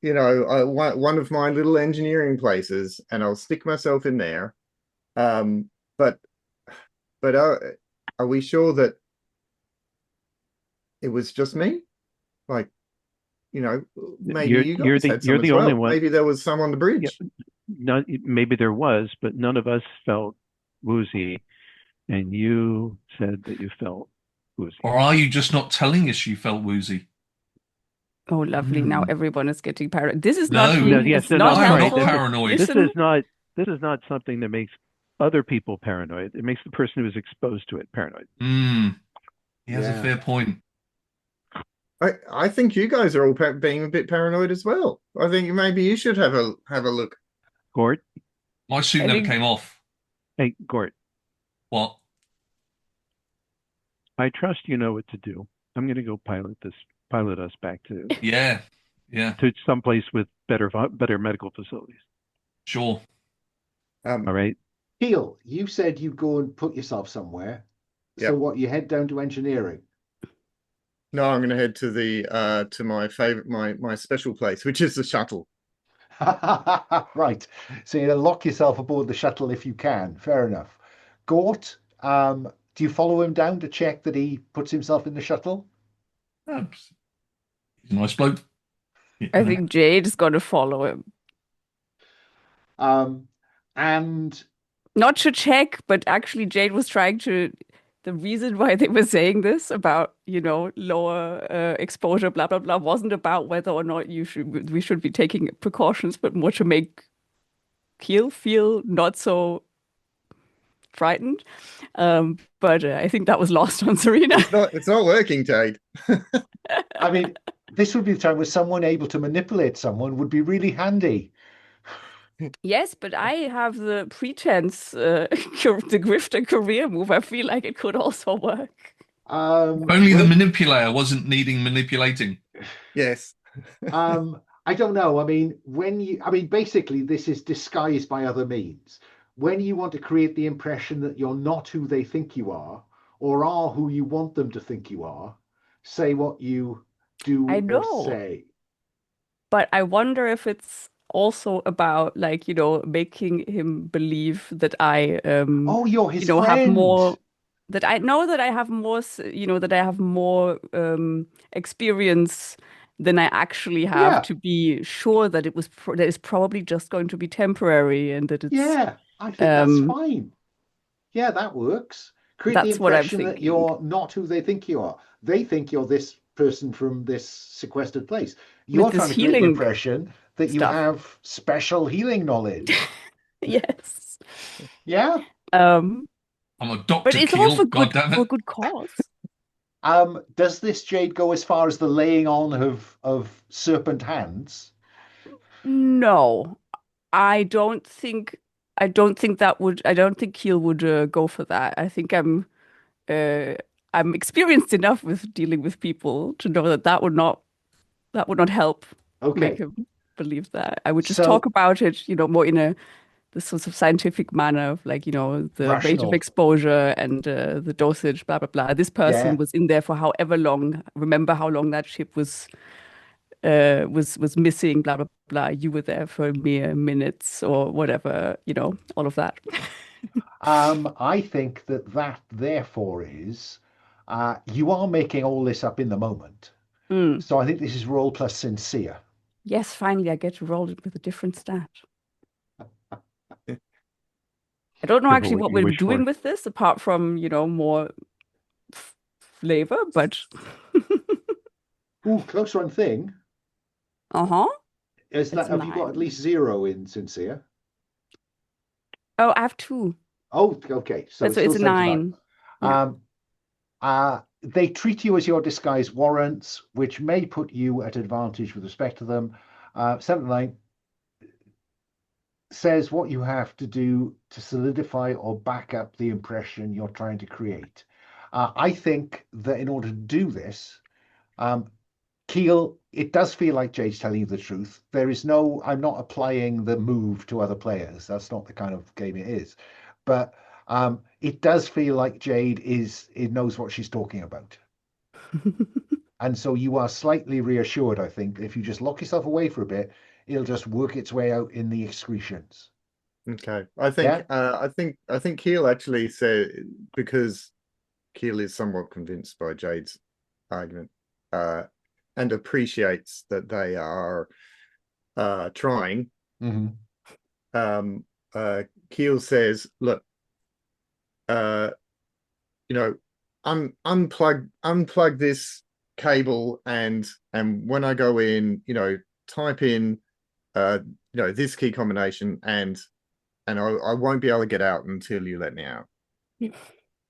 Speaker 2: you know, one of my little engineering places, and I'll stick myself in there. But are we sure that it was just me? Like, you know, maybe you're the only one. Maybe there was some on the bridge.
Speaker 5: Yeah, maybe there was, but none of us felt woozy, and you said that you felt woozy.
Speaker 3: Or are you just not telling us you felt woozy?
Speaker 4: Oh, lovely! Now everyone is getting paranoid. This is
Speaker 3: not
Speaker 5: paranoid. This is not something that makes other people paranoid. It makes the person who is exposed to it paranoid.
Speaker 3: He has a fair point.
Speaker 2: I think you guys are all being a bit paranoid as well. I think maybe you should have a look.
Speaker 5: Gort,
Speaker 3: my suit never came off.
Speaker 5: Hey, Gort.
Speaker 3: What?
Speaker 5: I trust you know what to do. I'm going to go pilot us back to to someplace with better medical facilities.
Speaker 3: Sure.
Speaker 5: All right.
Speaker 1: Keil, you said you go and put yourself somewhere. So what? You head down to engineering?
Speaker 2: No, I'm going to head to the to my favorite, my special place, which is the shuttle.
Speaker 1: Right. So you lock yourself aboard the shuttle if you can. Fair enough. Gort, do you follow him down to check that he puts himself in the shuttle?
Speaker 3: He's a nice bloke.
Speaker 4: I think Jade is going to follow him.
Speaker 1: And
Speaker 4: not to check, but actually Jade was trying to... The reason why they were saying this about, you know, lower exposure, blah, blah, blah, wasn't about whether or not we should be taking precautions, but more to make Keil feel not so frightened. But I think that was lost on Serena.
Speaker 2: It's not working, Jade.
Speaker 1: I mean, this would be the time where someone able to manipulate someone would be really handy.
Speaker 4: Yes, but I have the pretense, the grifter career move. I feel like it could also work.
Speaker 3: Only the manipulator wasn't needing manipulating.
Speaker 2: Yes.
Speaker 1: I don't know. I mean, basically, this is disguised by other means. When you want to create the impression that you're not who they think you are, or are who you want them to think you are, say what you do
Speaker 4: I
Speaker 1: or
Speaker 4: know,
Speaker 1: say.
Speaker 4: but I wonder if it's also about like, making him believe that I
Speaker 1: Oh, you're his
Speaker 4: have
Speaker 1: friend.
Speaker 4: more that I know that I have more, that I have more experience than I actually have
Speaker 1: Yeah,
Speaker 4: to be sure that that it's probably just going to be temporary and that it's
Speaker 1: yeah. I think that's
Speaker 4: um
Speaker 1: fine. Yeah, that works. Create the
Speaker 4: that's what I'm
Speaker 1: impression that
Speaker 4: thinking.
Speaker 1: you're not who they think you are. They think you're this person from this sequestered place.
Speaker 4: With
Speaker 1: You're
Speaker 4: this
Speaker 1: trying to create the
Speaker 4: healing
Speaker 1: impression that you
Speaker 4: stuff.
Speaker 1: have special healing knowledge.
Speaker 4: Yes.
Speaker 1: Yeah.
Speaker 4: Um,
Speaker 3: I'm a
Speaker 4: but
Speaker 3: doctor,
Speaker 4: it's all
Speaker 3: Keil. God damn
Speaker 4: for
Speaker 3: it.
Speaker 4: good cause.
Speaker 1: Does this Jade go as far as the laying on of serpent hands?
Speaker 4: No, I don't think I don't think Keil would go for that. I think uh I'm experienced enough with dealing with people to know that that would not help make
Speaker 1: Okay.
Speaker 4: him believe that. I would just talk
Speaker 1: So
Speaker 4: about it, more in a this sort of scientific manner of like, the rate of
Speaker 1: rational.
Speaker 4: exposure and the dosage, blah blah blah. This person
Speaker 1: Yeah.
Speaker 4: was in there for however long. Remember how long that ship was missing, blah blah blah. You were there for mere minutes or whatever, all of that.
Speaker 1: I think that therefore is you are making all this up in the moment.
Speaker 4: Mm.
Speaker 1: So I think this is role plus sincere.
Speaker 4: Yes, finally I get to roll it with a different stat. I don't know
Speaker 5: Careful
Speaker 4: actually
Speaker 5: what
Speaker 4: what
Speaker 5: you
Speaker 4: we're
Speaker 5: wish
Speaker 4: doing
Speaker 5: for.
Speaker 4: with this apart from, more flavor, but
Speaker 1: Ooh, close one thing.
Speaker 4: uh-huh.
Speaker 1: Is
Speaker 4: It's
Speaker 1: that have you got at
Speaker 4: 9.
Speaker 1: least 0 in sincere?
Speaker 4: Oh, I have 2.
Speaker 1: Oh, okay. So it's
Speaker 4: So
Speaker 1: still
Speaker 4: it's a
Speaker 1: 75.
Speaker 4: 9. Yeah.
Speaker 1: They treat you as your disguise warrants, which may put you at advantage with respect to them. 79 says what you have to do to solidify or back up the impression you're trying to create. I think that in order to do this, Keil, it does feel like Jade's telling you the truth. I'm not applying the move to other players. That's not the kind of game it is. But it does feel like it knows what she's talking about. And so you are slightly reassured, I think. If you just lock yourself away for a bit, it'll just work its way out in the excretions.
Speaker 2: Okay. I think
Speaker 1: Yeah?
Speaker 2: I think Keil actually said, because Keil is somewhat convinced by Jade's argument, and appreciates that they are trying.
Speaker 1: Mm-hmm.
Speaker 2: Keil says, look, you know, unplug this cable, and when I go in, type in this key combination, and I won't be able to get out until you let me out.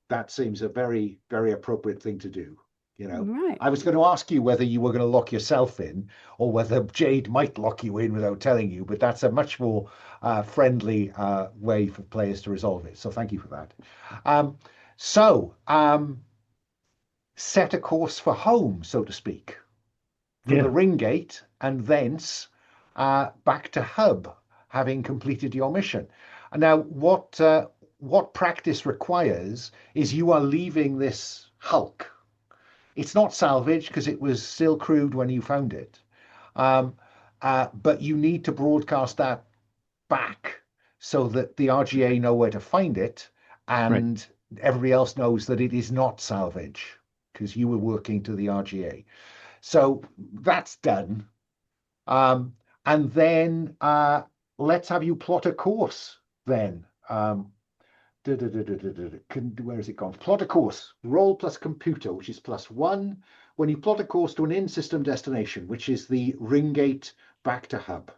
Speaker 1: That seems a very, very appropriate thing to do.
Speaker 4: Right.
Speaker 1: I was going to ask you whether you were going to lock yourself in or whether Jade might lock you in without telling you, but that's a much more friendly way for players to resolve it. So thank you for that. Set a course for home, so to speak, from the
Speaker 5: Yeah.
Speaker 1: ring gate and thence back to hub, having completed your mission. Now, what practice requires is you are leaving this hulk. It's not salvage because it was still crewed when you found it, but you need to broadcast that back so that the RGA know where to find it,
Speaker 5: Right.
Speaker 1: and everybody else knows that it is not salvage because you were working to the RGA. So that's done. And then let's have you plot a course then. Where is it gone? Plot a course. Roll plus computer, which is +1. When you plot a course to an in-system destination, which is the ring gate back to hub.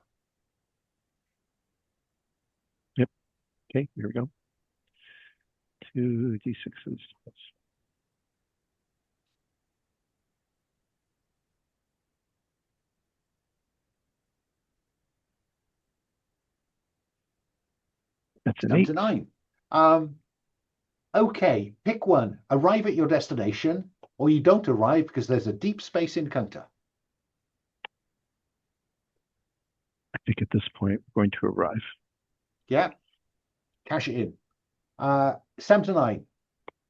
Speaker 5: Yep. Okay, here we go. 2d6s. That's an
Speaker 1: Down
Speaker 5: 8.
Speaker 1: to 9. Okay, pick one. Arrive at your destination, or you don't arrive because there's a deep space encounter.
Speaker 5: I think at this point we're going to arrive.
Speaker 1: Yeah, cash it in. 7 to 9.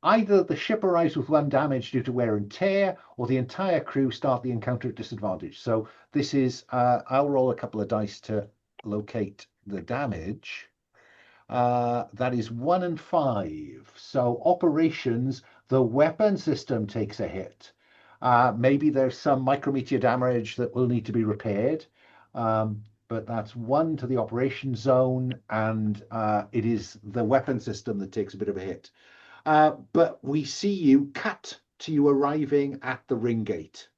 Speaker 1: Either the ship arrives with 1 damage due to wear and tear, or the entire crew start the encounter at disadvantage. So this is, I'll roll a couple of dice to locate the damage. That is 1 and 5. So operations, the weapon system takes a hit. Maybe there's some micrometeor damage that will need to be repaired. But that's 1 to the operation zone, and it is the weapon system that takes a bit of a hit. But we see you cut to you arriving at the ring gate.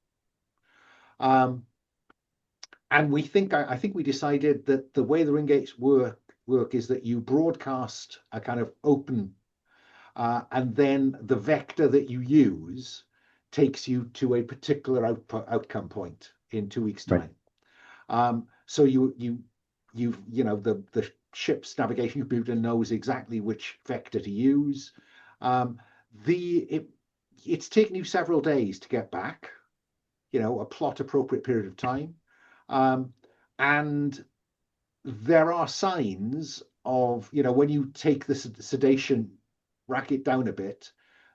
Speaker 1: And we think, I think we decided that the way the ring gates work is that you broadcast a kind of open, and then the vector that you use takes you to a particular outcome point in 2 weeks' time. Right. So you know the ship's navigation computer knows exactly which vector to use. It's taken you several days to get back, you know, a plot appropriate period of time, and there are signs of, you know, when you take the sedation racket down a bit,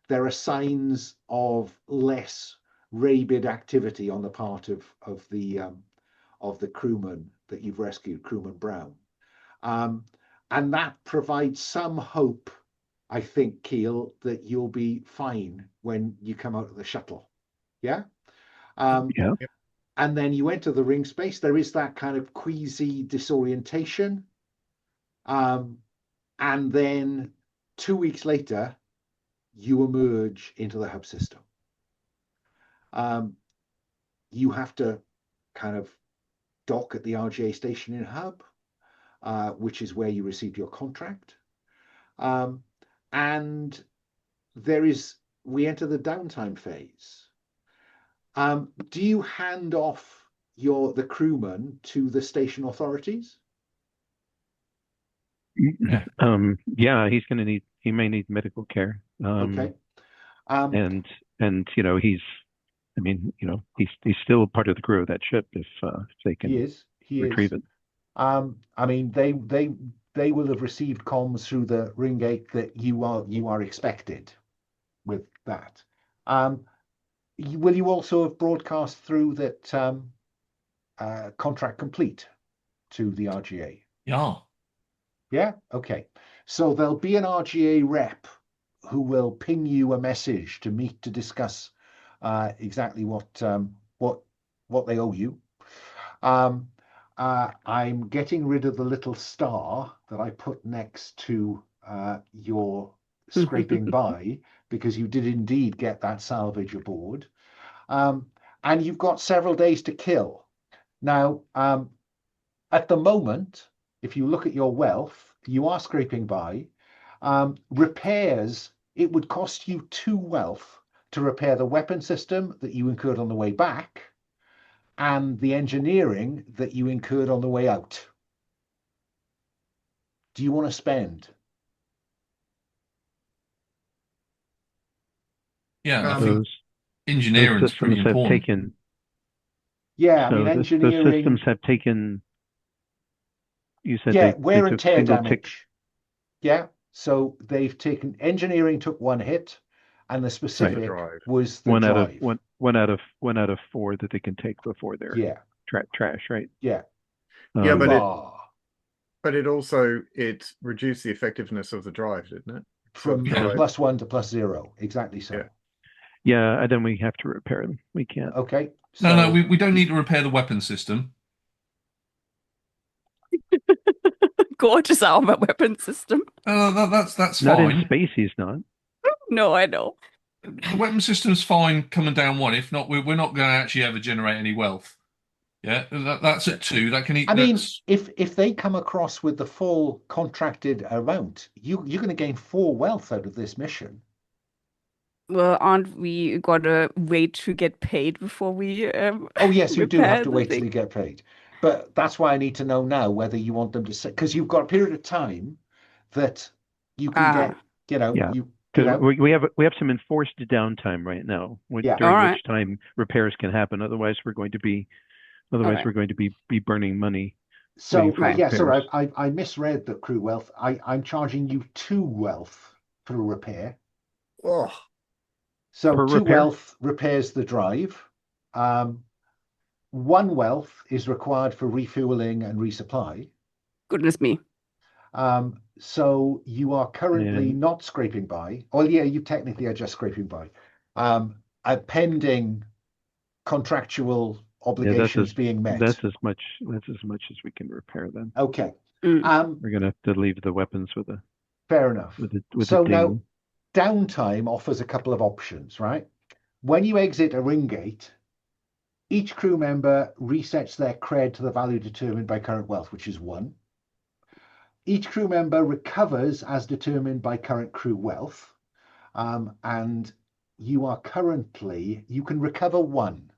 Speaker 1: there are signs of less rabid activity on the part of the crewman that you've rescued, crewman Brown, and that provides some hope, I think, Keil, that you'll be fine when you come out of the shuttle. Yeah.
Speaker 5: Yeah.
Speaker 1: And then you enter the ring space. There is that kind of queasy disorientation. And then 2 weeks later, you emerge into the hub system. You have to kind of dock at the RGA station in hub, which is where you received your contract. And we enter the downtime phase. Do you hand off the crewman to the station authorities?
Speaker 5: Yeah, he may need medical care.
Speaker 1: Okay.
Speaker 5: And you know, he's still part of the crew of that ship if they can retrieve it.
Speaker 1: I mean, they will have received comms through the ring gate that you are expected with that. Will you also have broadcast through that contract complete to the RGA?
Speaker 3: Yeah.
Speaker 1: Yeah? Okay. So there'll be an RGA rep who will ping you a message to meet to discuss exactly what they owe you. I'm getting rid of the little star that I put next to your scraping by, because you did indeed get that salvage aboard. And you've got several days to kill. Now, at the moment, if you look at your wealth, you are scraping by. Repairs, it would cost you 2 wealth to repair the weapon system that you incurred on the way back, and the engineering that you incurred on the way out. Do you want to spend?
Speaker 3: Yeah, I think engineering is pretty important.
Speaker 1: Yeah, I mean, engineering.
Speaker 5: Those systems have taken. You said
Speaker 1: yeah, wear and tear damage. Yeah, so they've taken engineering took 1 hit, and the specific was the drive.
Speaker 5: One out of 4 that they can take before they're trash, right?
Speaker 1: Yeah.
Speaker 2: Yeah, but it reduced the effectiveness of the drive, didn't it?
Speaker 1: From +1 to +0, exactly so.
Speaker 5: Yeah, and then we have to repair them. We can't.
Speaker 1: Okay.
Speaker 3: So... No, we don't need to repair the weapon system.
Speaker 4: Gorgeous armor weapon system.
Speaker 3: That's fine.
Speaker 5: Not in space, he's not.
Speaker 4: No, I know.
Speaker 3: The weapon system's fine coming down 1. If not, we're not going to actually ever generate any wealth. Yeah, that's at 2. That can eat.
Speaker 1: I mean, if they come across with the full contracted amount, you're going to gain 4 wealth out of this mission.
Speaker 4: Well, aren't we gonna wait to get paid before we?
Speaker 1: Oh yes, you do have to wait till you get paid. But that's why I need to know now whether you want them to say, because you've got a period of time that you can get,
Speaker 4: Ah,
Speaker 5: Yeah.
Speaker 1: you
Speaker 5: Because
Speaker 1: know,
Speaker 5: we have some enforced downtime right now,
Speaker 1: Yeah.
Speaker 5: during
Speaker 4: all right.
Speaker 5: which time repairs can happen. Otherwise, we're going to be
Speaker 4: Okay.
Speaker 5: burning money
Speaker 1: so
Speaker 5: waiting for
Speaker 4: Right.
Speaker 1: yeah, sorry,
Speaker 5: repairs.
Speaker 1: I misread the crew wealth. I'm charging you 2 wealth for a repair.
Speaker 2: Oh,
Speaker 1: So
Speaker 5: Per
Speaker 1: 2
Speaker 5: repair?
Speaker 1: wealth repairs the drive. 1 wealth is required for refueling and resupply.
Speaker 4: Goodness me.
Speaker 1: So you are currently
Speaker 5: And
Speaker 1: not scraping by. Well, yeah, you technically are just scraping by. Pending contractual
Speaker 5: yeah,
Speaker 1: obligations being met.
Speaker 5: that's as much as we can repair then.
Speaker 1: Okay.
Speaker 4: Mm.
Speaker 5: We're gonna have to leave the weapons with a
Speaker 1: Fair enough.
Speaker 5: with a
Speaker 1: So now
Speaker 5: ding.
Speaker 1: downtime offers a couple of options, right? When you exit a ring gate, each crew member resets their cred to the value determined by current wealth, which is 1. Each crew member recovers as determined by current crew wealth. And you can recover 1,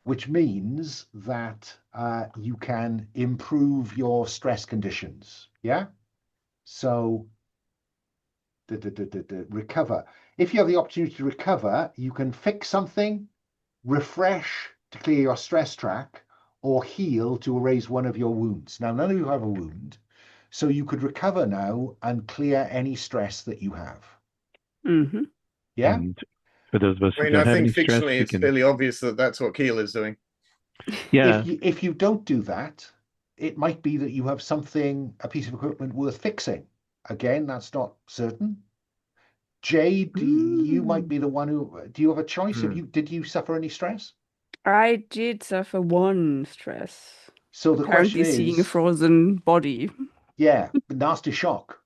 Speaker 1: which means that you can improve your stress conditions. Yeah. So recover. If you have the opportunity to recover, you can fix something, refresh to clear your stress track, or heal to erase one of your wounds. Now, none of you have a wound, so you could recover now and clear any stress that you have.
Speaker 4: Mm-hmm.
Speaker 1: Yeah.
Speaker 5: And for those of us
Speaker 2: I
Speaker 5: who
Speaker 2: mean,
Speaker 5: don't
Speaker 2: I
Speaker 5: have
Speaker 2: think
Speaker 5: any stress,
Speaker 2: fictionally
Speaker 5: we
Speaker 2: it's
Speaker 5: can.
Speaker 2: fairly obvious that that's what Keil is doing.
Speaker 5: Yeah.
Speaker 1: If you don't do that, it might be that you have a piece of equipment worth fixing. Again, that's not certain. Jade, you might be the one who. Do you have a choice? Did you suffer any stress?
Speaker 4: I did suffer 1 stress.
Speaker 1: So the question
Speaker 4: Apparently seeing a
Speaker 1: is,
Speaker 4: frozen body.
Speaker 1: yeah, nasty shock.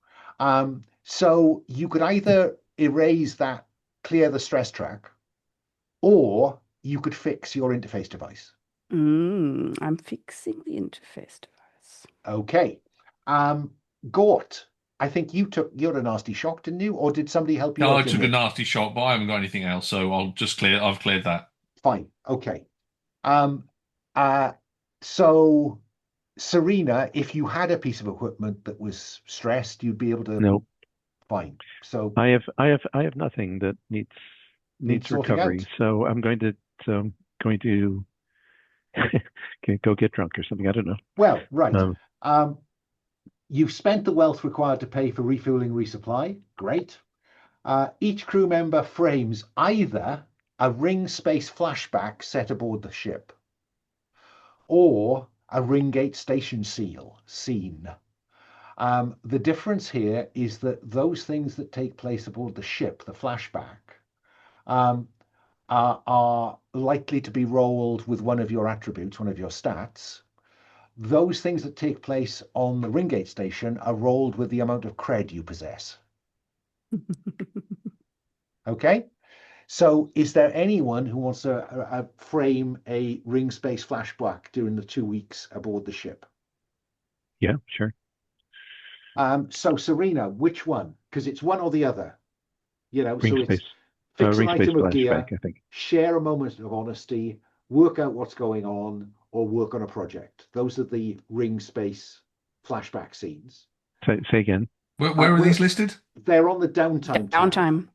Speaker 1: So you could either erase that, clear the stress track, or you could fix your interface device.
Speaker 4: I'm fixing the interface device.
Speaker 1: Okay. Gort, I think you had a nasty shock, didn't you? Or did somebody help you
Speaker 3: No, I
Speaker 1: out in
Speaker 3: took a
Speaker 1: here?
Speaker 3: nasty shock, but I haven't got anything else, so I've cleared that.
Speaker 1: Fine. Okay. Um, so Serena, if you had a piece of equipment that was stressed, you'd be able to.
Speaker 5: No,
Speaker 1: Fine. So
Speaker 5: I have nothing that needs
Speaker 1: sorting
Speaker 5: recovery.
Speaker 1: out.
Speaker 5: So I'm going to go get drunk or something. I don't know.
Speaker 1: Well, right. You've spent the wealth required to pay for refueling, resupply. Great. Each crew member frames either a ring space flashback set aboard the ship or a ring gate station scene. The difference here is that those things that take place aboard the ship, the flashback, are likely to be rolled with one of your attributes, one of your stats. Those things that take place on the ring gate station are rolled with the amount of cred you possess. Okay? So is there anyone who wants to frame a ring space flashback during the 2 weeks aboard the ship?
Speaker 5: Yeah, sure.
Speaker 1: So Serena, which one? Because it's one or the other.
Speaker 5: Ring
Speaker 1: so
Speaker 5: space.
Speaker 1: it's fix an
Speaker 5: Ring space
Speaker 1: item of
Speaker 5: flashback,
Speaker 1: gear,
Speaker 5: I think.
Speaker 1: share a moment of honesty, work out what's going on, or work on a project. Those are the ring space flashback scenes.
Speaker 5: Say again.
Speaker 3: Where are these listed?
Speaker 1: They're on the downtime tab.
Speaker 4: Downtime.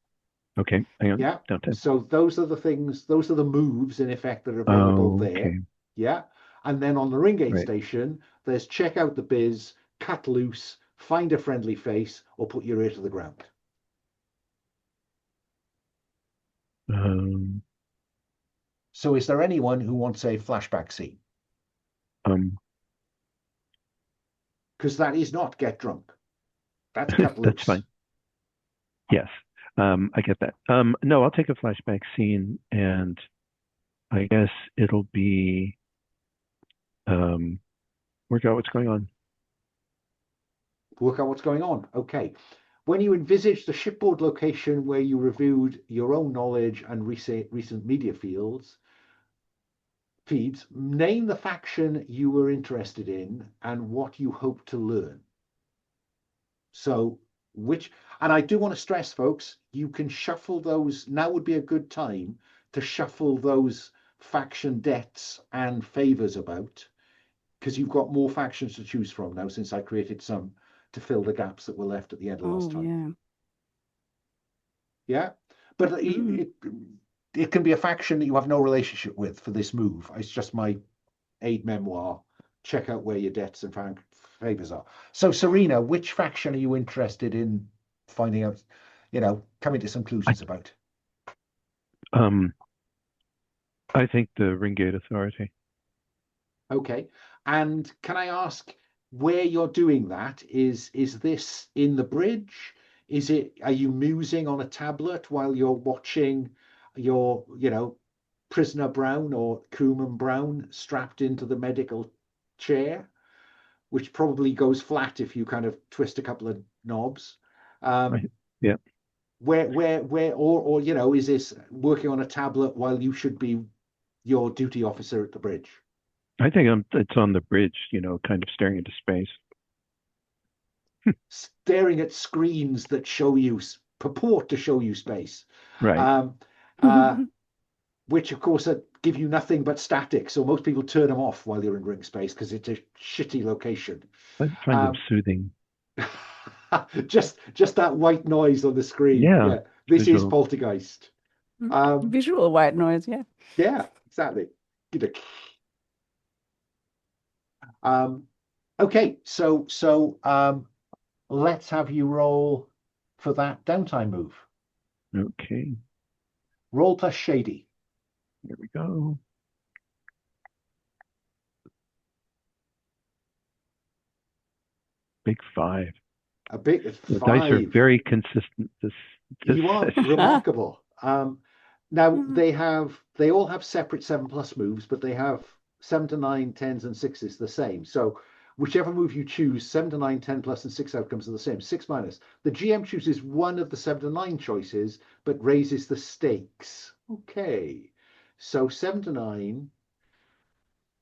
Speaker 5: Okay, hang on.
Speaker 1: Yeah.
Speaker 5: Downtime.
Speaker 1: So those are the moves in effect that are available there.
Speaker 5: Okay.
Speaker 1: Yeah. And then on the ring gate
Speaker 5: Right.
Speaker 1: station, there's check out the biz, cut loose, find a friendly face, or put your ear to the ground. So is there anyone who wants a flashback scene? Because that is not get drunk. That's cut loose.
Speaker 5: That's fine. Yes. I get that. No, I'll take a flashback scene, and I guess it'll be work out what's going on.
Speaker 1: Work out what's going on. Okay. When you envisage the shipboard location where you reviewed your own knowledge and recent media feeds, name the faction you were interested in and what you hope to learn. So and I do want to stress, folks, you can shuffle those. Now would be a good time to shuffle those faction debts and favors about, because you've got more factions to choose from now since I created some to fill the gaps that were left at the end of last time.
Speaker 4: Yeah.
Speaker 1: Yeah, but it can be a faction that you have no relationship with for this move. It's just my aid memoir. Check out where your debts and favors are. So, Serena, which faction are you interested in finding out, coming to some conclusions about?
Speaker 5: I think the Ringate Authority.
Speaker 1: Okay. And can I ask where you're doing that? Is this in the bridge? Are you musing on a tablet while you're watching your, prisoner Brown or crewman Brown strapped into the medical chair, which probably goes flat if you kind of twist a couple of knobs?
Speaker 5: Right. Yeah.
Speaker 1: Where, or is this working on a tablet while you should be your duty officer at the bridge?
Speaker 5: I think it's on the bridge, kind of staring into space.
Speaker 1: Staring at screens that purport to show you space.
Speaker 5: Right.
Speaker 1: Which, of course, give you nothing but static. So most people turn them off while you're in ring space because it's a shitty location.
Speaker 5: I find them soothing.
Speaker 1: just that white noise on the screen.
Speaker 5: Yeah.
Speaker 1: This
Speaker 5: visual.
Speaker 1: is Poltergeist.
Speaker 4: Visual white noise, yeah.
Speaker 1: Yeah, exactly. Okay, so let's have you roll for that downtime move.
Speaker 5: Okay.
Speaker 1: Roll plus shady.
Speaker 5: Here we go. Big 5.
Speaker 1: A big
Speaker 5: The
Speaker 1: 5.
Speaker 5: dice are very consistent.
Speaker 1: You are remarkable. Now they all have separate 7+ moves, but they have 7 to 9, 10s, and 6s the same. So whichever move you choose, 7 to 9, 10+, and 6 outcomes are the same. 6-. The GM chooses one of the 7 to 9 choices, but raises the stakes. Okay. So 7 to 9,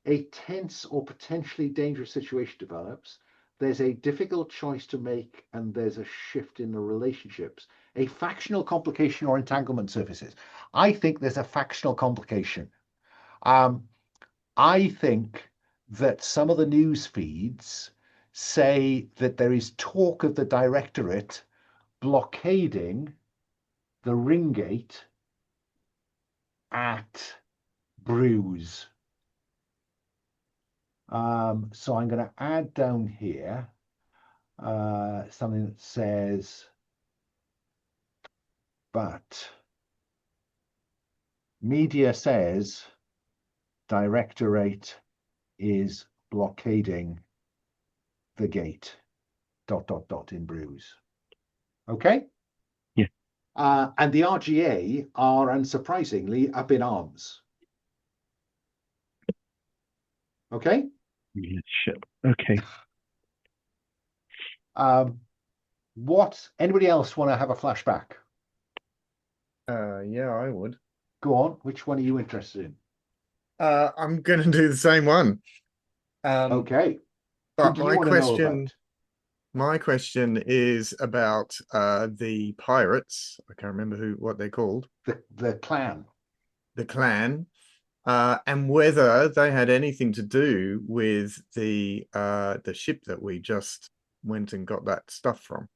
Speaker 1: a tense or potentially dangerous situation develops. There's a difficult choice to make, and there's a shift in the relationships. A factional complication or entanglement surfaces. I think there's a factional complication. I think that some of the news feeds say that there is talk of the Directorate blockading the Ringgate at Bruise. So I'm going to add down here something that says, but media says Directorate is blockading the gate, ... in Bruise. Okay?
Speaker 5: Yeah.
Speaker 1: And the RGA are, unsurprisingly, up in arms. Okay?
Speaker 5: Yeah, shit. Okay.
Speaker 1: Anybody else want to have a flashback?
Speaker 2: Yeah, I would.
Speaker 1: Go on. Which one are you interested in?
Speaker 2: I'm going to do the same one.
Speaker 1: Okay.
Speaker 2: But my question is about the pirates. I can't remember what they're called.
Speaker 1: The clan.
Speaker 2: The clan. And whether they had anything to do with the ship that we just went and got that stuff from.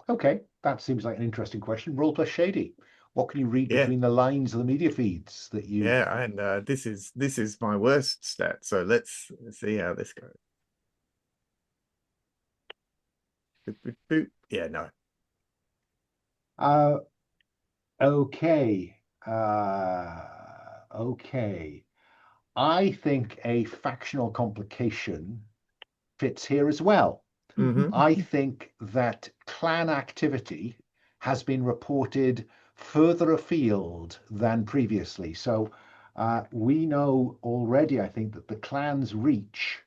Speaker 1: Okay, that seems like an interesting question. Roll plus shady. What can you read between the lines of the media feeds that you?
Speaker 2: Yeah, and this is my worst stat. So let's see how this goes. Boop, boop, boop. Yeah, no.
Speaker 1: Okay. Okay. I think a factional complication fits here as well.
Speaker 2: Mm-hmm.
Speaker 1: I think that clan activity has been reported further afield than previously. So we know already, I think, that the clan's reach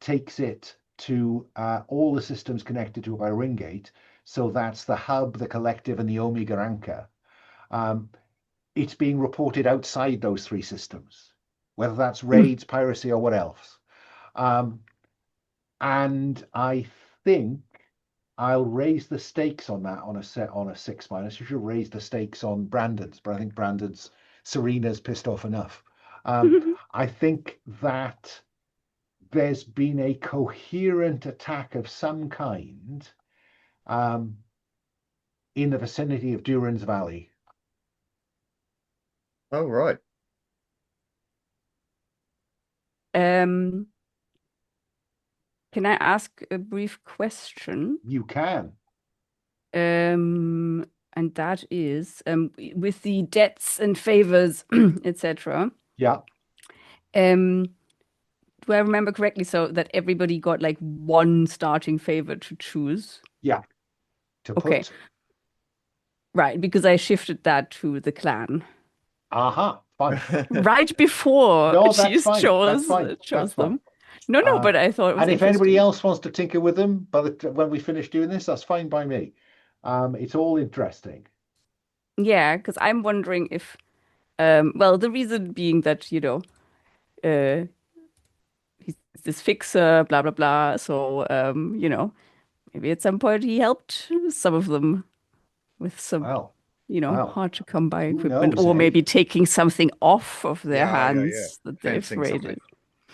Speaker 1: takes it to all the systems connected to a Ringgate. So that's the hub, the collective, and the Omega Anchor. It's being reported outside those 3 systems, whether that's raids, piracy, or what else. And I think I'll raise the stakes on that on a 6-. You should raise the stakes on Brandon's, but I think Serena's pissed off enough. I think that there's been a coherent attack of some kind in the vicinity of Duran's Valley.
Speaker 2: Oh, right.
Speaker 4: Can I ask a brief question?
Speaker 1: You can.
Speaker 4: And that is with the debts and favors, etc.
Speaker 1: Yeah.
Speaker 4: Do I remember correctly so that everybody got like one starting favor to choose?
Speaker 1: Yeah. To
Speaker 4: Okay.
Speaker 1: put.
Speaker 4: Right, because I shifted that to the clan.
Speaker 1: Aha, fine.
Speaker 4: Right before
Speaker 1: No, that's
Speaker 4: Cheese
Speaker 1: fine. That's
Speaker 4: chose
Speaker 1: fine. That's
Speaker 4: them.
Speaker 1: fine.
Speaker 4: No, but I thought it was
Speaker 1: And if anybody
Speaker 4: interesting.
Speaker 1: else wants to tinker with them, when we finish doing this, that's fine by me. It's all interesting.
Speaker 4: Yeah, because I'm wondering if, well, the reason being that, he's this fixer, blah, blah, blah. So, maybe at some point he helped some of them with some,
Speaker 1: Well, well,
Speaker 4: hard to come by
Speaker 1: who
Speaker 4: equipment,
Speaker 1: knows,
Speaker 4: or
Speaker 1: eh?
Speaker 4: maybe taking something off of their
Speaker 2: Yeah.
Speaker 4: hands that they've
Speaker 2: Fencing something.
Speaker 4: raided.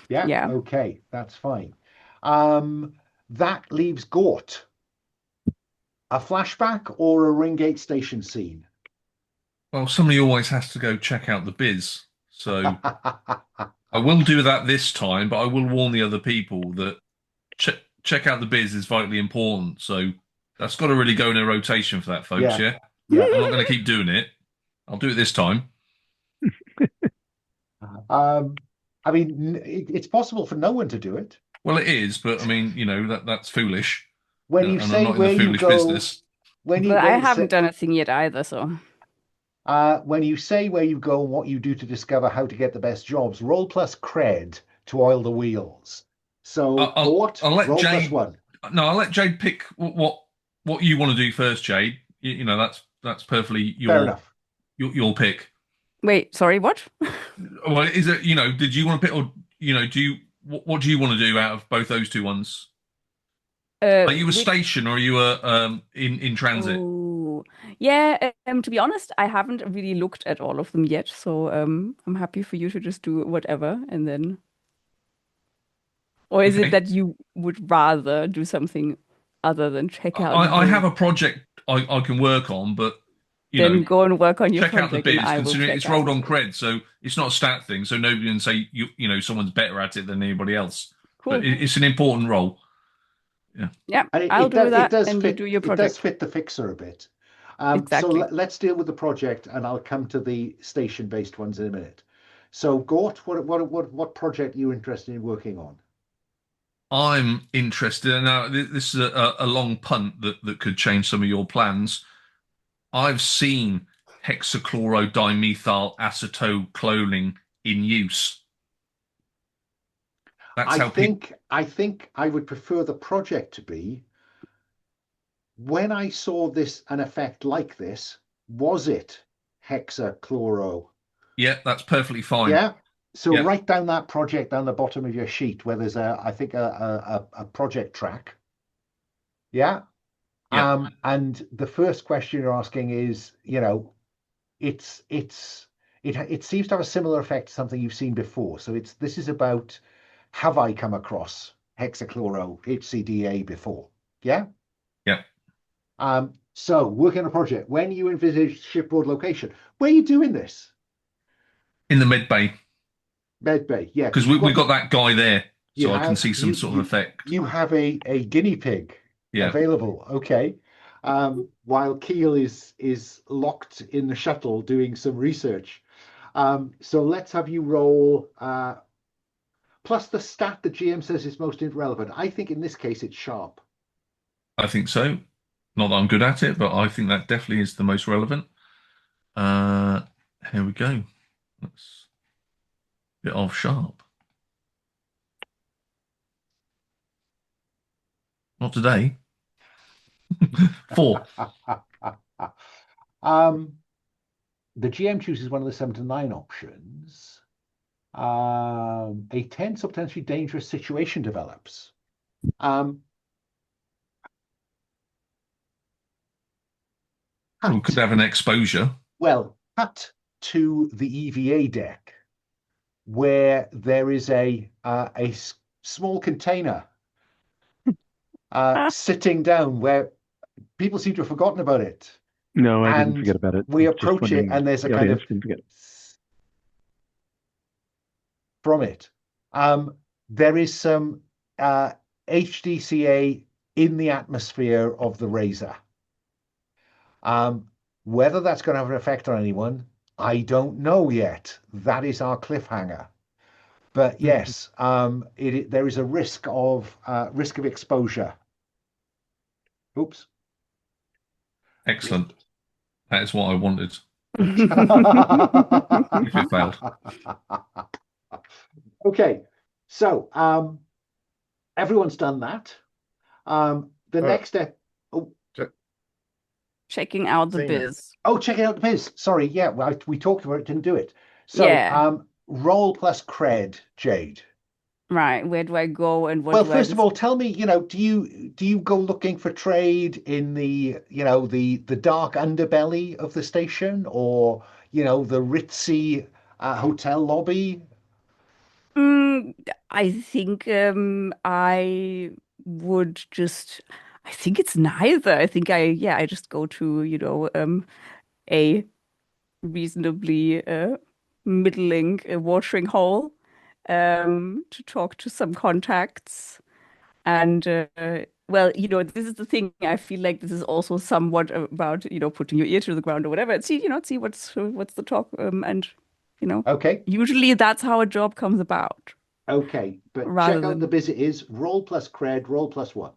Speaker 1: Yeah,
Speaker 4: Yeah.
Speaker 1: okay, that's fine. That leaves Gort. A flashback or a Ringgate station scene?
Speaker 3: Well, somebody always has to go check out the biz. So I will do that this time, but I will warn the other people that check out the biz is vitally important. So that's got to really go in a rotation for that, folks.
Speaker 1: Yeah.
Speaker 3: Yeah. I'm not going to keep doing it. I'll do it this time.
Speaker 1: I mean, it's possible for no one to do it.
Speaker 3: Well, it is, but I mean, that's foolish.
Speaker 1: When you
Speaker 3: And
Speaker 1: say
Speaker 3: I'm not
Speaker 1: where
Speaker 3: in the
Speaker 1: you
Speaker 3: foolish
Speaker 1: go,
Speaker 3: business.
Speaker 1: when you
Speaker 4: But I
Speaker 1: when
Speaker 4: haven't
Speaker 1: say,
Speaker 4: done a thing yet either, so.
Speaker 1: when you say where you go and what you do to discover how to get the best jobs, roll plus cred to oil the wheels. So Gort,
Speaker 3: I'll let
Speaker 1: roll
Speaker 3: Jade.
Speaker 1: +1.
Speaker 3: No, I'll let Jade pick what you want to do first, Jade. That's perfectly
Speaker 1: Fair enough.
Speaker 3: your pick.
Speaker 4: Wait, sorry, what?
Speaker 3: Well, is it did you want to pick, or what do you want to do out of both those two ones? Are you a station or are you a in transit?
Speaker 4: Oh, yeah. To be honest, I haven't really looked at all of them yet, so I'm happy for you to just do whatever, and then. Or is
Speaker 3: Okay.
Speaker 4: it that you would rather do something other than check out
Speaker 3: I
Speaker 4: the
Speaker 3: have a project I can work on, but
Speaker 4: then go and work on your
Speaker 3: check out the
Speaker 4: project, and
Speaker 3: biz,
Speaker 4: I will
Speaker 3: considering
Speaker 4: check
Speaker 3: it's rolled
Speaker 4: out.
Speaker 3: on cred, so it's not a stat thing. So nobody can say someone's better at it than anybody else.
Speaker 4: Cool.
Speaker 3: But it's an important role. Yeah.
Speaker 4: Yeah,
Speaker 1: And
Speaker 4: I'll do that,
Speaker 1: does
Speaker 4: and
Speaker 1: fit,
Speaker 4: you do your
Speaker 1: It does
Speaker 4: project.
Speaker 1: fit the fixer a bit.
Speaker 4: Exactly.
Speaker 1: So let's deal with the project, and I'll come to the station-based ones in a minute. So Gort, what project are you interested in working on?
Speaker 3: I'm interested. Now, this is a long punt that could change some of your plans. I've seen hexachlorodimethyl acetylcholine in use. That's how people.
Speaker 1: I think I would prefer the project to be, when I saw an effect like this, was it hexachloro?
Speaker 3: Yeah, that's perfectly fine.
Speaker 1: Yeah. So
Speaker 3: Yeah.
Speaker 1: write down that project down the bottom of your sheet where there's I think a project track. Yeah.
Speaker 3: Yeah.
Speaker 1: And the first question you're asking is, it seems to have a similar effect to something you've seen before. So this is about, have I come across hexachloro HCDA before? Yeah.
Speaker 3: Yeah.
Speaker 1: So working on a project, when you envisage shipboard location, where are you doing this?
Speaker 3: In the med bay.
Speaker 1: Med bay, yeah.
Speaker 3: Because we've got that guy there, so I can see some sort of effect.
Speaker 1: You have a guinea pig available. Okay. While Keil is locked in the shuttle doing some research. So let's have you roll plus the stat the GM says is most irrelevant. I think in this case it's sharp.
Speaker 3: I think so. Not that I'm good at it, but I think that definitely is the most relevant. Here we go. That's a bit of sharp. Not today. 4.
Speaker 1: The GM chooses one of the 7 to 9 options. A tense or potentially dangerous situation develops.
Speaker 3: We could have an exposure.
Speaker 1: Well, cut to the EVA deck, where there is a small container sitting down where people seem to have forgotten about it.
Speaker 5: No, I didn't
Speaker 1: And
Speaker 5: forget about it.
Speaker 1: we
Speaker 5: Just
Speaker 1: approach it,
Speaker 5: wondering
Speaker 1: and there's a
Speaker 5: the
Speaker 1: kind
Speaker 5: audience
Speaker 1: of
Speaker 5: didn't forget.
Speaker 1: from it. There is some HDCA in the atmosphere of the Razor. Whether that's going to have an effect on anyone, I don't know yet. That is our cliffhanger. But yes, there is a risk of exposure. Oops.
Speaker 3: Excellent. That is what I wanted. If it failed.
Speaker 1: Okay, so everyone's done that. The next step. Oh,
Speaker 4: Checking out the
Speaker 2: Serena.
Speaker 4: biz.
Speaker 1: oh, checking out the biz. Sorry, yeah, we talked about it, didn't do it. So,
Speaker 4: Yeah.
Speaker 1: roll plus cred, Jade.
Speaker 4: Right. Where do I go and what
Speaker 1: Well,
Speaker 4: do I
Speaker 1: first of all, tell me, do you go looking for trade in the dark underbelly of the station, or the ritzy hotel lobby?
Speaker 4: I think I would just I think it's neither. I think I just go to, a reasonably middling watering hole to talk to some contacts. And well, this is the thing. I feel like this is also somewhat about, putting your ear to the ground or whatever, and see what's the talk. And
Speaker 1: Okay,
Speaker 4: usually that's how a job comes about,
Speaker 1: okay, but
Speaker 4: rather
Speaker 1: check out the
Speaker 4: than.
Speaker 1: biz. It is roll plus cred, roll plus one.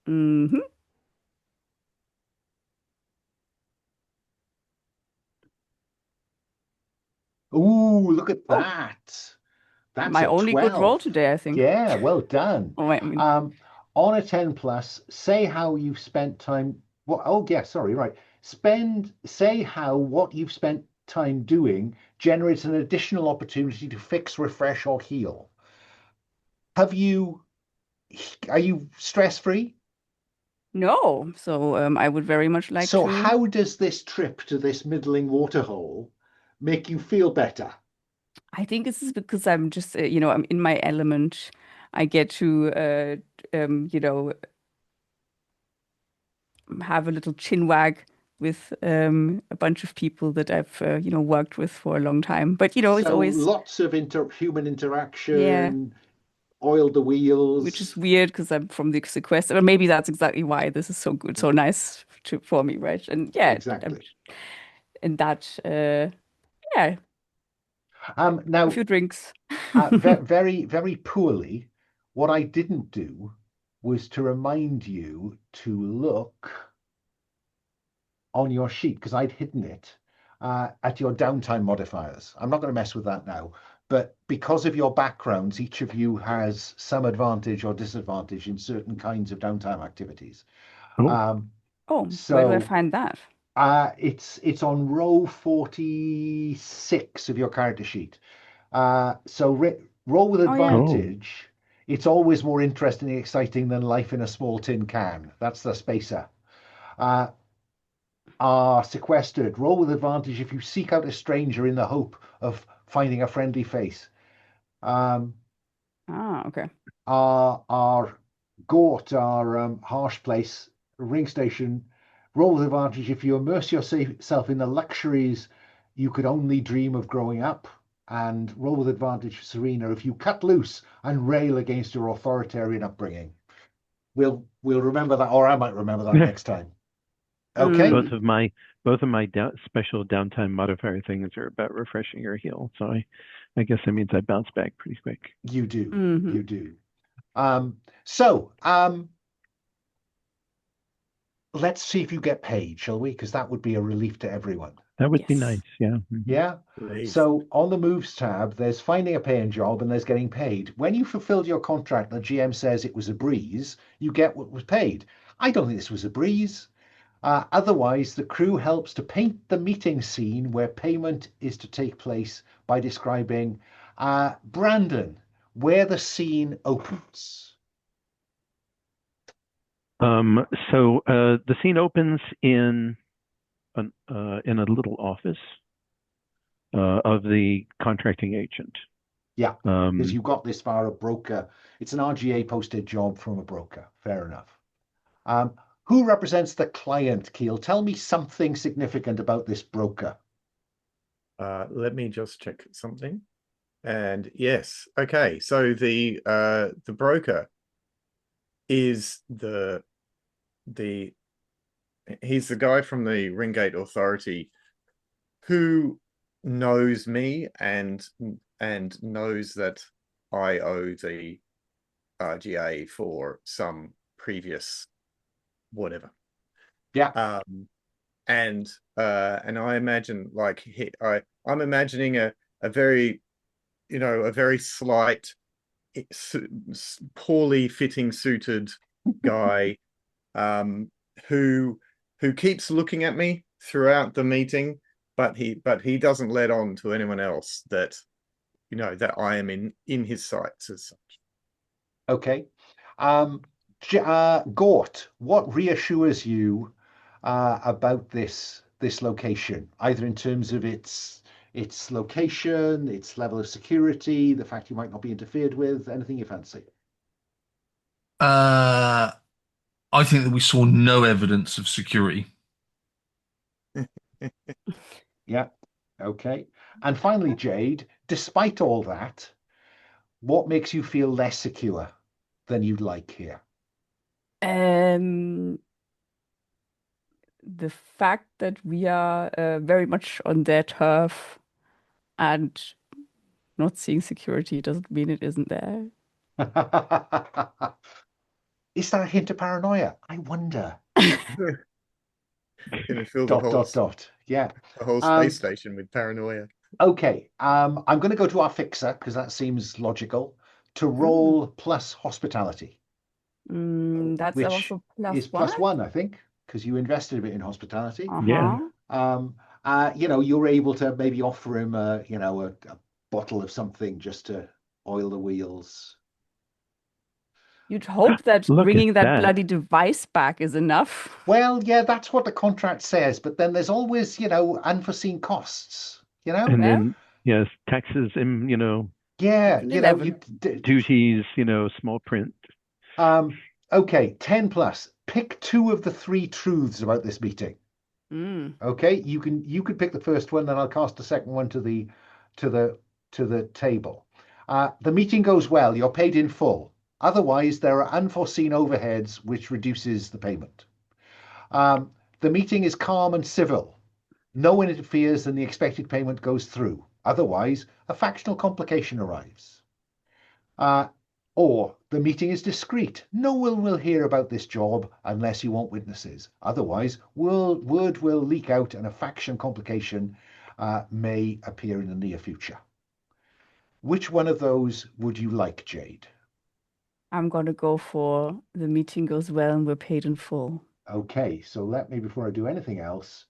Speaker 4: Hmm.
Speaker 1: Ooh, look at
Speaker 4: Oh,
Speaker 1: that. That's
Speaker 4: my
Speaker 1: a
Speaker 4: only good roll
Speaker 1: 12.
Speaker 4: today, I think.
Speaker 1: Yeah, well done.
Speaker 4: Oh, I mean,
Speaker 1: On a 10 plus, say how you've spent time. Well, oh, yeah, sorry, right. Say how what you've spent time doing generates an additional opportunity to fix, refresh, or heal. Are you stress free?
Speaker 4: no. So I would very much like
Speaker 1: So,
Speaker 4: to.
Speaker 1: how does this trip to this middling waterhole make you feel better?
Speaker 4: I think this is because I'm just, I'm in my element. I get to, have a little chin wag with a bunch of people that I've, worked with for a long time. But, it's
Speaker 1: So,
Speaker 4: always,
Speaker 1: lots of human
Speaker 4: yeah,
Speaker 1: interaction, oil the
Speaker 4: which is
Speaker 1: wheels.
Speaker 4: weird because I'm from the sequester. Or maybe that's exactly why this is so good, so nice for me, right? And yeah,
Speaker 1: Exactly.
Speaker 4: and that, yeah, a
Speaker 1: Now,
Speaker 4: few drinks.
Speaker 1: very, very poorly, what I didn't do was to remind you to look on your sheet because I'd hidden it at your downtime modifiers. I'm not going to mess with that now, but because of your backgrounds, each of you has some advantage or disadvantage in certain kinds of downtime activities.
Speaker 5: Oh,
Speaker 1: Um,
Speaker 4: Oh, where do I
Speaker 1: so
Speaker 4: find that?
Speaker 1: it's on row 46 of your character sheet. So roll with
Speaker 4: Oh, yeah.
Speaker 5: oh,
Speaker 1: advantage. It's always more interesting and exciting than life in a small tin can. That's the spacer. Uh, are sequestered. Roll with advantage if you seek out a stranger in the hope of finding a friendly face. Um,
Speaker 4: Ah, okay.
Speaker 1: our Gort, our harsh place, ring station. Roll with advantage if you immerse yourself in the luxuries you could only dream of growing up. And roll with advantage, Serena, if you cut loose and rail against your authoritarian upbringing. We'll remember that, or I might remember that next time. Okay.
Speaker 5: both of my special downtime modifier things are about refreshing your heal. So I guess that means I bounce back pretty quick.
Speaker 1: You do.
Speaker 4: Hmm.
Speaker 1: You do. So let's see if you get paid, shall we? Because that would be a relief to everyone.
Speaker 5: That would be
Speaker 4: Yes.
Speaker 5: nice. Yeah.
Speaker 1: Yeah.
Speaker 2: Please.
Speaker 1: So on the moves tab, there's finding a paying job and there's getting paid. When you fulfilled your contract, the GM says it was a breeze, you get what was paid. I don't think this was a breeze. Otherwise, the crew helps to paint the meeting scene where payment is to take place by describing Brandon, where the scene opens.
Speaker 5: So the scene opens in a little office of the contracting agent.
Speaker 1: Yeah, because
Speaker 5: Um,
Speaker 1: you got this far a broker. It's an RGA posted job from a broker. Fair enough. Um, who represents the client, Keil? Tell me something significant about this broker.
Speaker 2: Let me just check something. And yes, okay. So the broker is he's the guy from the Ringate Authority who knows me and knows that I owe the RGA for some previous whatever.
Speaker 1: Yeah.
Speaker 2: And I imagine like I'm imagining a very a very slight, poorly fitting suited guy who keeps looking at me throughout the meeting, but he doesn't let on to anyone else that that I am in his sights as such.
Speaker 1: Okay. Gort, what reassures you about this location, either in terms of its location, its level of security, the fact you might not be interfered with, anything you fancy?
Speaker 3: I think that we saw no evidence of security.
Speaker 1: Yeah. Okay. And finally, Jade, despite all that, what makes you feel less secure than you'd like here?
Speaker 4: The fact that we are very much on their turf and not seeing security doesn't mean it isn't there.
Speaker 1: Is that a hint of paranoia? I wonder.
Speaker 2: Gonna fill
Speaker 1: Yeah.
Speaker 2: the whole space station with paranoia.
Speaker 1: Okay. I'm going to go to our fixer because that seems logical. To roll plus hospitality,
Speaker 4: That's
Speaker 1: which
Speaker 4: also
Speaker 1: is plus one, I think, because you invested a bit in hospitality.
Speaker 5: Yeah.
Speaker 1: You're able to maybe offer him a bottle of something just to oil the wheels.
Speaker 4: You'd hope that
Speaker 5: Look
Speaker 4: bringing
Speaker 5: at
Speaker 4: that
Speaker 5: that.
Speaker 4: bloody device back is enough.
Speaker 1: Well, yeah, that's what the contract says, but then there's always, unforeseen costs,
Speaker 5: And
Speaker 4: Well,
Speaker 5: then, yes, taxes and,
Speaker 1: Yeah,
Speaker 4: It's an 11.
Speaker 5: duties, small print.
Speaker 1: Okay, 10 plus. Pick two of the three truths about this meeting. Okay, you could pick the first one, then I'll cast the second one to the table. The meeting goes well. You're paid in full. Otherwise, there are unforeseen overheads, which reduces the payment. The meeting is calm and civil. No one interferes, and the expected payment goes through. Otherwise, a factional complication arrives. Or the meeting is discreet. No one will hear about this job unless you want witnesses. Otherwise, word will leak out and a faction complication may appear in the near future. Which one of those would you like, Jade?
Speaker 4: I'm going to go for the meeting goes well and we're paid in full.
Speaker 1: Okay, so let me, before I do anything else,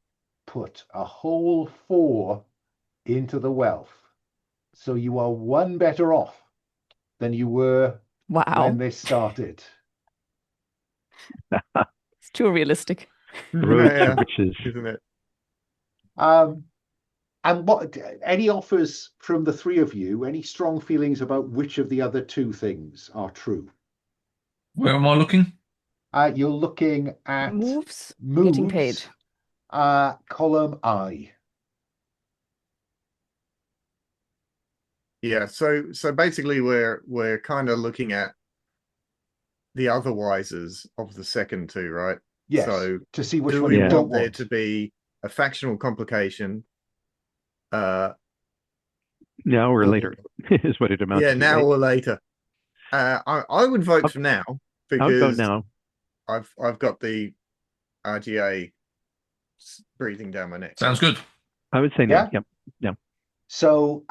Speaker 1: put a whole 4 into the wealth. So you are 1 better off than you were when
Speaker 4: Wow.
Speaker 1: this started.
Speaker 4: It's too realistic.
Speaker 5: Road to
Speaker 2: Yeah,
Speaker 5: riches.
Speaker 2: isn't it?
Speaker 1: And what any offers from the three of you? Any strong feelings about which of the other two things are true?
Speaker 3: Where am I looking?
Speaker 1: You're looking at
Speaker 4: Moves, getting paid.
Speaker 1: moves, column I.
Speaker 2: Yeah, so basically we're kind of looking at the otherwises of the second two, right?
Speaker 1: Yes,
Speaker 2: So
Speaker 1: to see which
Speaker 2: do
Speaker 1: one
Speaker 2: we
Speaker 1: you
Speaker 5: Yeah.
Speaker 1: don't
Speaker 2: want there
Speaker 1: want.
Speaker 2: to be a factional complication?
Speaker 5: Now or later is what it amounts
Speaker 2: Yeah,
Speaker 5: to.
Speaker 2: now
Speaker 5: Right?
Speaker 2: or later. I would vote for now
Speaker 5: I would vote
Speaker 2: because
Speaker 5: now.
Speaker 2: I've got the RGA breathing down my neck.
Speaker 3: Sounds good.
Speaker 5: I would say
Speaker 1: Yeah?
Speaker 5: no. Yep.
Speaker 1: So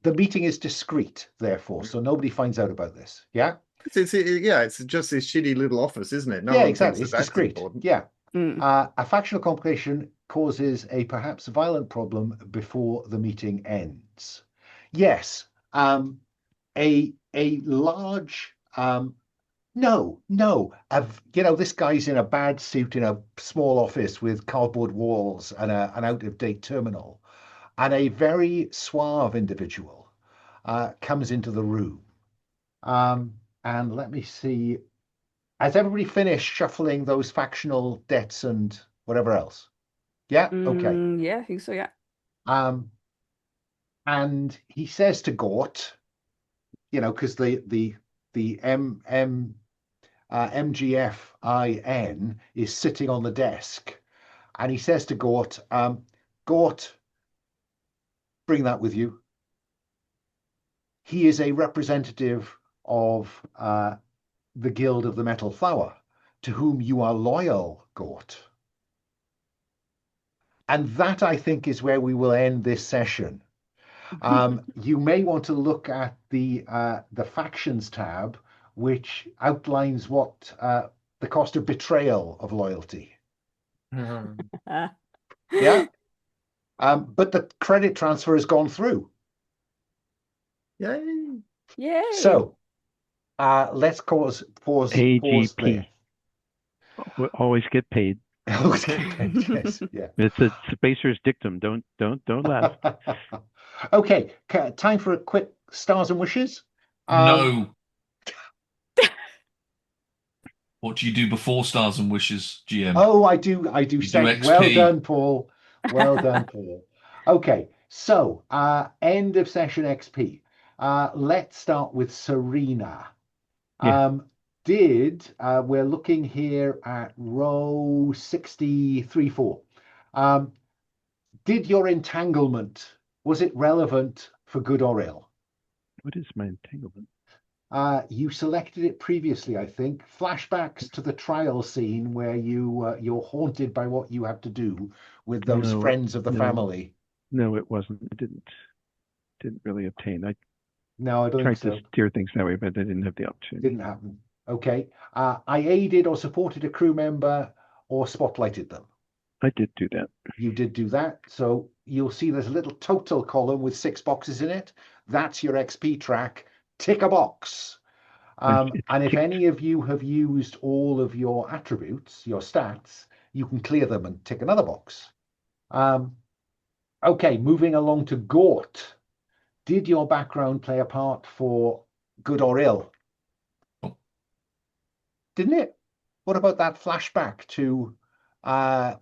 Speaker 1: the meeting is discreet, therefore, so nobody finds out about this. Yeah?
Speaker 2: It's just this shitty little office, isn't it? No
Speaker 1: Yeah,
Speaker 2: one
Speaker 1: exactly.
Speaker 2: thinks
Speaker 1: It's
Speaker 2: that's
Speaker 1: discreet.
Speaker 2: important.
Speaker 1: Yeah.
Speaker 4: Mm.
Speaker 1: A factional complication causes a perhaps violent problem before the meeting ends. Yes, a large no, this guy's in a bad suit in a small office with cardboard walls and an out of date terminal. and a very suave individual comes into the room. And let me see. Has everybody finished shuffling those factional debts and whatever else? Yeah? Okay.
Speaker 4: Yeah, I think so, yeah.
Speaker 1: And he says to Gort, because the MGFIN is sitting on the desk, and he says to Gort, Gort, bring that with you. He is a representative of the Guild of the Metal Flower, to whom you are loyal, Gort. And that, I think, is where we will end this session. You may want to look at the factions tab, which outlines what the cost of betrayal of loyalty. Yeah. But the credit transfer has gone through.
Speaker 2: Yay!
Speaker 4: Yay!
Speaker 1: So let's pause
Speaker 5: AGP.
Speaker 1: there.
Speaker 5: We always get paid.
Speaker 1: Yes, yeah.
Speaker 5: It's a spacer's dictum. Don't laugh.
Speaker 1: Okay, time for a quick stars and wishes.
Speaker 3: No. What do you do before stars and wishes, GM?
Speaker 1: Oh, I do.
Speaker 3: do
Speaker 1: Thank.
Speaker 3: XP.
Speaker 1: Well done, Paul. Well done, Paul. Okay, so end of session XP. Let's start with Serena.
Speaker 5: Yeah.
Speaker 1: We're looking here at row 63-4. Did your entanglement, was it relevant for good or ill?
Speaker 5: What is my entanglement?
Speaker 1: You selected it previously, I think. Flashbacks to the trial scene where you're haunted by what you have to do with those friends of the family.
Speaker 5: No, it wasn't. It didn't really obtain. I
Speaker 1: don't
Speaker 5: tried
Speaker 1: think so.
Speaker 5: to steer things that way, but I didn't have the opportunity.
Speaker 1: Didn't happen. Okay. I aided or supported a crew member or spotlighted them.
Speaker 5: I did do that.
Speaker 1: You did do that. So you'll see there's a little total column with 6 boxes in it. That's your XP track. Tick a box. And if any of you have used all of your attributes, your stats, you can clear them and tick another box. Okay, moving along to Gort. Did your background play a part for good or ill?
Speaker 3: Oh.
Speaker 1: Didn't it? What about that flashback to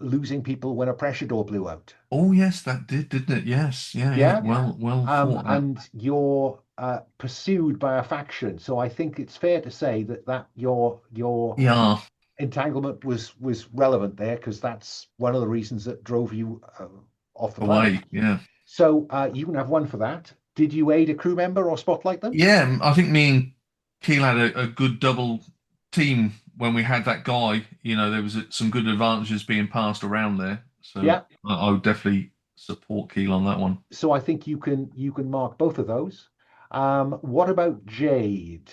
Speaker 1: losing people when a pressure door blew out?
Speaker 3: Oh, yes, that did, didn't it? Yes. Yeah. Well thought.
Speaker 1: And you're pursued by a faction. So I think it's fair to say that your entanglement was relevant there, because that's one of the reasons that drove you off the planet.
Speaker 3: Yeah.
Speaker 1: So you can have one for that. Did you aid a crew member or spotlight them?
Speaker 3: Yeah, I think me and Keil had a good double team when we had that guy. There was some good advantages being passed around there. So yeah, I would definitely support Keil on that one.
Speaker 1: So I think you can mark both of those. What about Jade?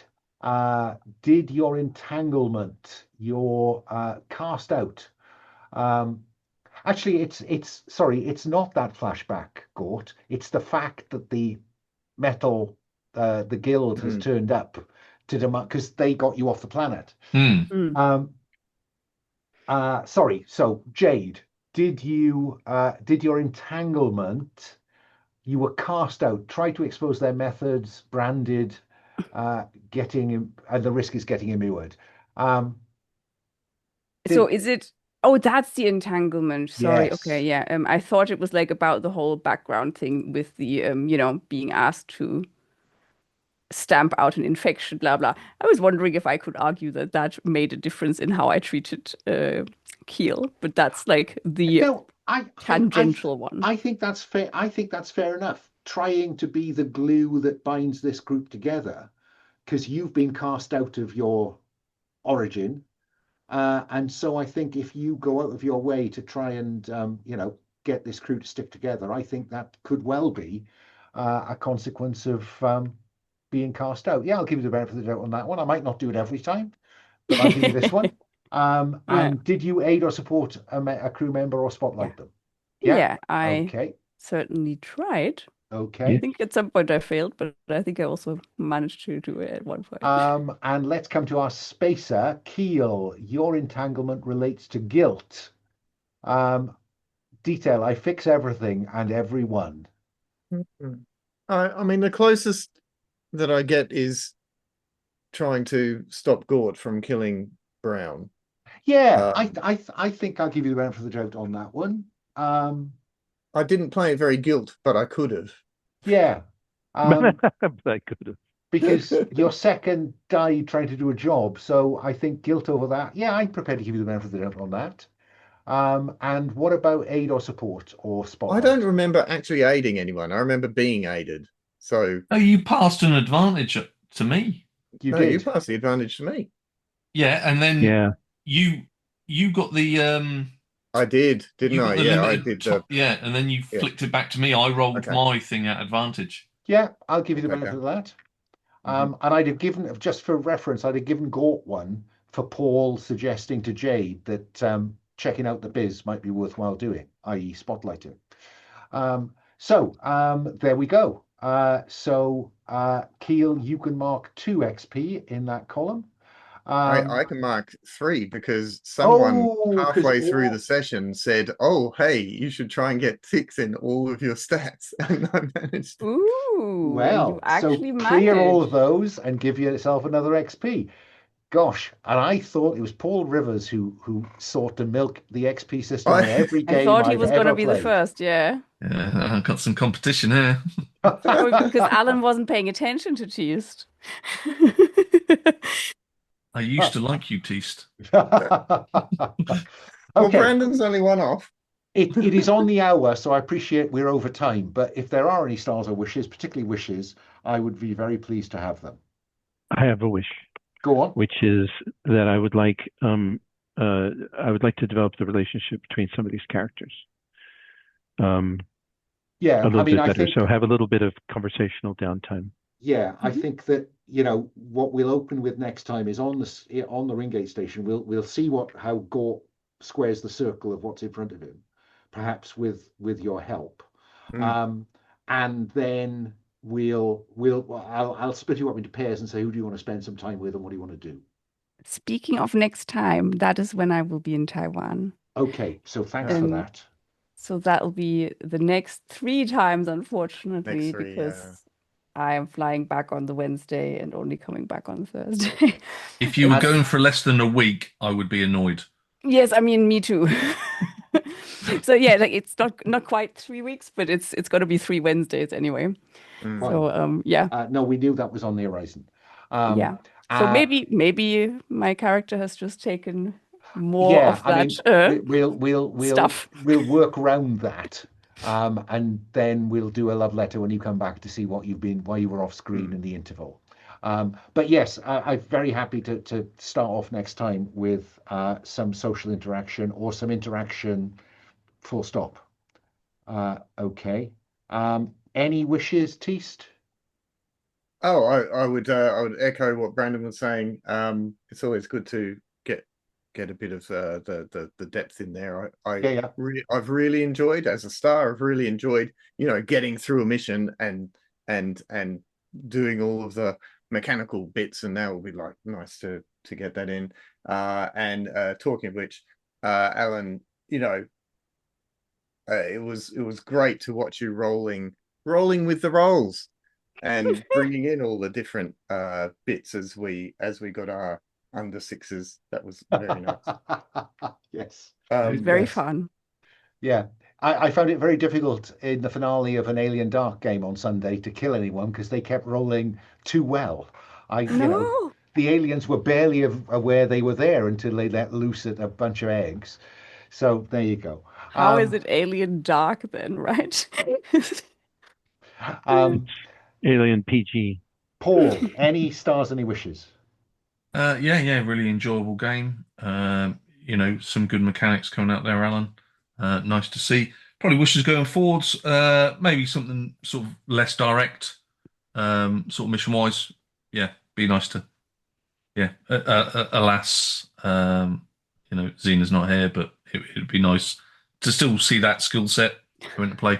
Speaker 1: Did your entanglement, your cast out? Actually, it's not that flashback, Gort. It's the fact that the guild has turned up to demand, because they got you off the planet. Sorry. So Jade, did your entanglement? You were cast out. Try to expose their methods, branded, and the risk is getting immured.
Speaker 4: So is it? Oh, that's the entanglement. Sorry.
Speaker 1: Yes.
Speaker 4: Okay. Yeah. I thought it was like about the whole background thing with the being asked to stamp out an infection, blah blah. I was wondering if I could argue that made a difference in how I treated Keil, but that's like the tangential one.
Speaker 1: I think that's fair. I think that's fair enough. Trying to be the glue that binds this group together, because you've been cast out of your origin. And so I think if you go out of your way to try and, get this crew to stick together, I think that could well be a consequence of being cast out. Yeah, I'll give you the benefit of the doubt on that one. I might not do it every time, but I'll give you this one. And did you aid or support a crew member or spotlight them?
Speaker 4: Yeah, I certainly tried.
Speaker 1: Okay.
Speaker 4: I think at some point I failed, but I think I also managed to do it at one point.
Speaker 1: And let's come to our spacer. Keil, your entanglement relates to guilt. Detail, I fix everything and everyone.
Speaker 2: I mean, the closest that I get is trying to stop Gort from killing Brown.
Speaker 1: Yeah,
Speaker 2: Um,
Speaker 1: I think I'll give you the benefit of the doubt on that one.
Speaker 2: I didn't play it very guilt, but I could have.
Speaker 1: Yeah,
Speaker 5: But I could have.
Speaker 1: because your second died trying to do a job, so I think guilt over that. Yeah, I'm prepared to give you the benefit of the doubt on that. And what about aid or support or
Speaker 2: I
Speaker 1: spotlight?
Speaker 2: don't remember actually aiding anyone. I remember being aided. So
Speaker 3: Oh, you passed an advantage to me.
Speaker 1: You
Speaker 2: no, you
Speaker 1: did.
Speaker 2: passed the advantage to me.
Speaker 3: Yeah, and then
Speaker 5: Yeah.
Speaker 3: you you got the
Speaker 2: I did, didn't
Speaker 3: you got
Speaker 2: I?
Speaker 3: the
Speaker 2: Yeah, I
Speaker 3: limited
Speaker 2: did
Speaker 3: top,
Speaker 2: the
Speaker 3: yeah, and then you
Speaker 2: yeah.
Speaker 3: flicked it back to me. I rolled
Speaker 2: Okay.
Speaker 3: my thing at advantage.
Speaker 1: Yeah, I'll give you the benefit
Speaker 2: Okay.
Speaker 1: of that.
Speaker 2: Mhm.
Speaker 1: And I'd have given, just for reference, I'd have given Gort one for Paul suggesting to Jade that checking out the biz might be worthwhile doing, i.e., spotlighting. There we go. Keil, you can mark 2 XP in that column.
Speaker 2: I can mark 3 because someone
Speaker 1: Because
Speaker 2: halfway through the
Speaker 1: all
Speaker 2: session said, "Oh, hey, you should try and get ticks in all of your stats," and I managed.
Speaker 4: Ooh, and you
Speaker 1: well, so
Speaker 4: actually
Speaker 1: clear all of
Speaker 4: managed.
Speaker 1: those and give yourself another XP. Gosh, and I thought it was Paul Rivers who sought to milk the XP system in
Speaker 2: I
Speaker 1: every
Speaker 4: I
Speaker 1: game
Speaker 4: thought he
Speaker 1: I've
Speaker 4: was gonna
Speaker 1: ever
Speaker 4: be the
Speaker 1: played.
Speaker 4: first, yeah.
Speaker 3: Yeah, I've got some competition here.
Speaker 4: Probably because Alan wasn't paying attention to Teast.
Speaker 3: I used to like you, Teast.
Speaker 2: well,
Speaker 1: Okay,
Speaker 2: Brandon's only one off.
Speaker 1: it is on the hour, so I appreciate we're over time. But if there are any stars or wishes, particularly wishes, I would be very pleased to have them.
Speaker 5: I have a wish,
Speaker 1: Go on.
Speaker 5: which is that I would like to develop the relationship between some of these characters
Speaker 1: Yeah,
Speaker 5: a
Speaker 1: I
Speaker 5: little
Speaker 1: mean,
Speaker 5: bit
Speaker 1: I
Speaker 5: better.
Speaker 1: think,
Speaker 5: So have a little bit of conversational downtime.
Speaker 1: yeah, I
Speaker 4: Mhm.
Speaker 1: think that what we'll open with next time is on the Ringgate station. We'll see how Gort squares the circle of what's in front of him, perhaps with your help.
Speaker 2: Mm.
Speaker 1: Um, and then I'll split you up into pairs and say who do you want to spend some time with and what do you want to do.
Speaker 4: Speaking of next time, that is when I will be in Taiwan.
Speaker 1: Okay, so thanks for
Speaker 4: And
Speaker 1: that.
Speaker 4: so that will be the next 3 times,
Speaker 2: Next
Speaker 4: unfortunately,
Speaker 2: 3, yeah.
Speaker 4: because I am flying back on the Wednesday and only coming back on Thursday.
Speaker 3: If you were
Speaker 1: And
Speaker 3: going for less than a week, I would be annoyed.
Speaker 4: Yes, I mean, me too. So yeah, like it's not quite 3 weeks, but it's gonna be 3 Wednesdays anyway.
Speaker 2: Mm.
Speaker 1: fine.
Speaker 4: So yeah,
Speaker 1: No, we knew that was on the horizon. Um,
Speaker 4: yeah. So
Speaker 1: uh,
Speaker 4: maybe my character has just taken more
Speaker 1: Yeah,
Speaker 4: of
Speaker 1: I
Speaker 4: that
Speaker 1: mean, we'll
Speaker 4: stuff.
Speaker 1: work around that, and then we'll do a love letter when you come back to see why you were off screen
Speaker 2: Mm.
Speaker 1: in the interval. But yes, I'm very happy to start off next time with some social interaction or some interaction, full stop. Okay. Any wishes, Teast?
Speaker 2: Oh, I would echo what Brandon was saying. It's always good to get a bit of the depth in there.
Speaker 1: Yeah, yeah.
Speaker 2: I've really enjoyed as a star. I've really enjoyed getting through a mission and doing all of the mechanical bits, and now it will be like nice to get that in. And talking of which, Alan, it was great to watch you rolling with the rolls and bringing in all the different bits as we got our under sixes. That was very nice.
Speaker 1: Yes.
Speaker 4: It's very
Speaker 1: Yes.
Speaker 4: fun.
Speaker 1: Yeah. I found it very difficult in the finale of an Alien Dark game on Sunday to kill anyone because they kept rolling too well.
Speaker 4: No.
Speaker 1: The aliens were barely aware they were there until they let loose a bunch of eggs. So there you go.
Speaker 4: How is it alien dark then, right?
Speaker 1: Um,
Speaker 5: Alien PG.
Speaker 1: Paul, any stars, any wishes?
Speaker 3: Yeah, really enjoyable game. Some good mechanics coming out there, Alan. Nice to see. Probably wishes going forwards. Maybe something sort of less direct, sort of mission wise. Yeah, be nice to. Yeah, alas, Xena's not here, but it'd be nice to still see that skill set come into play.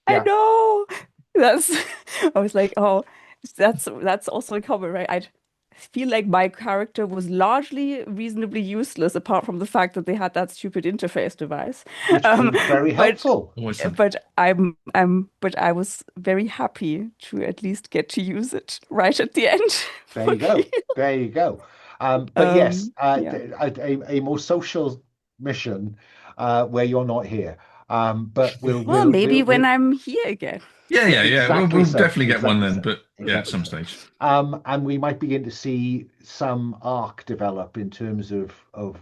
Speaker 4: I
Speaker 1: Yeah.
Speaker 4: know. That's I was like, oh, that's also a comment, right? feel like my character was largely reasonably useless, apart from the fact that they had that stupid interface device.
Speaker 1: Which proved very helpful.
Speaker 4: But I was very happy to at least get to use it right at the end.
Speaker 1: There you go. There you go. But yes, a more social mission where you're not here. But
Speaker 4: well, maybe when I'm here again.
Speaker 3: Yeah.
Speaker 1: Exactly
Speaker 3: We'll
Speaker 1: so.
Speaker 3: definitely get one
Speaker 1: Exactly
Speaker 3: then,
Speaker 1: so.
Speaker 3: but yeah, at
Speaker 1: Exactly
Speaker 3: some
Speaker 1: so.
Speaker 3: stage.
Speaker 1: And we might begin to see some arc develop in terms of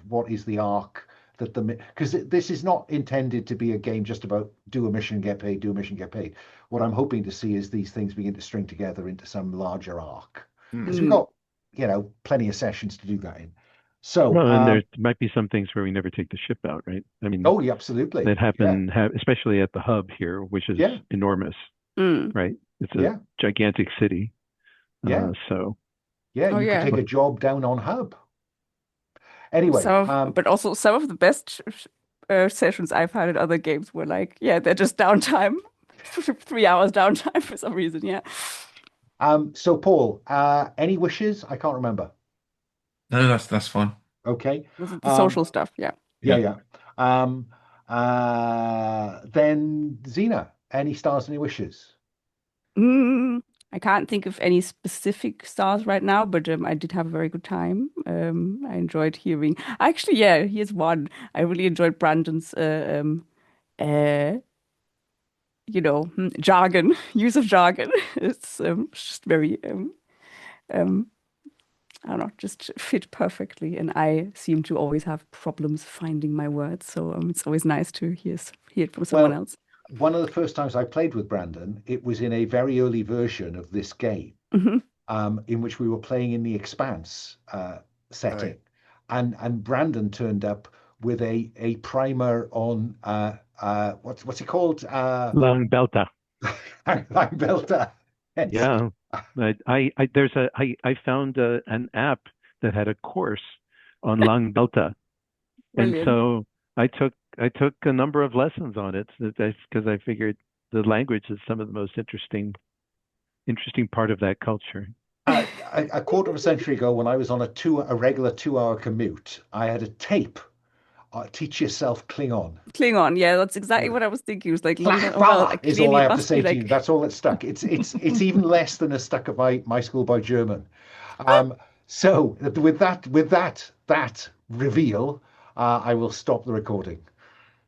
Speaker 1: what is the arc that because this is not intended to be a game just about do a mission, get paid, do a mission, get paid. What I'm hoping to see is these things begin to string together into some larger arc. Because we've got, plenty of sessions to do that in. So,
Speaker 5: well, and there might be some things where we never take the ship out, right? I mean,
Speaker 1: oh, yeah, absolutely.
Speaker 5: That happen, especially at the hub here, which is enormous, right? It's a gigantic city.
Speaker 1: Yeah.
Speaker 5: So.
Speaker 1: Yeah, you could take a job down on hub. Anyway,
Speaker 4: but also some of the best sessions I've had in other games were like, they're just downtime, 3 hours downtime for some reason. Yeah.
Speaker 1: So Paul, any wishes? I can't remember.
Speaker 3: No, that's fine.
Speaker 1: Okay.
Speaker 4: Was it the social stuff? Yeah.
Speaker 1: Yeah. Then Xena, any stars, any wishes?
Speaker 4: I can't think of any specific stars right now, but I did have a very good time. I enjoyed hearing. Actually, here's one. I really enjoyed Brandon's, jargon, use of jargon. It's just very, I don't know, just fit perfectly. And I seem to always have problems finding my words, so it's always nice to hear it from someone else.
Speaker 1: One of the first times I played with Brandon, it was in a very early version of this game, in which we were playing in the Expanse setting, and Brandon turned up with a primer on what's it called?
Speaker 5: Lang Belta.
Speaker 1: Lang Belta.
Speaker 5: Yeah, I found an app that had a course on Lang Belta, and so I took a number of lessons on it because I figured the language is some of the most interesting part of that culture.
Speaker 1: A quarter of a century ago, when I was on a regular 2-hour commute, I had a tape. Teach yourself Klingon.
Speaker 4: Klingon, yeah, that's exactly what I was thinking. It was like,
Speaker 1: is all I have to say to you. That's all that's stuck. It's even less than a stuck of my schoolboy German. So with that reveal, I will stop the recording.